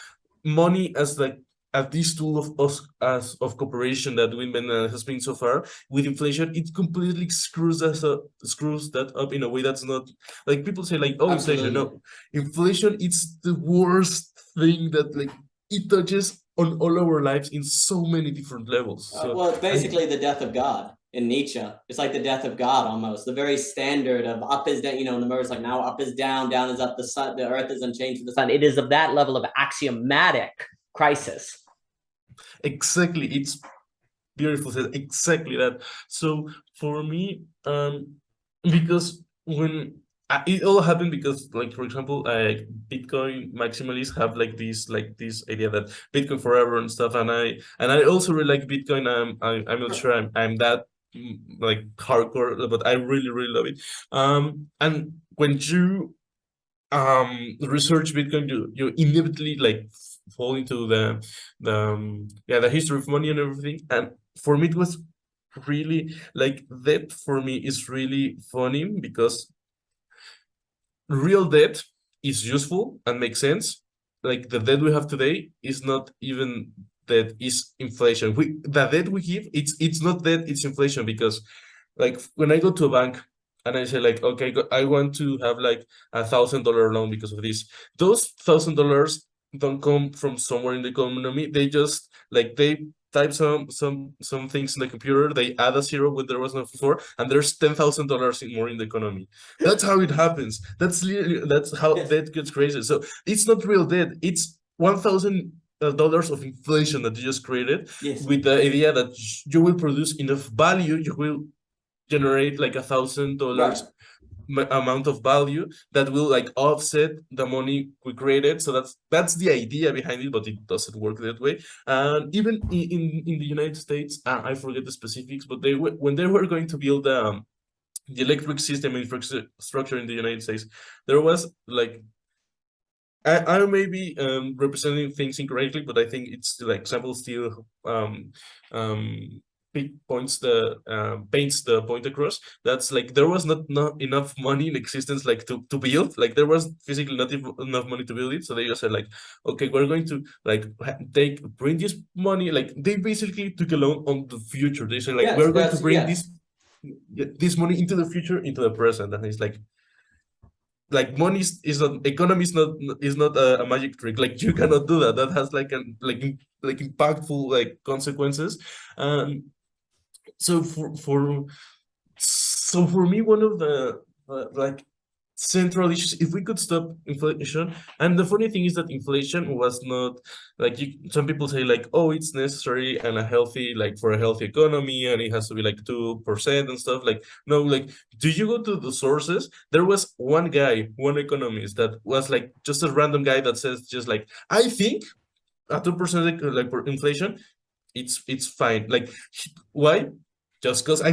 money as like at this tool of us as of cooperation that women has been so far. With inflation, it completely screws that up in a way that's not like people say like, oh, inflation. No, inflation, it's the worst thing that like it touches on all our lives in so many different levels. So well, it's basically the death of God in Nietzsche. It's like the death of God almost. The very standard of up is down, in the verse, like now up is down, down is up, the sun, the earth is unchanged for the sun. It is of that level of axiomatic crisis. Exactly. It's beautiful said, exactly that. So for me, because when it all happened because like for example Bitcoin maximalists have like this idea that Bitcoin forever and stuff, and I also really like Bitcoin. I'm not sure I'm that like hardcore, but I really really love it. And when you research Bitcoin, you inevitably like fall into the history of money and everything. And for me, it was really like debt. For me, is really funny because real debt is useful and makes sense. Like the debt we have today is not even that, is inflation. The debt we give, it's not debt, it's inflation. Because like when I go to a bank and I say like, okay, I want to have like $1,000 loan because of this. Those $1,000 don't come from somewhere in the economy. They just like they type some things in the computer. They add a zero when there was no before, and there's $10,000 more in the economy. That's how it happens. That's how debt gets crazy. So it's not real debt. It's $1,000 of inflation that you just created with the idea that you will produce enough value. You will generate like $1,000 amount of value that will like offset the money we created. So that's the idea behind it, but it doesn't work that way. And even in the United States, I forget the specifics, but when they were going to build the electric system infrastructure in the United States, there was like I may be representing things incorrectly, but I think it's like example still paints the point across. That's like there was not enough money in existence like to build. Like there was physically not enough money to build it. So they just said like, okay, we're going to like bring this money. Like they basically took a loan on the future. They said like we're going to bring this money into the future, into the present. And it's like like money is not, economy is not a magic trick. Like you cannot do that. That has like like impactful like consequences. So for me, one of the like central issues, if we could stop inflation. And the funny thing is that inflation was not like, some people say like, oh, it's necessary and a healthy, like for a healthy economy, and it has to be like 2% and stuff. Like, no, like, do you go to the sources? There was one guy, one economist that was like just a random guy that says just like, I think a 2% like for inflation, it's fine. Like, why? Just because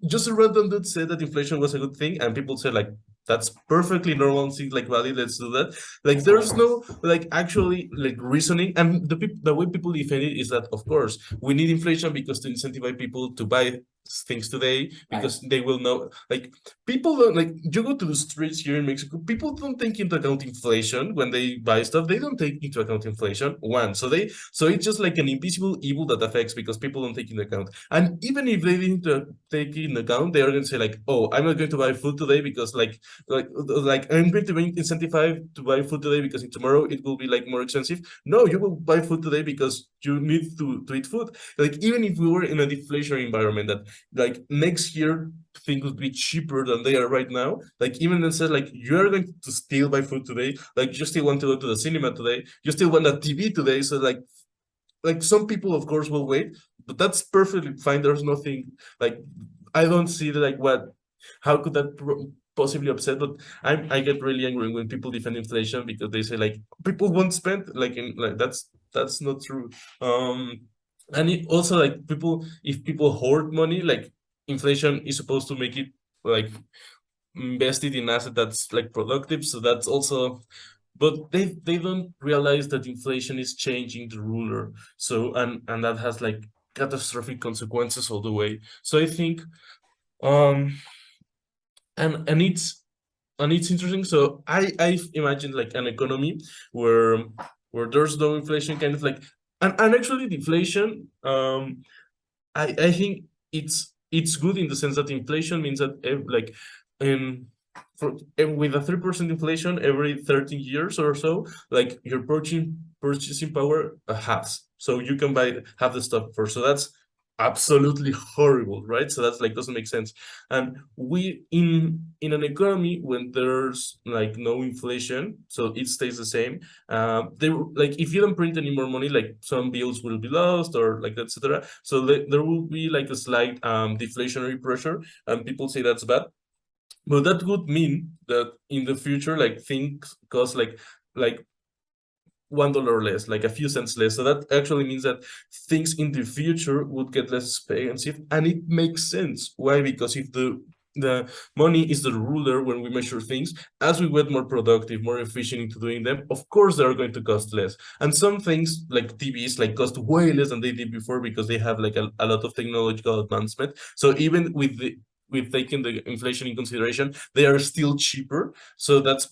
just a random dude said that inflation was a good thing, and people said like, that's perfectly normal, seems like valid, let's do that. Like there's no like actually like reasoning, and the way people defend it is that of course we need inflation because to incentivize people to buy things today, because they will know, like, people don't, like, you go to the streets here in Mexico, people don't take into account inflation when they buy stuff. They don't take into account inflation, one, so it's just like an invisible evil that affects because people don't take into account. And even if they didn't take into account, they are going to say like, oh, I'm not going to buy food today because like I'm going to be incentivized to buy food today because in tomorrow it will be like more expensive. No, you will buy food today because you need to eat food. Like even if we were in a deflationary environment that like next year things would be cheaper than they are right now, like even then said like, you are going to still buy food today, like you still want to go to the cinema today, you still want a TV today. So like some people of course will wait, but that's perfectly fine. There's nothing like, I don't see like how could that possibly upset. But I get really angry when people defend inflation because they say like people won't spend, like in like that's not true. And it also like people, if people hoard money, like inflation is supposed to make it like invested in asset that's like productive, so that's also, but they don't realize that inflation is changing the ruler. So and that has like catastrophic consequences all the way. So I think um and it's interesting. So I imagined like an economy where there's no inflation, kind of like, and actually deflation, I think it's good in the sense that inflation means that like in with a 3% inflation every 13 years or so, like your purchasing power halves. So you can buy half the stuff first. So that's absolutely horrible, right? So that's like doesn't make sense. And we in an economy when there's like no inflation, so it stays the same. They like, if you don't print any more money, like some bills will be lost or like etc. So there will be like a slight deflationary pressure, and people say that's bad. But that would mean that in the future, like things cost like $1 less, like a few cents less. So that actually means that things in the future would get less expensive, and it makes sense. Why? Because if the money is the ruler when we measure things, as we get more productive, more efficient into doing them, of course they are going to cost less. And some things like TVs like cost way less than they did before because they have like a lot of technological advancement. So even with taking the inflation in consideration, they are still cheaper. So that's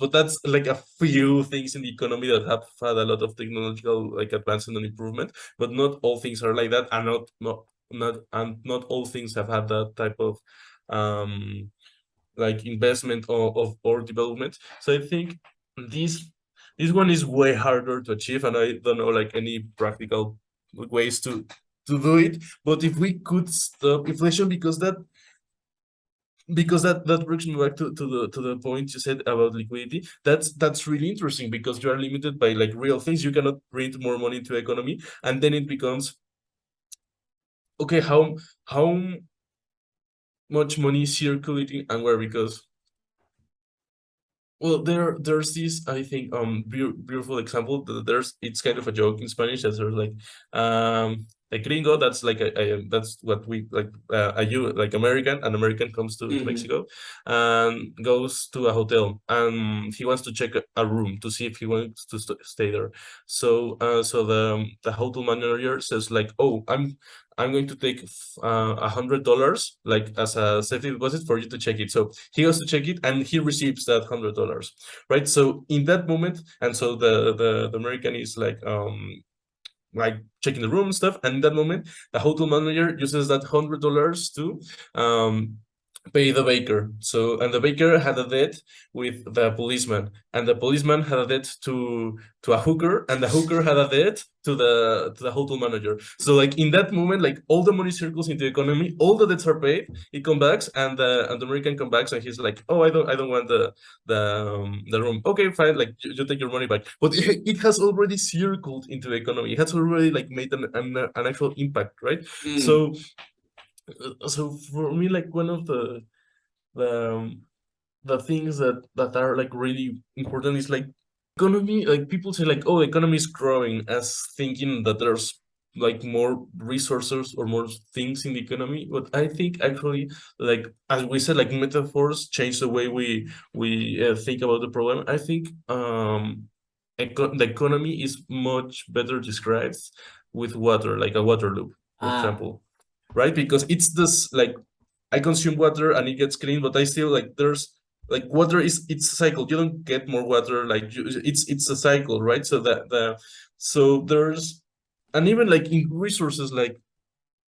like a few things in the economy that have had a lot of technological like advancement and improvement, but not all things are like that, and not all things have had that type of um like investment or development. So I think this this one is way harder to achieve, and I don't know like any practical ways to do it. But if we could stop inflation, because that brings me back to the point you said about liquidity. That's really interesting because you are limited by like real things. You cannot print more money into economy, and then it becomes okay, how much money is circulating and where? Because well, there's this, I think, beautiful example that there's, it's kind of a joke in Spanish that there's a gringo, that's like that's what we like, a you like American, an American comes to Mexico and goes to a hotel, and he wants to check a room to see if he wants to stay there. So the hotel manager says like, oh, I'm going to take $100 like as a safety deposit for you to check it. So he goes to check it and he receives that $100, right? So in that moment, and so the American is like checking the room and stuff, and in that moment, the hotel manager uses that $100 to um pay the baker. So, and the baker had a debt with the policeman, and the policeman had a debt to a hooker, and the hooker had a debt to the hotel manager. So like in that moment, like all the money circles into the economy, all the debts are paid. He comes back, and the American comes back, and he's like, "Oh, I don't want the room. Okay, fine. Like you take your money back." But it has already circled into the economy. It has already like made an actual impact, right? So so for me, like one of the the things that are like really important is like economy. Like people say like, oh, economy is growing, as thinking that there's like more resources or more things in the economy. But I think actually, like as we said, like metaphors change the way we think about the problem. I think the economy is much better described with water, like a water loop, for example, right? Because it's this like I consume water and it gets clean, but I still like there's like water is it's a cycle. You don't get more water, like it's a cycle, right? So so there's, and even like in resources, like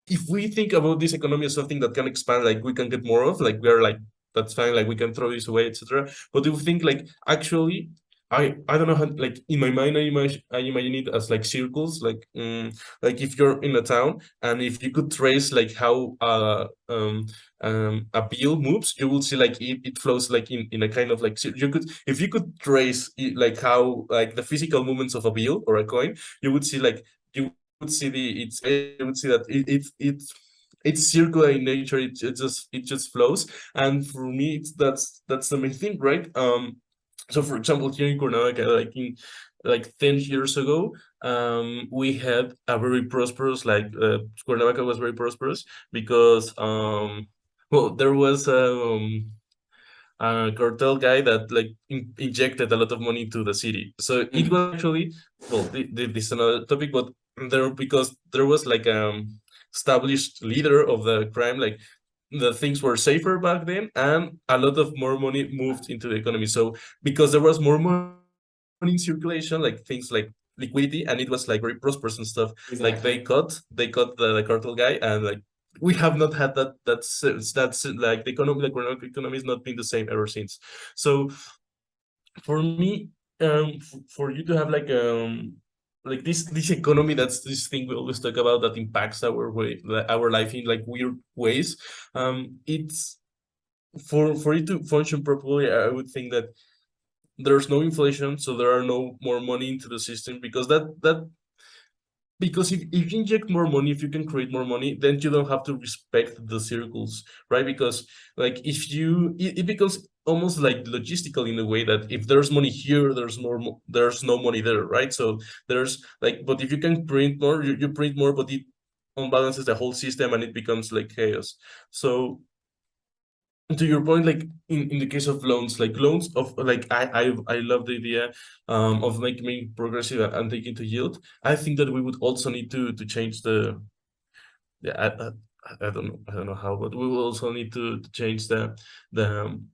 if we think about this economy as something that can expand, like we can get more of, like we are like that's fine, like we can throw this away, etc. But if we think like actually, I don't know how, like in my mind I imagine it as like circles, like if you're in a town and if you could trace like how a bill moves, you will see like it flows like in a kind of like you could, if you could trace it, like how like the physical movements of a bill or a coin, you would see like you would see you would see that it's circular in nature. It just flows, and for me that's the main thing, right? So for example, here in Cuernavaca, like in like 10 years ago, we had a very prosperous, like Cuernavaca was very prosperous because well, there was a cartel guy that like injected a lot of money into the city. So it was actually, well, this is another topic, but because there was like established leader of the crime, like the things were safer back then, and a lot of more money moved into the economy. So because there was more money in circulation, like things like liquidity, and it was like very prosperous and stuff. Like they caught the cartel guy, and like we have not had that. That's like the economy, like economy has not been the same ever since. So for me, for you to have like this economy, that's this thing we always talk about that impacts our way, our life in like weird ways. It's for it to function properly, I would think that there's no inflation, so there are no more money into the system, because because if you inject more money, if you can create more money, then you don't have to respect the circles, right? Because like if it becomes almost like logistical in a way that if there's money here, there's no money there, right? So there's like, but if you can print more, you print more, but it unbalances the whole system and it becomes like chaos. So to your point, like in the case of loans, like loans of like I love the idea of making progressive and taking to yield. I think that we would also need to change the yeah I don't know how, but we will also need to change the um,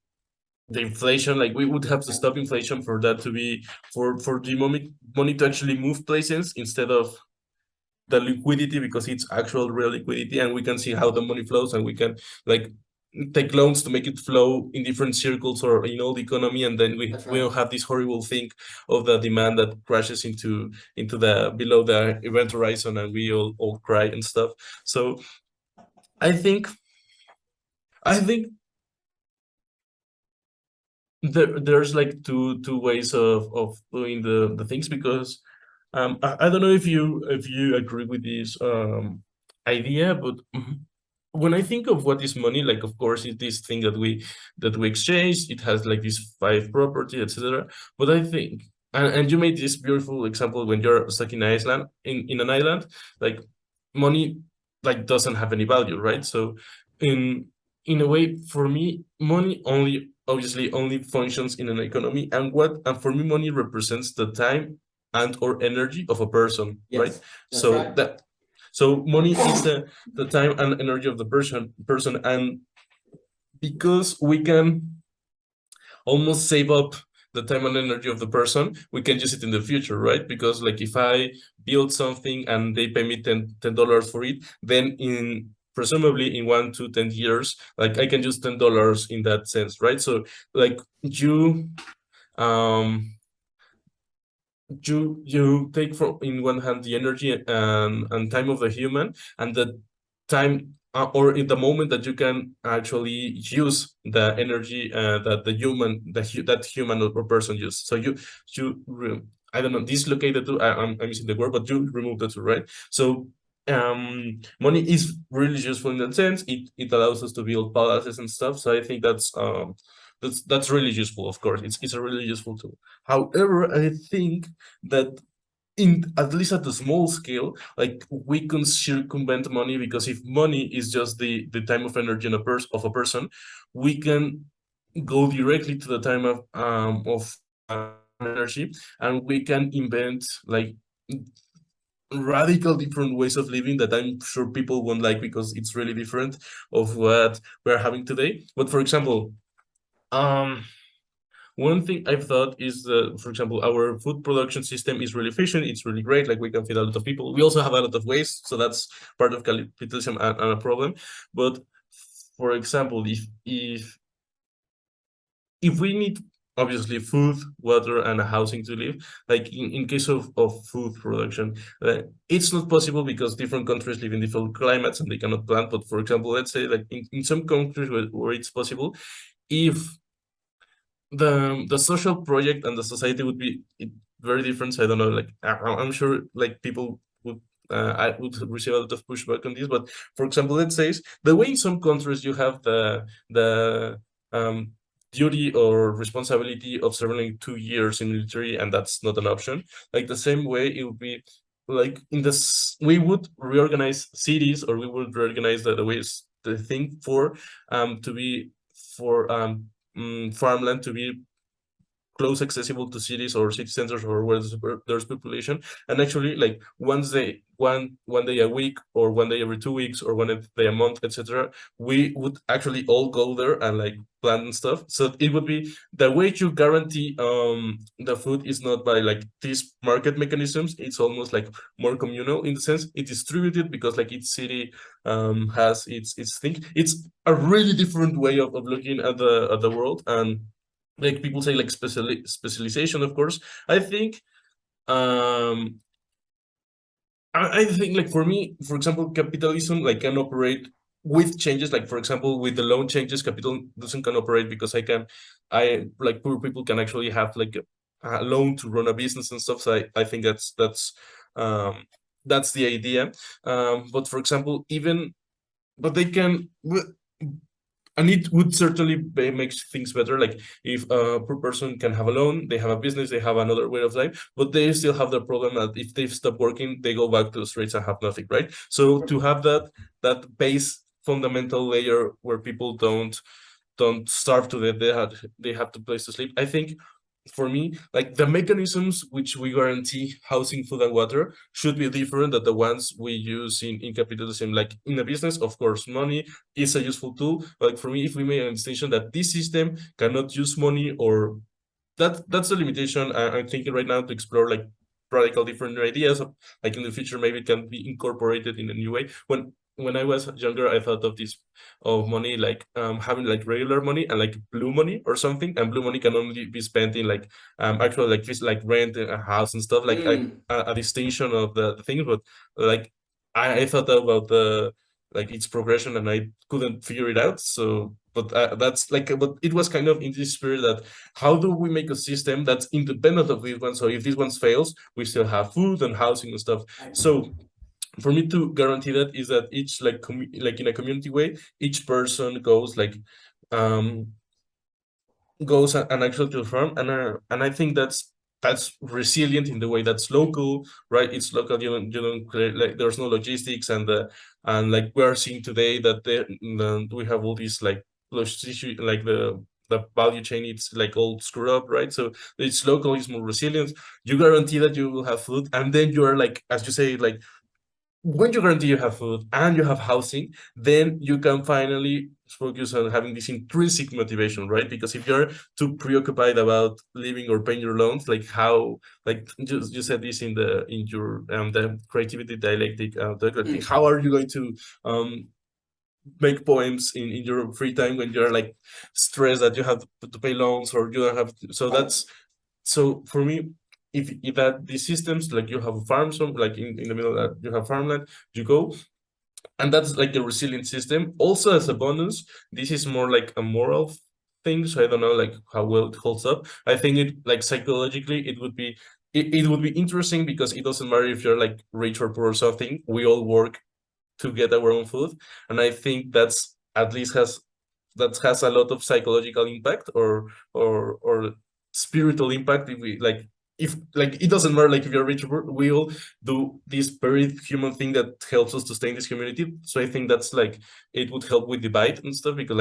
the inflation. Like we would have to stop inflation for that to be for the money to actually move places instead of the liquidity, because it's actual real liquidity, and we can see how the money flows, and we can like take loans to make it flow in different circles or in all the economy, and then we don't have this horrible thing of the demand that crashes into the below the event horizon, and we all cry and stuff. So I think I think there's like two ways of doing the things, because I don't know if you agree with this idea, but when I think of what is money, like of course it's this thing that we exchange. It has like these five properties, etc. But I think, and you made this beautiful example when you're stuck in Iceland, in an island, like money like doesn't have any value, right? So in in a way, for me, money only obviously only functions in an economy, and for me, money represents the time and or energy of a person, right? So so money is the time and energy of the person, and because we can almost save up the time and energy of the person, we can use it in the future, right? Because like if I build something and they pay me $10 for it, then presumably in 1 to 10 years, like I can use $10 in that sense, right? So like um you take from in one hand the energy and time of the human, and the time or in the moment that you can actually use the energy that the human that human or person use. So I don't know, dislocate the two. I'm using the word, but you remove the two, right? So money is really useful in that sense. It allows us to build palaces and stuff. So I think that's really useful. Of course, it's a really useful tool. However, I think that in at least at the small scale, like we can circumvent money, because if money is just the time of energy in of a person, we can go directly to the time of energy, and we can invent like radical different ways of living that I'm sure people won't like, because it's really different of what we're having today. But for example, um one thing I've thought is that, for example, our food production system is really efficient. It's really great. Like we can feed a lot of people. We also have a lot of waste, so that's part of capitalism and a problem. But for example, if we need obviously food, water, and a housing to live, like in case of food production, it's not possible because different countries live in different climates and they cannot plant. But for example, let's say like in some countries where it's possible, if the social project and the society would be very different. So I don't know, like I'm sure like people would I would receive a lot of pushback on this. But for example, let's say the way in some countries you have the duty or responsibility of serving 2 years in military, and that's not an option. Like the same way it would be like in this, we would reorganize cities, or we would reorganize the ways the thing for to be for farmland to be close accessible to cities or city centers or where there's population. And actually like one day a week, or one day every 2 weeks, or one day a month, etc., we would actually all go there and like plant and stuff. So it would be the way you guarantee the food is not by like these market mechanisms. It's almost like more communal, in the sense it distributed, because like each city has its thing. It's a really different way of looking at the world. And like people say like specialization, of course. I think um I think like for me, for example, capitalism like can operate with changes. Like for example, with the loan changes, capital doesn't can operate, because I like poor people can actually have like a loan to run a business and stuff. So I think that's the idea. But for example, even but they can and it would certainly make things better. Like if a poor person can have a loan, they have a business, they have another way of life, but they still have the problem that if they stop working, they go back to the streets and have nothing, right? So to have that base fundamental layer where people don't starve to death, they have the place to sleep. I think for me, like the mechanisms which we guarantee housing, food, and water should be different than the ones we use in capitalism. Like in a business, of course, money is a useful tool. Like for me, if we make a distinction that this system cannot use money, or that's the limitation. I'm thinking right now to explore like radical different ideas of like in the future maybe it can be incorporated in a new way. When I was younger, I thought of this of money like having like regular money and like blue money or something, and blue money can only be spent in like actual like this like rent a house and stuff, like a distinction of the things. But like I thought about the like its progression and I couldn't figure it out. So but that's like, but it was kind of in this spirit that how do we make a system that's independent of this one? So if this one fails, we still have food and housing and stuff. So for me to guarantee that is that each like like in a community way, each person goes like um goes and actually to the farm, and I think that's resilient in the way that's local, right? It's local. You don't create, like there's no logistics, and like we are seeing today that we have all these like logistic, like the value chain, it's like all screwed up, right? So it's local, it's more resilient. You guarantee that you will have food, and then you are like, as you say, like when you guarantee you have food and you have housing, then you can finally focus on having this intrinsic motivation, right? Because if you're too preoccupied about living or paying your loans, like how, like you said this in your the creativity dialectic, how are you going to make poems in your free time when you're like stressed that you have to pay loans or you don't have so that's so for me if that these systems like you have a farm like in the middle of that you have farmland you go and that's like a resilient system. Also, as a bonus, this is more like a moral thing, so I don't know like how well it holds up. I think it like psychologically it would be interesting because it doesn't matter if you're like rich or poor or something. We all work to get our own food, and I think that's at least has a lot of psychological impact or spiritual impact if we like if like it doesn't matter like if you're rich or poor, we all do this very human thing that helps us to stay in this community. So I think that's like it would help with divide and stuff because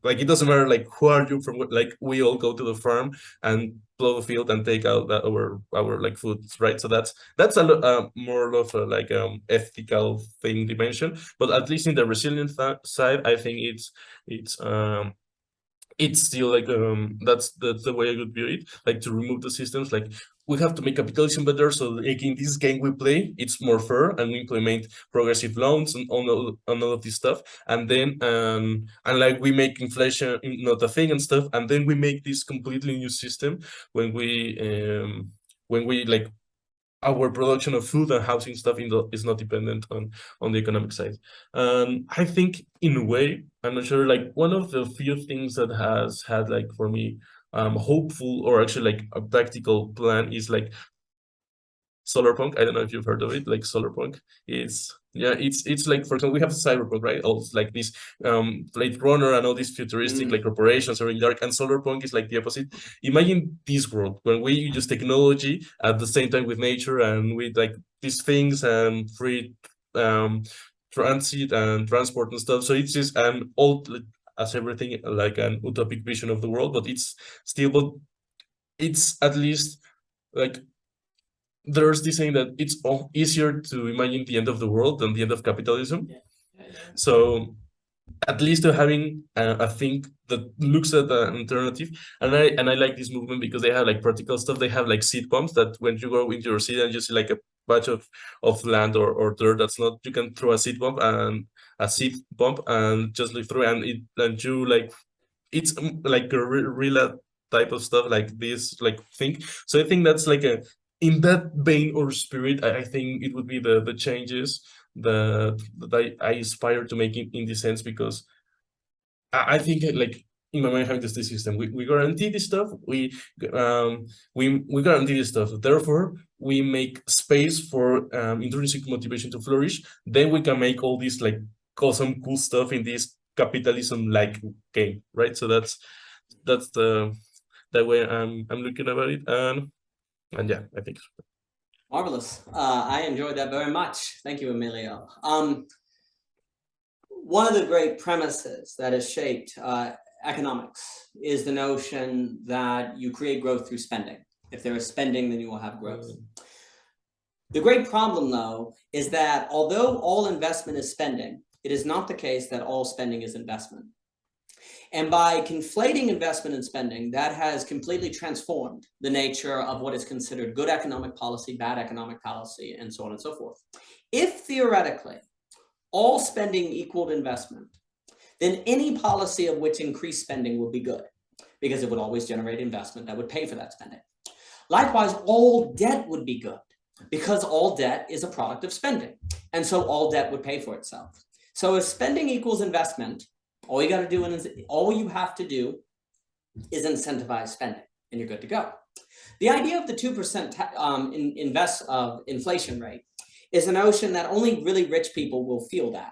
like it doesn't matter like who are you from like we all go to the farm and plow the field and take out our like foods, right? So that's a more of a like ethical thing dimension, but at least in the resilient side I think it's still like that's the way I would view it, like to remove the systems like we have to make capitalism better so like in this game we play it's more fair and we implement progressive loans and all of this stuff and like we make inflation not a thing and stuff and then we make this completely new system when we like our production of food and housing stuff is not dependent on the economic side. I think in a way, I'm not sure, like one of the few things that has had like for me hopeful or actually like a practical plan is like solarpunk. I don't know if you've heard of it. Like solarpunk is it's like for example we have cyberpunk, right? Also like this Blade Runner and all these futuristic like corporations are in dark, and solarpunk is like the opposite. Imagine this world when we use technology at the same time with nature and with like these things and free transit and transport and stuff. So it's just all as everything like an utopic vision of the world, but it's still but it's at least like there's this saying that it's easier to imagine the end of the world than the end of capitalism. So at least having a thing that looks at an alternative, and I like this movement because they have like practical stuff. They have like seed pumps that when you go into your city and you see like a patch of land or dirt that's not, you can throw a seed pump and just look through and you like it's like a real type of stuff like this like thing. So I think that's like a in that vein or spirit, I think it would be the changes that I aspire to make in this sense because I think like in my mind having the state system, we guarantee this stuff, we guarantee this stuff. Therefore, we make space for intrinsic motivation to flourish. Then we can make all this like awesome cool stuff in this capitalism like game, right? So that's the way I'm looking about it, and yeah, I think so. Marvelous. I enjoyed that very much. Thank you, Emilio. One of the great premises that has shaped economics is the notion that you create growth through spending. If there is spending, then you will have growth. The great problem, though, is that although all investment is spending, it is not the case that all spending is investment. And by conflating investment and spending, that has completely transformed the nature of what is considered good economic policy, bad economic policy, and so on and so forth. If theoretically all spending equaled investment, then any policy of which increased spending would be good because it would always generate investment that would pay for that spending. Likewise, all debt would be good because all debt is a product of spending. And so all debt would pay for itself. So if spending equals investment, all you have to do is incentivize spending, and you're good to go. The idea of the 2% inflation rate is a notion that only really rich people will feel that,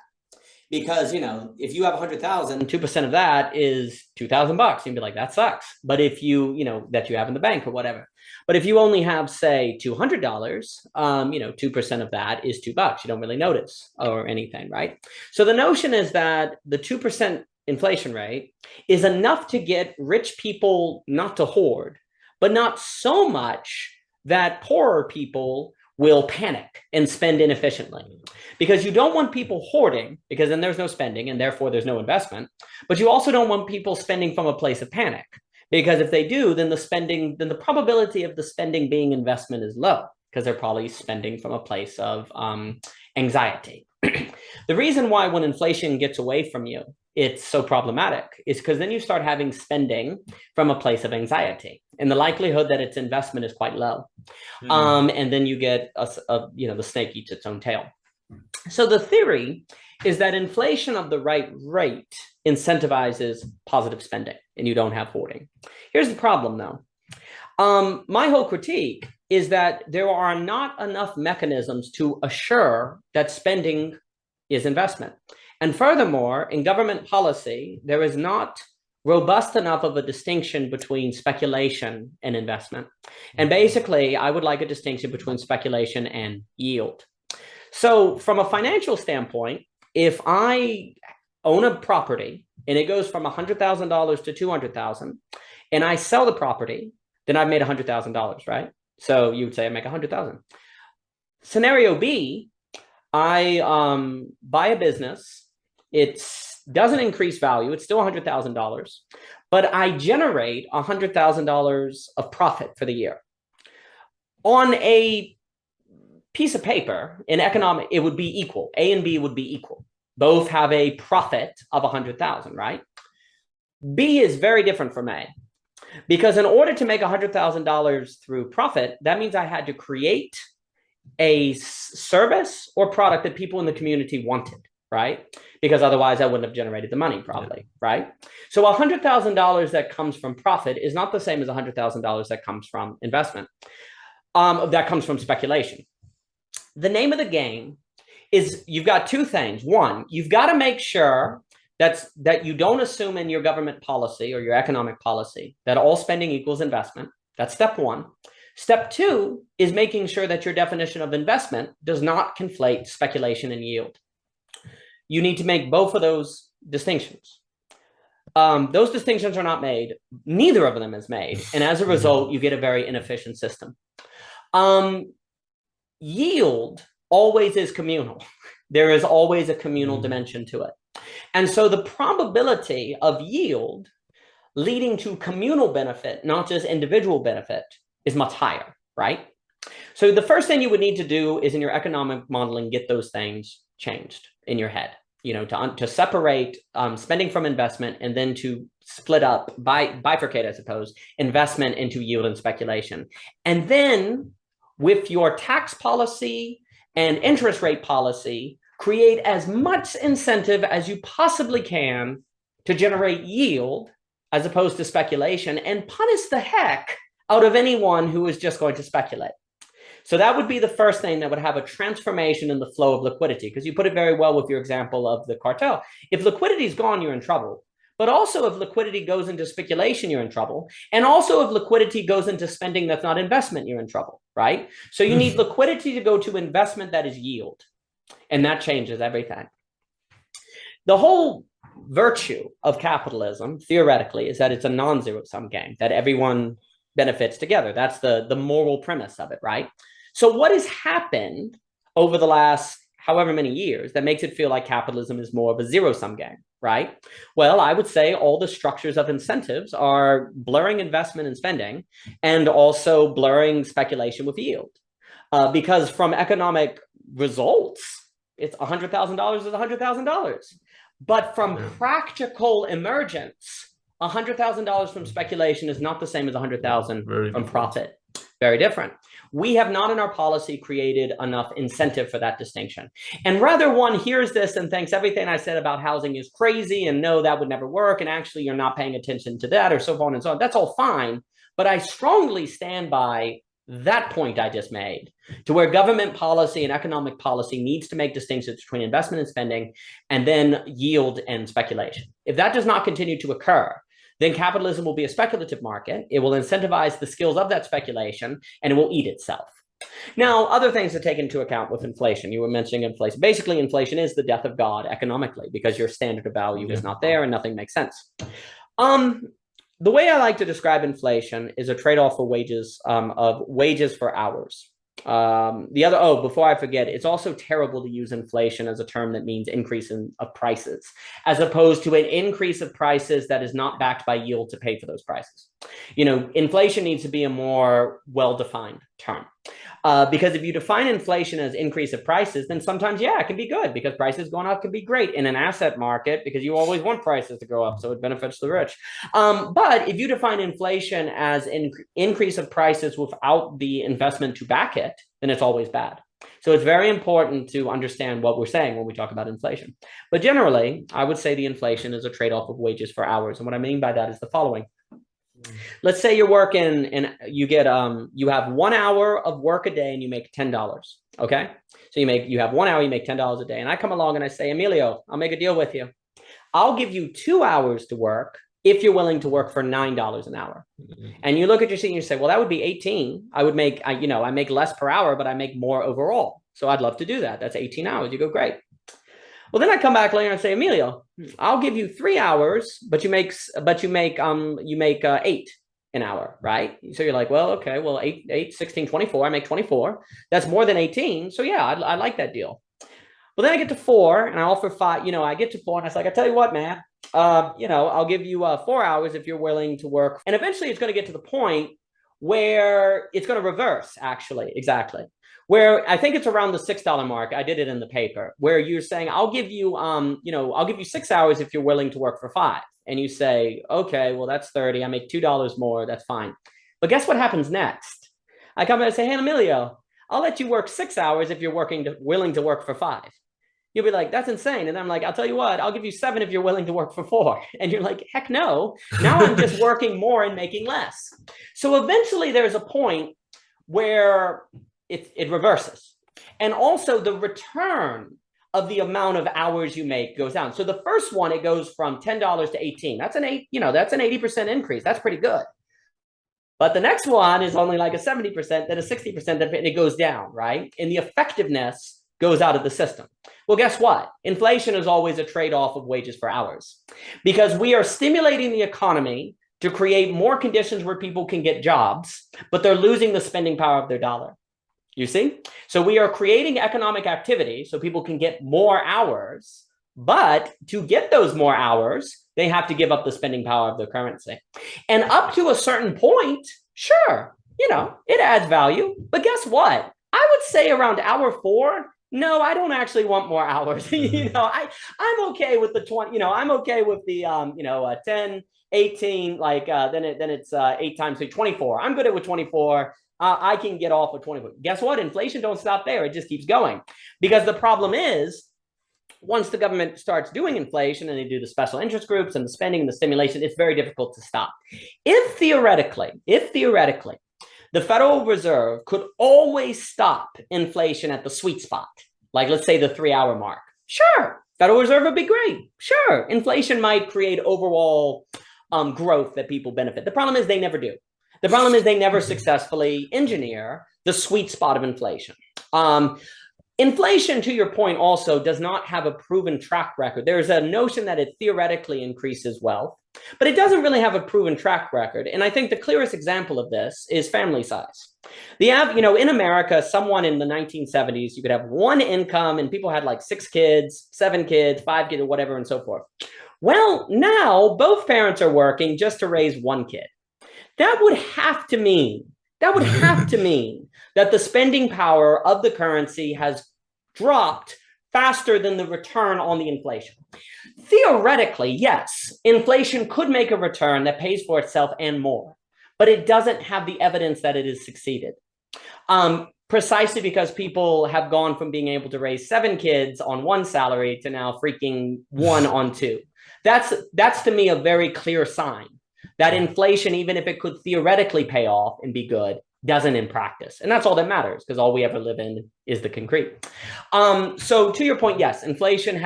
because if you have 100,000, 2% of that is $2,000. You'd be like, that sucks. But if that you have in the bank or whatever. But if you only have, say, $200, 2% of that is $2. You don't really notice or anything, right? So the notion is that the 2% inflation rate is enough to get rich people not to hoard, but not so much that poorer people will panic and spend inefficiently. Because you don't want people hoarding, because then there's no spending and therefore there's no investment. But you also don't want people spending from a place of panic. Because if they do, then the probability of the spending being investment is low, because they're probably spending from a place of anxiety. The The reason why when inflation gets away from you, it's so problematic is because then you start having spending from a place of anxiety, and the likelihood that its investment is quite low. And then you get the snake eats its own tail. So the theory is that inflation of the right rate incentivizes positive spending, and you don't have hoarding. Here's the problem, though. My whole critique is that there are not enough mechanisms to assure that spending is investment. And furthermore, in government policy, there is not robust enough of a distinction between speculation and investment. And basically, I would like a distinction between speculation and yield. So from a financial standpoint, if I own a property and it goes from $100,000 to $200,000, and I sell the property, then I've made $100,000, right? So you would say I make 100,000. Scenario B, I buy a business. It doesn't increase value. It's still $100,000, but I generate $100,000 of profit for the year. On a piece of paper in economic, it would be equal. A and B would be equal. Both have a profit of 100,000, right? B is very different from A, because in order to make $100,000 through profit, that means I had to create a service or product that people in the community wanted, right? Because otherwise I wouldn't have generated the money probably, right? So $100,000 that comes from profit is not the same as $100,000 that comes from investment, that comes from speculation. The name of the game is you've got two things. One, you've got to make sure that you don't assume in your government policy or your economic policy that all spending equals investment. That's step one. Step two is making sure that your definition of investment does not conflate speculation and yield. You need to make both of those distinctions. Those distinctions are not made. Neither of them is made. And as a result, you get a very inefficient system. Yield always is communal. There is always a communal dimension to it. And so the probability of yield leading to communal benefit, not just individual benefit, is much higher, right? So the first thing you would need to do is in your economic modeling, get those things changed in your head, to separate spending from investment, and then to split up, bifurcate, I suppose, investment into yield and speculation. And then with your tax policy and interest rate policy, create as much incentive as you possibly can to generate yield as opposed to speculation, and punish the heck out of anyone who is just going to speculate. So that would be the first thing that would have a transformation in the flow of liquidity, because you put it very well with your example of the cartel. If liquidity is gone, you're in trouble. But also if liquidity goes into speculation, you're in trouble. And also if liquidity goes into spending that's not investment, you're in trouble, right? So you need liquidity to go to investment that is yield. And that changes everything. The whole virtue of capitalism, theoretically, is that it's a non-zero sum game, that everyone benefits together. That's the moral premise of it, right? So what has happened over the last however many years that makes it feel like capitalism is more of a zero-sum game, right? Well, I would say all the structures of incentives are blurring investment and spending, and also blurring speculation with yield. Because from economic results, it's $100,000 is $100,000. But from practical emergence, $100,000 from speculation is not the same as $100,000 from profit. Very different. We have not in our policy created enough incentive for that distinction. And rather one hears this and thinks everything I said about housing is crazy, and no, that would never work, and actually you're not paying attention to that, or so on and so on. That's all fine. But I strongly stand by that point I just made, to where government policy and economic policy needs to make distinctions between investment and spending, and then yield and speculation. If that does not continue to occur, then capitalism will be a speculative market. It will incentivize the skills of that speculation, and it will eat itself. Now, other things to take into account with inflation. You were mentioning inflation. Basically, inflation is the death of God economically, because your standard of value is not there and nothing makes sense. The way I like to describe inflation is a trade-off for wages, of wages for hours. Before I forget, it's also terrible to use inflation as a term that means increase of prices, as opposed to an increase of prices that is not backed by yield to pay for those prices. Inflation needs to be a more well-defined term. Because if you define inflation as increase of prices, then sometimes, yeah, it can be good because prices going up can be great in an asset market because you always want prices to go up, so it benefits the rich. But if you define inflation as increase of prices without the investment to back it, then it's always bad. So it's very important to understand what we're saying when we talk about inflation. But generally, I would say the inflation is a trade-off of wages for hours. And what I mean by that is the following. Let's say you're working and you get you have 1 hour of work a day and you make $10. Okay. So you have 1 hour, you make $10 a day. And I come along and I say, Emilio, I'll make a deal with you. I'll give you 2 hours to work if you're willing to work for $9 an hour. And you look at your sheet and you say, well, that would be 18. I would make, I make less per hour, but I make more overall. So I'd love to do that. That's 18 hours. You go, great. Well, then I come back later and say, Emilio, I'll give you 3 hours, but you make 8 an hour, right? So you're like, well, okay, well, 8, 16, 24. I make 24. That's more than 18. So yeah, I like that deal. Well, then I get to 4 and I offer 5. I get to 4 and I was like, I tell you what, man, I'll give you 4 hours if you're willing to work. And eventually it's going to get to the point where it's going to reverse, actually, exactly. Where I think it's around the $6 mark. I did it in the paper where you're saying, I'll give you, I'll give you 6 hours if you're willing to work for 5. And you say, okay, well, that's 30. I make $2 more. That's fine. But guess what happens next? I come in and say, hey, Emilio, I'll let you work 6 hours if you're willing to work for 5. You'll be like, that's insane. And I'm like, I'll tell you what, I'll give you 7 if you're willing to work for 4. And you're like, heck no. Now I'm just working more and making less. So eventually there's a point where it reverses. And also the return of the amount of hours you make goes down. So the first one, it goes from $10 to 18. That's an 80% increase. That's pretty good. But the next one is only like a 70%, then a 60%, and it goes down, right? And the effectiveness goes out of the system. Well, guess what? Inflation is always a trade-off of wages for hours because we are stimulating the economy to create more conditions where people can get jobs, but they're losing the spending power of their dollar. You see? So we are creating economic activity so people can get more hours, but to get those more hours, they have to give up the spending power of the currency. And up to a certain point, sure, it adds value. But guess what? I would say around hour 4, no, I don't actually want more hours. I'm okay with the 20, I'm okay with the 10, 18, then it's 8 times 3, 24. I'm good with 24. I can get off with 24. Guess what? Inflation don't stop there. It just keeps going. Because the problem is, once the government starts doing inflation and they do the special interest groups and the spending and the stimulation, it's very difficult to stop. If theoretically, the Federal Reserve could always stop inflation at the sweet spot, like let's say the 3-hour mark, sure, Federal Reserve would be great. Sure, inflation might create overall growth that people benefit. The problem is they never do. The problem is they never successfully engineer the sweet spot of inflation. Inflation, to your point, also does not have a proven track record. There's a notion that it theoretically increases wealth, but it doesn't really have a proven track record. And I think the clearest example of this is family size. In America, someone in the 1970s, you could have one income and people had like 6 kids, 7 kids, 5 kids, or whatever, and so forth. Well, now both parents are working just to raise 1 kid. That would have to mean that the spending power of the currency has dropped faster than the return on the inflation. Theoretically, yes, inflation could make a return that pays for itself and more, but it doesn't have the evidence that it has succeeded. Precisely because people have gone from being able to raise 7 kids on 1 salary to now freaking 1 on 2. That's to me a very clear sign that inflation, even if it could theoretically pay off and be good, doesn't in practice. And that's all that matters because all we ever live in is the concrete. So to your point, yes, inflation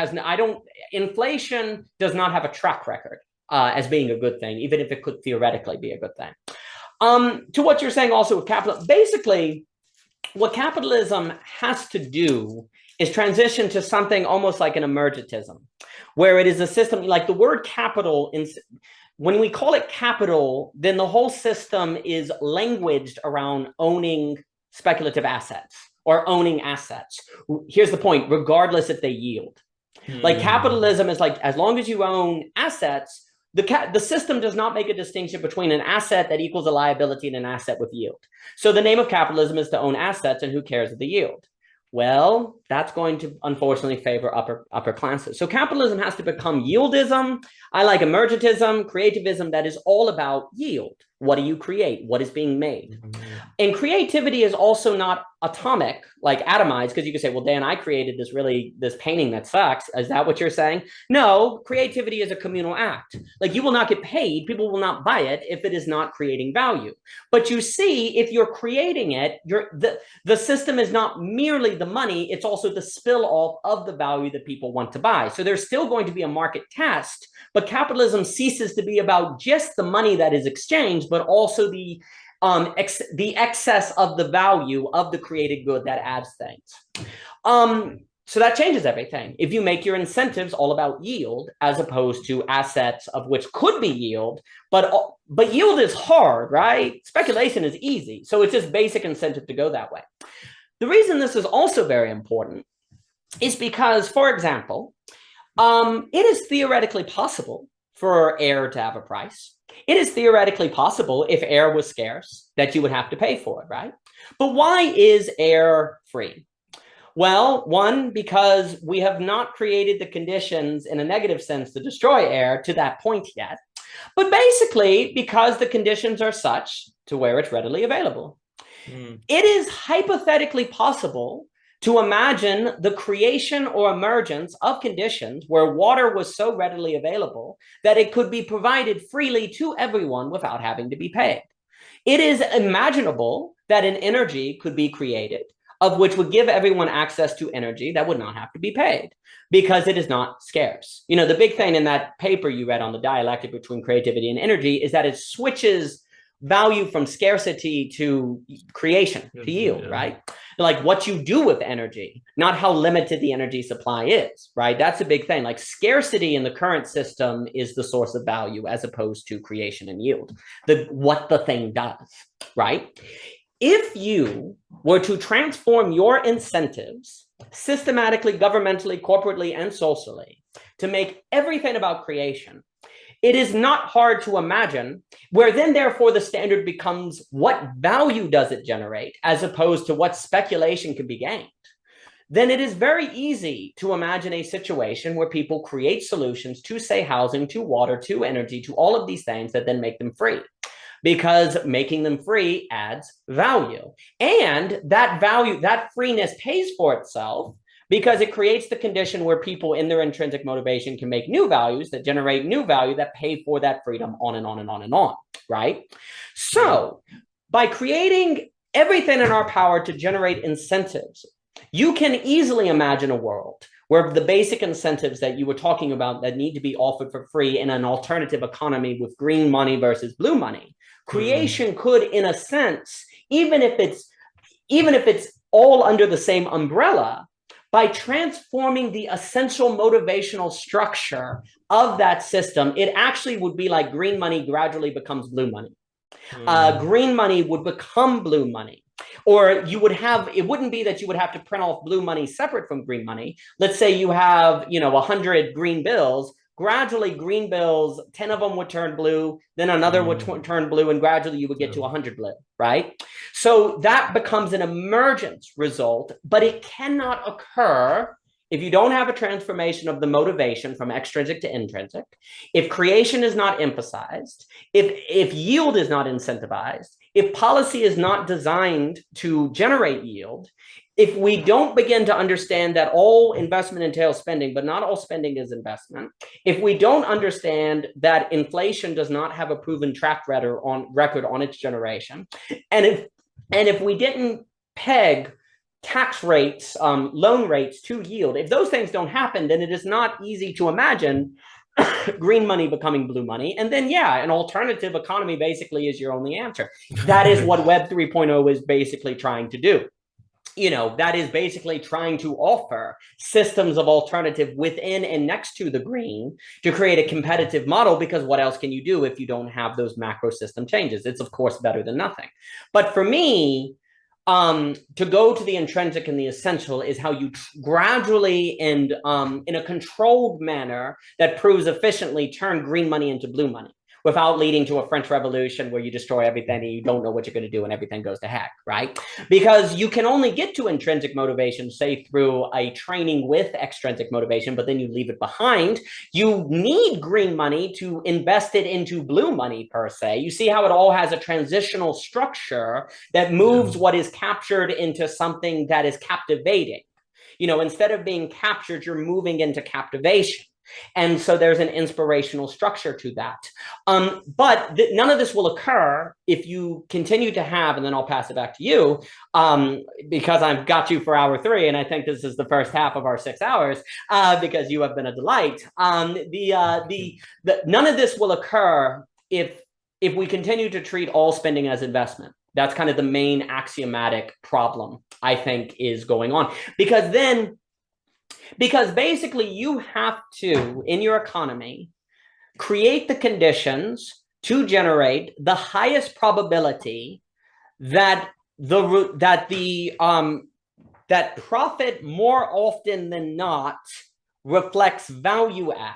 does not have a track record as being a good thing, even if it could theoretically be a good thing. To what you're saying also with capital, basically what capitalism has to do is transition to something almost like an emergentism, where it is a system like the word capital when we call it capital, then the whole system is languaged around owning speculative assets or owning assets. Here's the point, regardless if they yield. Like capitalism is like, as long as you own assets, the system does not make a distinction between an asset that equals a liability and an asset with yield. So the name of capitalism is to own assets, and who cares of the yield? Well, that's going to unfortunately favor upper classes. So capitalism has to become yieldism. I like emergentism, creativism that is all about yield. What do you create? What is being made? And creativity is also not atomic, like atomized, because you can say, well, Dan, I created this painting that sucks. Is that what you're saying? No, creativity is a communal act. Like, you will not get paid. People will not buy it if it is not creating value. But you see, if you're creating it, the system is not merely the money, it's also the spill off of the value that people want to buy. So there's still going to be a market test, but capitalism ceases to be about just the money that is exchanged, but also the excess of the value of the created good that adds things. So that changes everything. If you make your incentives all about yield, as opposed to assets of which could be yield, but yield is hard, right? Speculation is easy. So it's just basic incentive to go that way. The reason this is also very important is because, for example, it is theoretically possible for air to have a price. It is theoretically possible, if air was scarce, that you would have to pay for it, right? But why is air free? Well, one, because we have not created the conditions in a negative sense to destroy air to that point yet. But basically, because the conditions are such to where it's readily available. It is hypothetically possible to imagine the creation or emergence of conditions where water was so readily available that it could be provided freely to everyone without having to be paid. It is imaginable that an energy could be created of which would give everyone access to energy that would not have to be paid because it is not scarce. You know, the big thing in that paper you read on the dialectic between creativity and energy is that it switches value from scarcity to creation, to yield, right? Like what you do with energy, not how limited the energy supply is, right? That's a big thing. Like scarcity in the current system is the source of value as opposed to creation and yield, what the thing does, right? If you were to transform your incentives systematically, governmentally, corporately, and socially to make everything about creation, it is not hard to imagine where then, therefore, the standard becomes what value does it generate as opposed to what speculation can be gained. Then it is very easy to imagine a situation where people create solutions to, say, housing, to water, to energy, to all of these things that then make them free. Because making them free adds value. And that value, that freeness pays for itself because it creates the condition where people in their intrinsic motivation can make new values that generate new value that pay for that freedom on and on and on and on, right? So by creating everything in our power to generate incentives, you can easily imagine a world where the basic incentives that you were talking about that need to be offered for free in an alternative economy with green money versus blue money, creation could, in a sense, even if it's all under the same umbrella, by transforming the essential motivational structure of that system, it actually would be like green money gradually becomes blue money. Green money would become blue money. Or you would have, it wouldn't be that you would have to print off blue money separate from green money. Let's say you have, 100 green bills. Gradually, green bills, 10 of them would turn blue, then another would turn blue, and gradually you would get to 100 blue, right? So that becomes an emergence result, but it cannot occur if you don't have a transformation of the motivation from extrinsic to intrinsic, if creation is not emphasized, if yield is not incentivized, if policy is not designed to generate yield, if we don't begin to understand that all investment entails spending, but not all spending is investment, if we don't understand that inflation does not have a proven track record on its generation, and if we didn't peg tax rates, loan rates to yield, if those things don't happen, then it is not easy to imagine green money becoming blue money. And then, an alternative economy basically is your only answer. That is what Web 3.0 is basically trying to do. That is basically trying to offer systems of alternative within and next to the green to create a competitive model, because what else can you do if you don't have those macro system changes? It's, of course, better than nothing. But for me, to go to the intrinsic and the essential is how you gradually and in a controlled manner that proves efficiently turn green money into blue money without leading to a French Revolution where you destroy everything and you don't know what you're going to do and everything goes to heck, right? Because you can only get to intrinsic motivation, say, through a training with extrinsic motivation, but then you leave it behind. You need green money to invest it into blue money, per se. You see how it all has a transitional structure that moves what is captured into something that is captivating. You know, instead of being captured, you're moving into captivation. And so there's an inspirational structure to that. But none of this will occur if you continue to have, and then I'll pass it back to you, because I've got you for hour 3, and I think this is the first half of our 6 hours, because you have been a delight. None of this will occur if we continue to treat all spending as investment. That's kind of the main axiomatic problem, I think, is going on. Because basically you have to, in your economy, create the conditions to generate the highest probability that that profit more often than not reflects value add.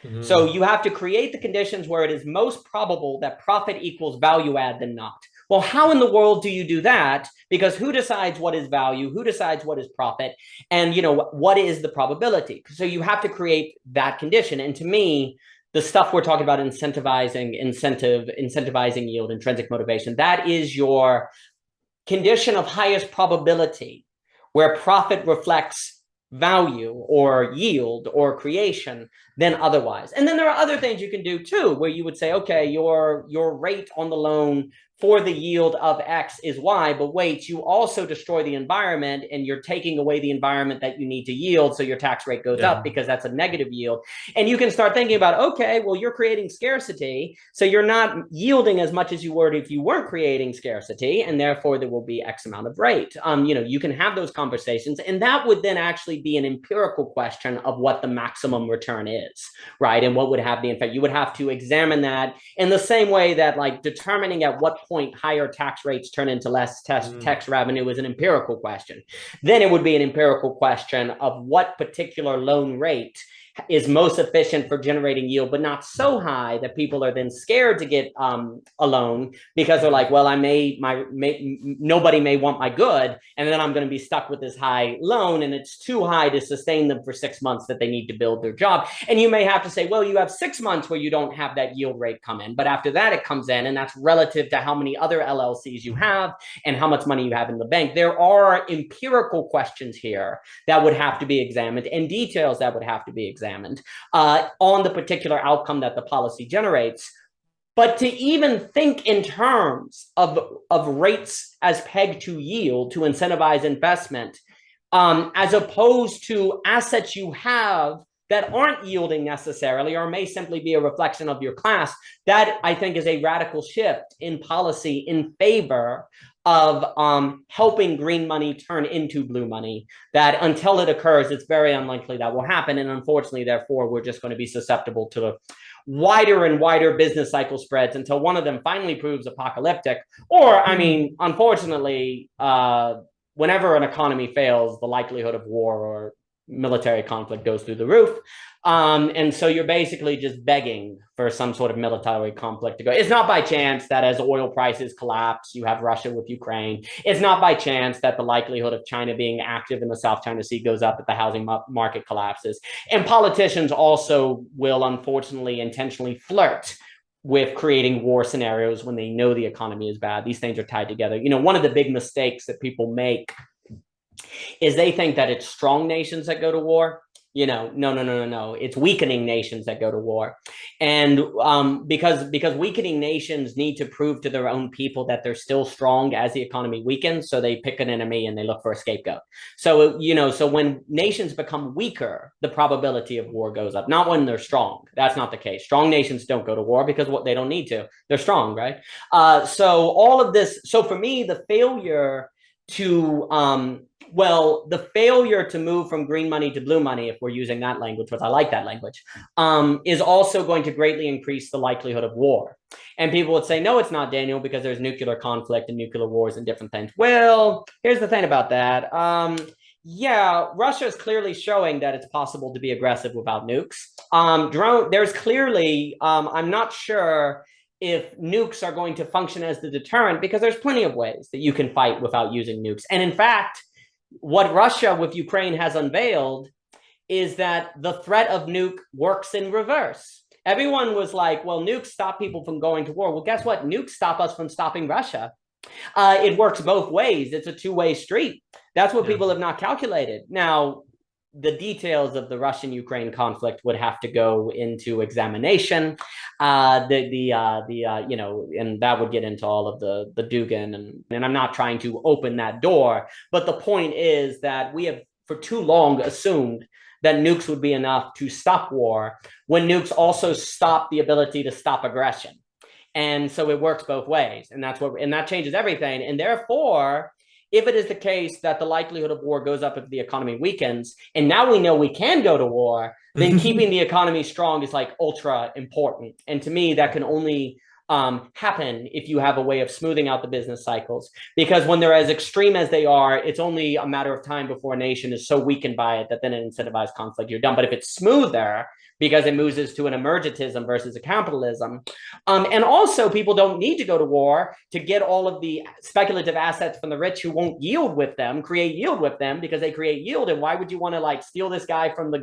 Mm-hmm. So you have to create the conditions where it is most probable that profit equals value add than not. Well, how in the world do you do that? Because who decides what is value? Who decides what is profit? And, you know, what is the probability? So you have to create that condition. And to me, the stuff we're talking about, incentivizing yield, intrinsic motivation, that is your condition of highest probability where profit reflects value or yield or creation than otherwise. And then there are other things you can do too, where you would say, okay, your rate on the loan for the yield of X is Y, but wait, you also destroy the environment and you're taking away the environment that you need to yield, so your tax rate goes up because that's a negative yield. And you can start thinking about, okay, well, you're creating scarcity, so you're not yielding as much as you would if you weren't creating scarcity, and therefore there will be X amount of rate. You know, you can have those conversations, and that would then actually be an empirical question of what the maximum return is, right? And what would have the effect. You would have to examine that in the same way that, like, determining at what point higher tax rates turn into less tax revenue is an empirical question. Then it would be an empirical question of what particular loan rate is most efficient for generating yield, but not so high that people are then scared to get a loan because they're like, well, nobody may want my good, and then I'm going to be stuck with this high loan, and it's too high to sustain them for 6 months that they need to build their job. And you may have to say, well, you have 6 months where you don't have that yield rate come in, but after that it comes in, and that's relative to how many other LLCs you have and how much money you have in the bank. There are empirical questions here that would have to be examined, and details that would have to be examined on the particular outcome that the policy generates. But to even think in terms of rates as pegged to yield to incentivize investment, as opposed to assets you have that aren't yielding necessarily or may simply be a reflection of your class, that I think is a radical shift in policy in favor of helping green money turn into blue money, that until it occurs, it's very unlikely that will happen. And unfortunately, therefore, we're just going to be susceptible to wider and wider business cycle spreads until one of them finally proves apocalyptic. Or, I mean, unfortunately, whenever an economy fails, the likelihood of war or military conflict goes through the roof. And so you're basically just begging for some sort of military conflict to go. It's not by chance that as oil prices collapse, you have Russia with Ukraine. It's not by chance that the likelihood of China being active in the South China Sea goes up if the housing market collapses. And politicians also will, unfortunately, intentionally flirt with creating war scenarios when they know the economy is bad. These things are tied together. You know, one of the big mistakes that people make is they think that it's strong nations that go to war. You know, no. It's weakening nations that go to war. And because weakening nations need to prove to their own people that they're still strong as the economy weakens, so they pick an enemy and they look for a scapegoat. So, you know, so when nations become weaker, the probability of war goes up, not when they're strong. That's not the case. Strong nations don't go to war because they don't need to. They're strong, right? So all of this, so for me, the failure to Well, the failure to move from green money to blue money, if we're using that language, which I like that language, is also going to greatly increase the likelihood of war. And people would say, no, it's not, Daniel, because there's nuclear conflict and nuclear wars and different things. Well, here's the thing about that. Yeah, Russia is clearly showing that it's possible to be aggressive without nukes. There's clearly, I'm not sure if nukes are going to function as the deterrent, because there's plenty of ways that you can fight without using nukes. And in fact, what Russia with Ukraine has unveiled is that the threat of nuke works in reverse. Everyone was like, well, nukes stop people from going to war. Well, guess what? Nukes stop us from stopping Russia. It works both ways. It's a two-way street. That's what people have not calculated. Now, the details of the Russian-Ukraine conflict would have to go into examination. And that would get into all of the Dugin, and I'm not trying to open that door. But the point is that we have for too long assumed that nukes would be enough to stop war, when nukes also stop the ability to stop aggression. And so it works both ways, and that changes everything. And therefore, if it is the case that the likelihood of war goes up if the economy weakens, and now we know we can go to war, then keeping the economy strong is like ultra important. And to me, that can only happen if you have a way of smoothing out the business cycles, because when they're as extreme as they are, it's only a matter of time before a nation is so weakened by it that then it incentivizes conflict, you're done. But if it's smoother, because it moves us to an emergentism versus a capitalism. And also, people don't need to go to war to get all of the speculative assets from the rich who won't yield with them, create yield with them, because they create yield. And why would you want to like steal this guy from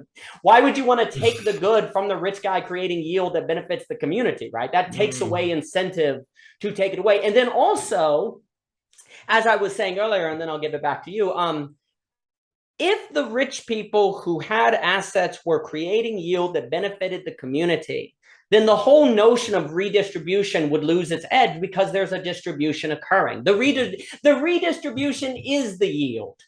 why would you want to take the good from the rich guy creating yield that benefits the community, right? That takes away incentive to take it away. And then also, as I was saying earlier, and then I'll give it back to you, if the rich people who had assets were creating yield that benefited the community, then the whole notion of redistribution would lose its edge, because there's a distribution occurring. The redistribution is the yield,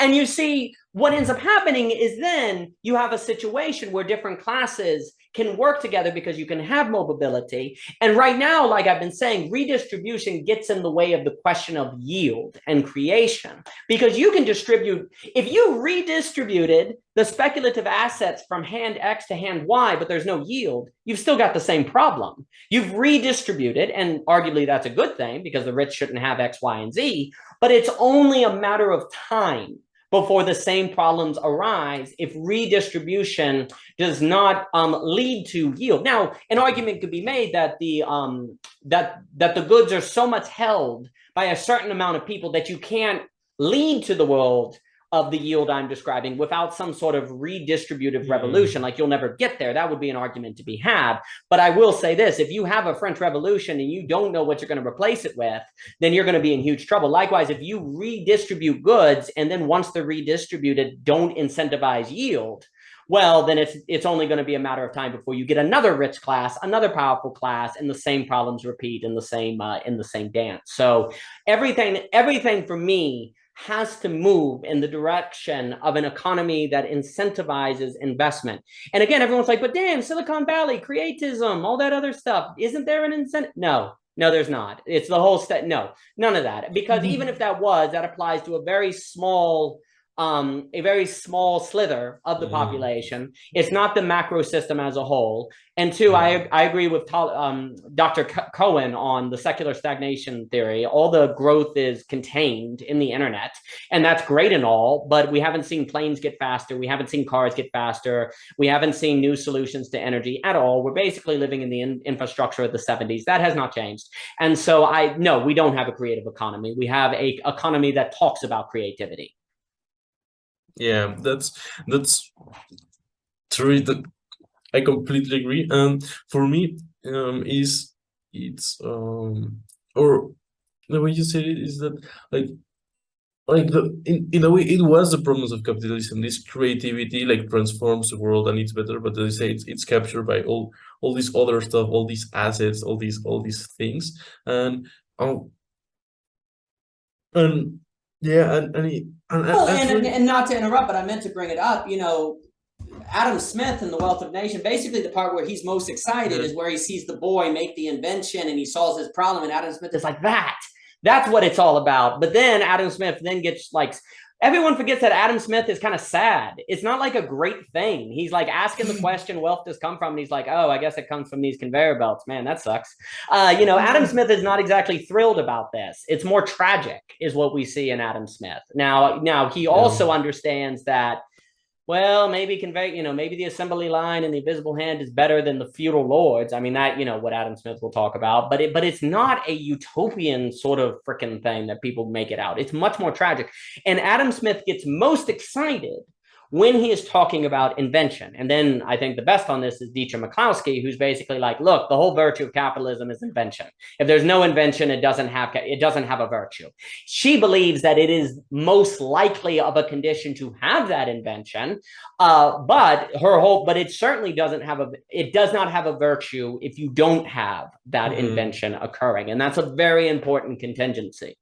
and you see what ends up happening is then you have a situation where different classes can work together because you can have mobility. And right now, like I've been saying, redistribution gets in the way of the question of yield and creation, because you can distribute, if you redistributed the speculative assets from hand X to hand Y, but there's no yield, you've still got the same problem. You've redistributed, and arguably that's a good thing because the rich shouldn't have X, Y, and Z, but it's only a matter of time before the same problems arise if redistribution does not lead to yield. Now, an argument could be made that the goods are so much held by a certain amount of people that you can't lead to the world of the yield I'm describing without some sort of redistributive revolution. Like, you'll never get there. That would be an argument to be had. But I will say this, if you have a French Revolution and you don't know what you're going to replace it with, then you're going to be in huge trouble. Likewise, if you redistribute goods and then once they're redistributed, don't incentivize yield, well, then it's only going to be a matter of time before you get another rich class, another powerful class, and the same problems repeat in the same dance. So everything for me has to move in the direction of an economy that incentivizes investment. And again, everyone's like, but damn, Silicon Valley, creatism, all that other stuff, isn't there an incentive? No, there's not. It's the whole no, none of that. Because even if that was, that applies to a very small slither of the population. It's not the macro system as a whole. And two, I agree with Dr. Cohen on the secular stagnation theory. All the growth is contained in the internet, and that's great and all, but we haven't seen planes get faster. We haven't seen cars get faster. We haven't seen new solutions to energy at all. We're basically living in the infrastructure of the 70s. That has not changed. And so no, we don't have a creative economy. We have an economy that talks about creativity. Yeah, that's true. I completely agree. And for me, it's or the way you say it is that in a way it was the promise of capitalism. This creativity like transforms the world and it's better, but they say it's captured by all this other stuff, all these assets, all these things, and yeah, and not to interrupt, but I meant to bring it up. Adam Smith in The Wealth of Nations, basically the part where he's most excited is where he sees the boy make the invention and he solves his problem, and Adam Smith is like, that That's what it's all about. But then Adam Smith then gets like, everyone forgets that Adam Smith is kind of sad. It's not like a great thing. He's like asking the question, wealth does come from, and he's like, oh, I guess it comes from these conveyor belts. Man, that sucks. Adam Smith is not exactly thrilled about this. It's more tragic is what we see in Adam Smith. Now he also understands that, well, maybe maybe the assembly line and the invisible hand is better than the feudal lords. I mean, that, what Adam Smith will talk about, but it's not a utopian sort of freaking thing that people make it out. It's much more tragic. And Adam Smith gets most excited when he is talking about invention. And then I think the best on this is Dietrich McCloskey, who's basically like, look, the whole virtue of capitalism is invention. If there's no invention, it doesn't have a virtue. She believes that it is most likely of a condition to have that invention, but it certainly does not have a virtue if you don't have that invention occurring. And that's a very important contingency.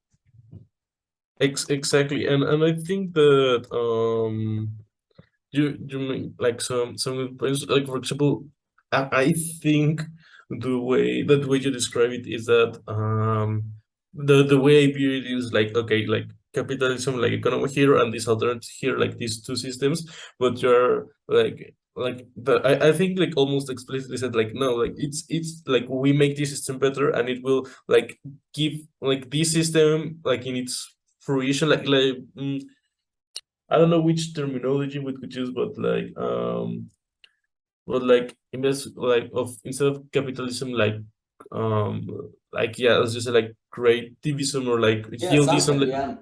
Exactly. And I think that you mean like some points, like for example, I think the way you describe it is that the way I view it is like, okay, like capitalism, like economy here, and this alternative here, like these two systems, but you're I think like almost explicitly said like, no, like it's like we make this system better and it will like give like this system like in its fruition, I don't know which terminology we could use, but instead of capitalism, yeah, let's just say like creativism or like yieldism,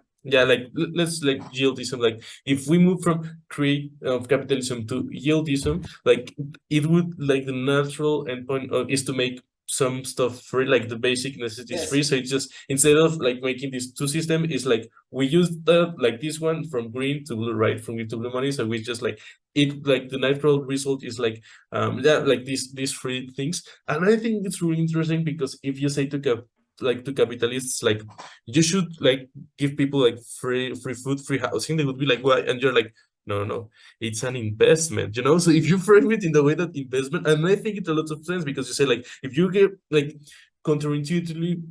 let's like yieldism. Like if we move from capitalism to yieldism, like it would like the natural endpoint is to make some stuff free, like the basic necessities free. So it's just instead of like making this two system, is like we use like this one from green to blue, right? From green to blue money. So we just like it, like the natural result is like like these free things. And I think it's really interesting because if you say to capitalists, like you should like give people like free food, free housing, they would be like, why? And you're like, no, it's an investment, So if you frame it in the way that investment, and I think it a lot of sense because you say like, if you get like intuitively,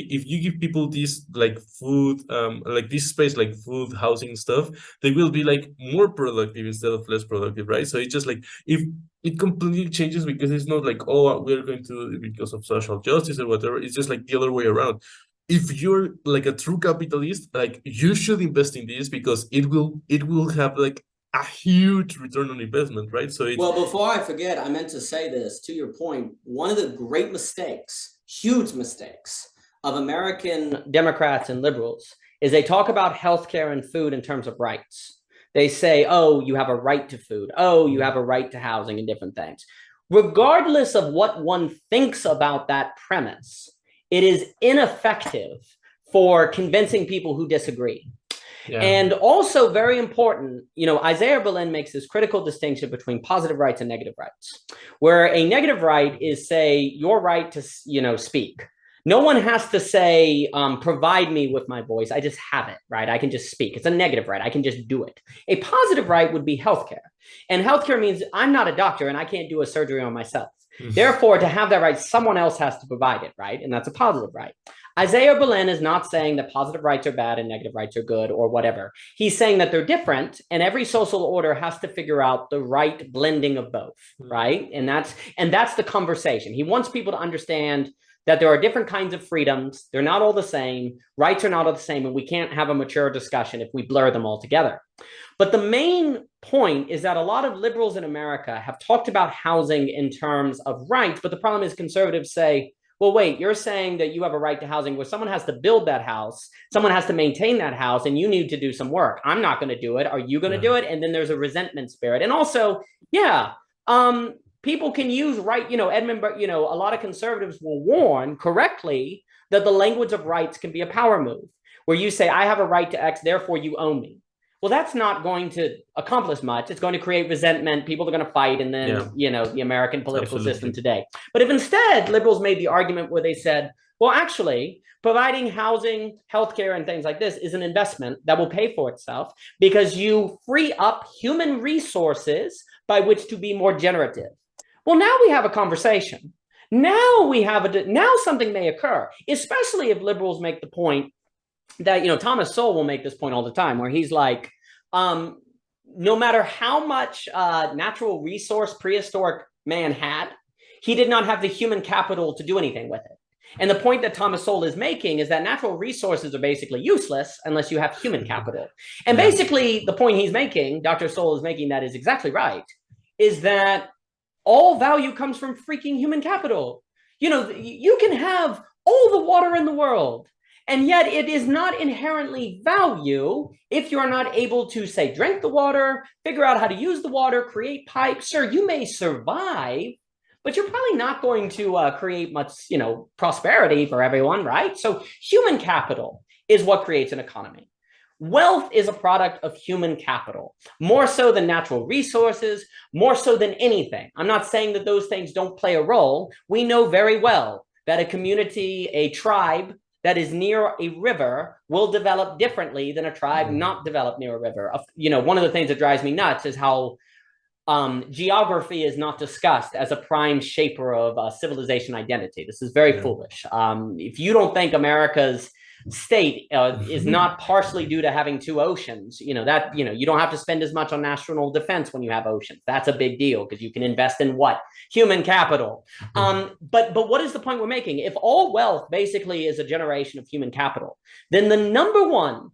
if you give people this like food, like this space, like food, housing stuff, they will be like more productive instead of less productive, right? So it's just like, if it completely changes because it's not like, oh, we're going to because of social justice or whatever. It's just like the other way around. If you're like a true capitalist, like you should invest in this because it will have like a huge return on investment, right? So well, before I forget, I meant to say this to your point. One of the great mistakes, huge mistakes of American Democrats and liberals is they talk about healthcare and food in terms of rights. They say, oh, you have a right to food. Oh, you have a right to housing and different things. Regardless of what one thinks about that premise, it is ineffective for convincing people who disagree. Yeah. And also very important, Isaiah Berlin makes this critical distinction between positive rights and negative rights, where a negative right is, say, your right to, speak. No one has to say, provide me with my voice. I just have it, right? I can just speak. It's a negative right. I can just do it. A positive right would be healthcare. And healthcare means I'm not a doctor and I can't do a surgery on myself. Therefore, to have that right, someone else has to provide it, right? And that's a positive right. Isaiah Berlin is not saying that positive rights are bad and negative rights are good or whatever. He's saying that they're different, and every social order has to figure out the right blending of both, right? And that's the conversation. He wants people to understand that there are different kinds of freedoms. They're not all the same. Rights are not all the same, and we can't have a mature discussion if we blur them all together. But the main point is that a lot of liberals in America have talked about housing in terms of rights, but the problem is conservatives say, well, wait, you're saying that you have a right to housing where someone has to build that house, someone has to maintain that house, and you need to do some work. I'm not going to do it. Are you going to do it? And then there's a resentment spirit. And also, people can use right, Edmund, a lot of conservatives will warn correctly that the language of rights can be a power move, where you say, I have a right to X, therefore you own me. Well, that's not going to accomplish much. It's going to create resentment. People are going to fight. And then, the American political system today. But if instead liberals made the argument where they said, well, actually, providing housing, healthcare, and things like this is an investment that will pay for itself because you free up human resources by which to be more generative. Well, now we have a conversation. Now we have now something may occur, especially if liberals make the point that, Thomas Sowell will make this point all the time, where he's like, no matter how much natural resource prehistoric man had, he did not have the human capital to do anything with it. And the point that Thomas Sowell is making is that natural resources are basically useless unless you have human capital. And basically, the point he's making, Dr. Sowell is making, that is exactly right, is that all value comes from freaking human capital. You can have all the water in the world, and yet it is not inherently value if you are not able to, say, drink the water, figure out how to use the water, create pipes. Sure, you may survive, but you're probably not going to create much, prosperity for everyone, right? So human capital is what creates an economy. Wealth is a product of human capital, more so than natural resources, more so than anything. I'm not saying that those things don't play a role. We know very well that a community, a tribe that is near a river will develop differently than a tribe not developed near a river. One of the things that drives me nuts is how geography is not discussed as a prime shaper of civilization identity. This is very foolish. If you don't think America's state is not partially due to having two oceans, you don't have to spend as much on national defense when you have oceans. That's a big deal because you can invest in what? Human capital. But what is the point we're making? If all wealth basically is a generation of human capital, then the number one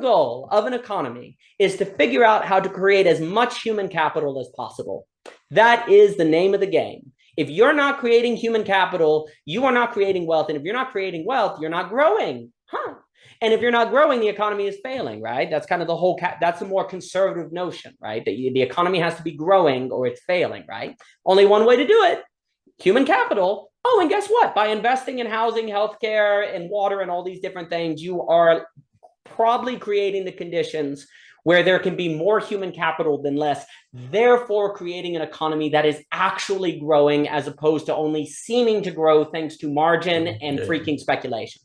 goal of an economy is to figure out how to create as much human capital as possible. That is the name of the game. If you're not creating human capital, you are not creating wealth. And if you're not creating wealth, you're not growing. And if you're not growing, the economy is failing, right? That's kind of the whole, that's a more conservative notion, right? That the economy has to be growing or it's failing, right? Only one way to do it, human capital. Oh, and guess what? By investing in housing, healthcare, and water and all these different things, you are probably creating the conditions where there can be more human capital than less, therefore creating an economy that is actually growing as opposed to only seeming to grow thanks to margin and freaking speculation.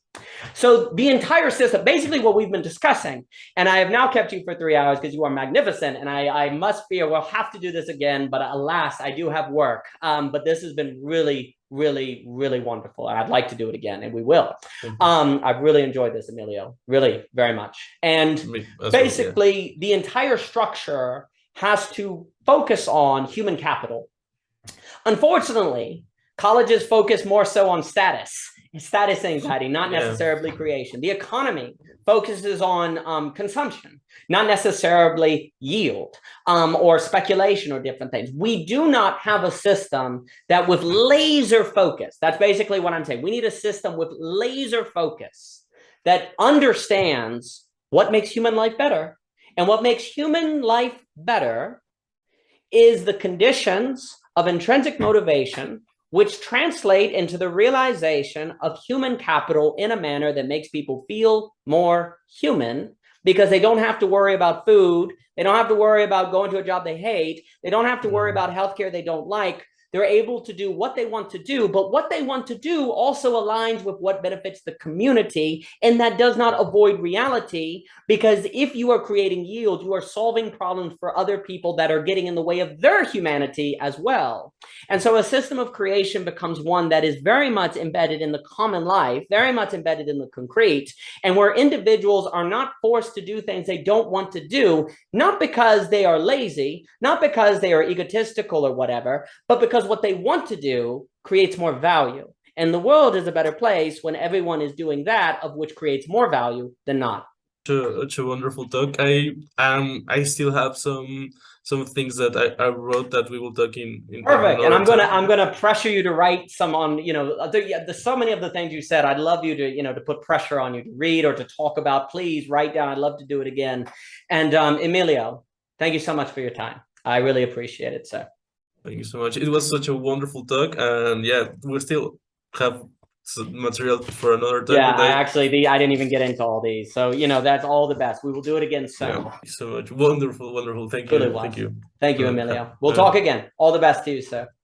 So the entire system, basically what we've been discussing, and I have now kept you for 3 hours because you are magnificent, and I must fear we'll have to do this again, but alas, I do have work. But this has been really, really, really wonderful, and I'd like to do it again, and we will. I've really enjoyed this, Emilio, really very much. And basically, the entire structure has to focus on human capital. Unfortunately, colleges focus more so on status anxiety, not necessarily creation. The economy focuses on consumption, not necessarily yield or speculation or different things. We do not have a system that with laser focus, that's basically what I'm saying. We need a system with laser focus that understands what makes human life better. And what makes human life better is the conditions of intrinsic motivation which translate into the realization of human capital in a manner that makes people feel more human, because they don't have to worry about food. They don't have to worry about going to a job they hate. They don't have to worry about healthcare they don't like. They're able to do what they want to do, but what they want to do also aligns with what benefits the community, and that does not avoid reality, because if you are creating yield, you are solving problems for other people that are getting in the way of their humanity as well. And so a system of creation becomes one that is very much embedded in the common life, very much embedded in the concrete, and where individuals are not forced to do things they don't want to do, not because they are lazy, not because they are egotistical or whatever, but because what they want to do creates more value. And the world is a better place when everyone is doing that, of which creates more value than not. Such a wonderful talk. I still have some things that I wrote that we will talk in perfect. And I'm gonna pressure you to write some on, there's so many of the things you said. I'd love you to, to put pressure on you to read or to talk about. Please write down. I'd love to do it again. And Emilio, thank you so much for your time. I really appreciate it, sir. Thank you so much. It was such a wonderful talk, and yeah, we still have some material for another time. Yeah, I didn't even get into all these, so that's all the best. We will do it again soon. Yeah, thank you so much. Wonderful. Thank you. Really thank you, Emilio. We'll talk again. All the best to you, sir.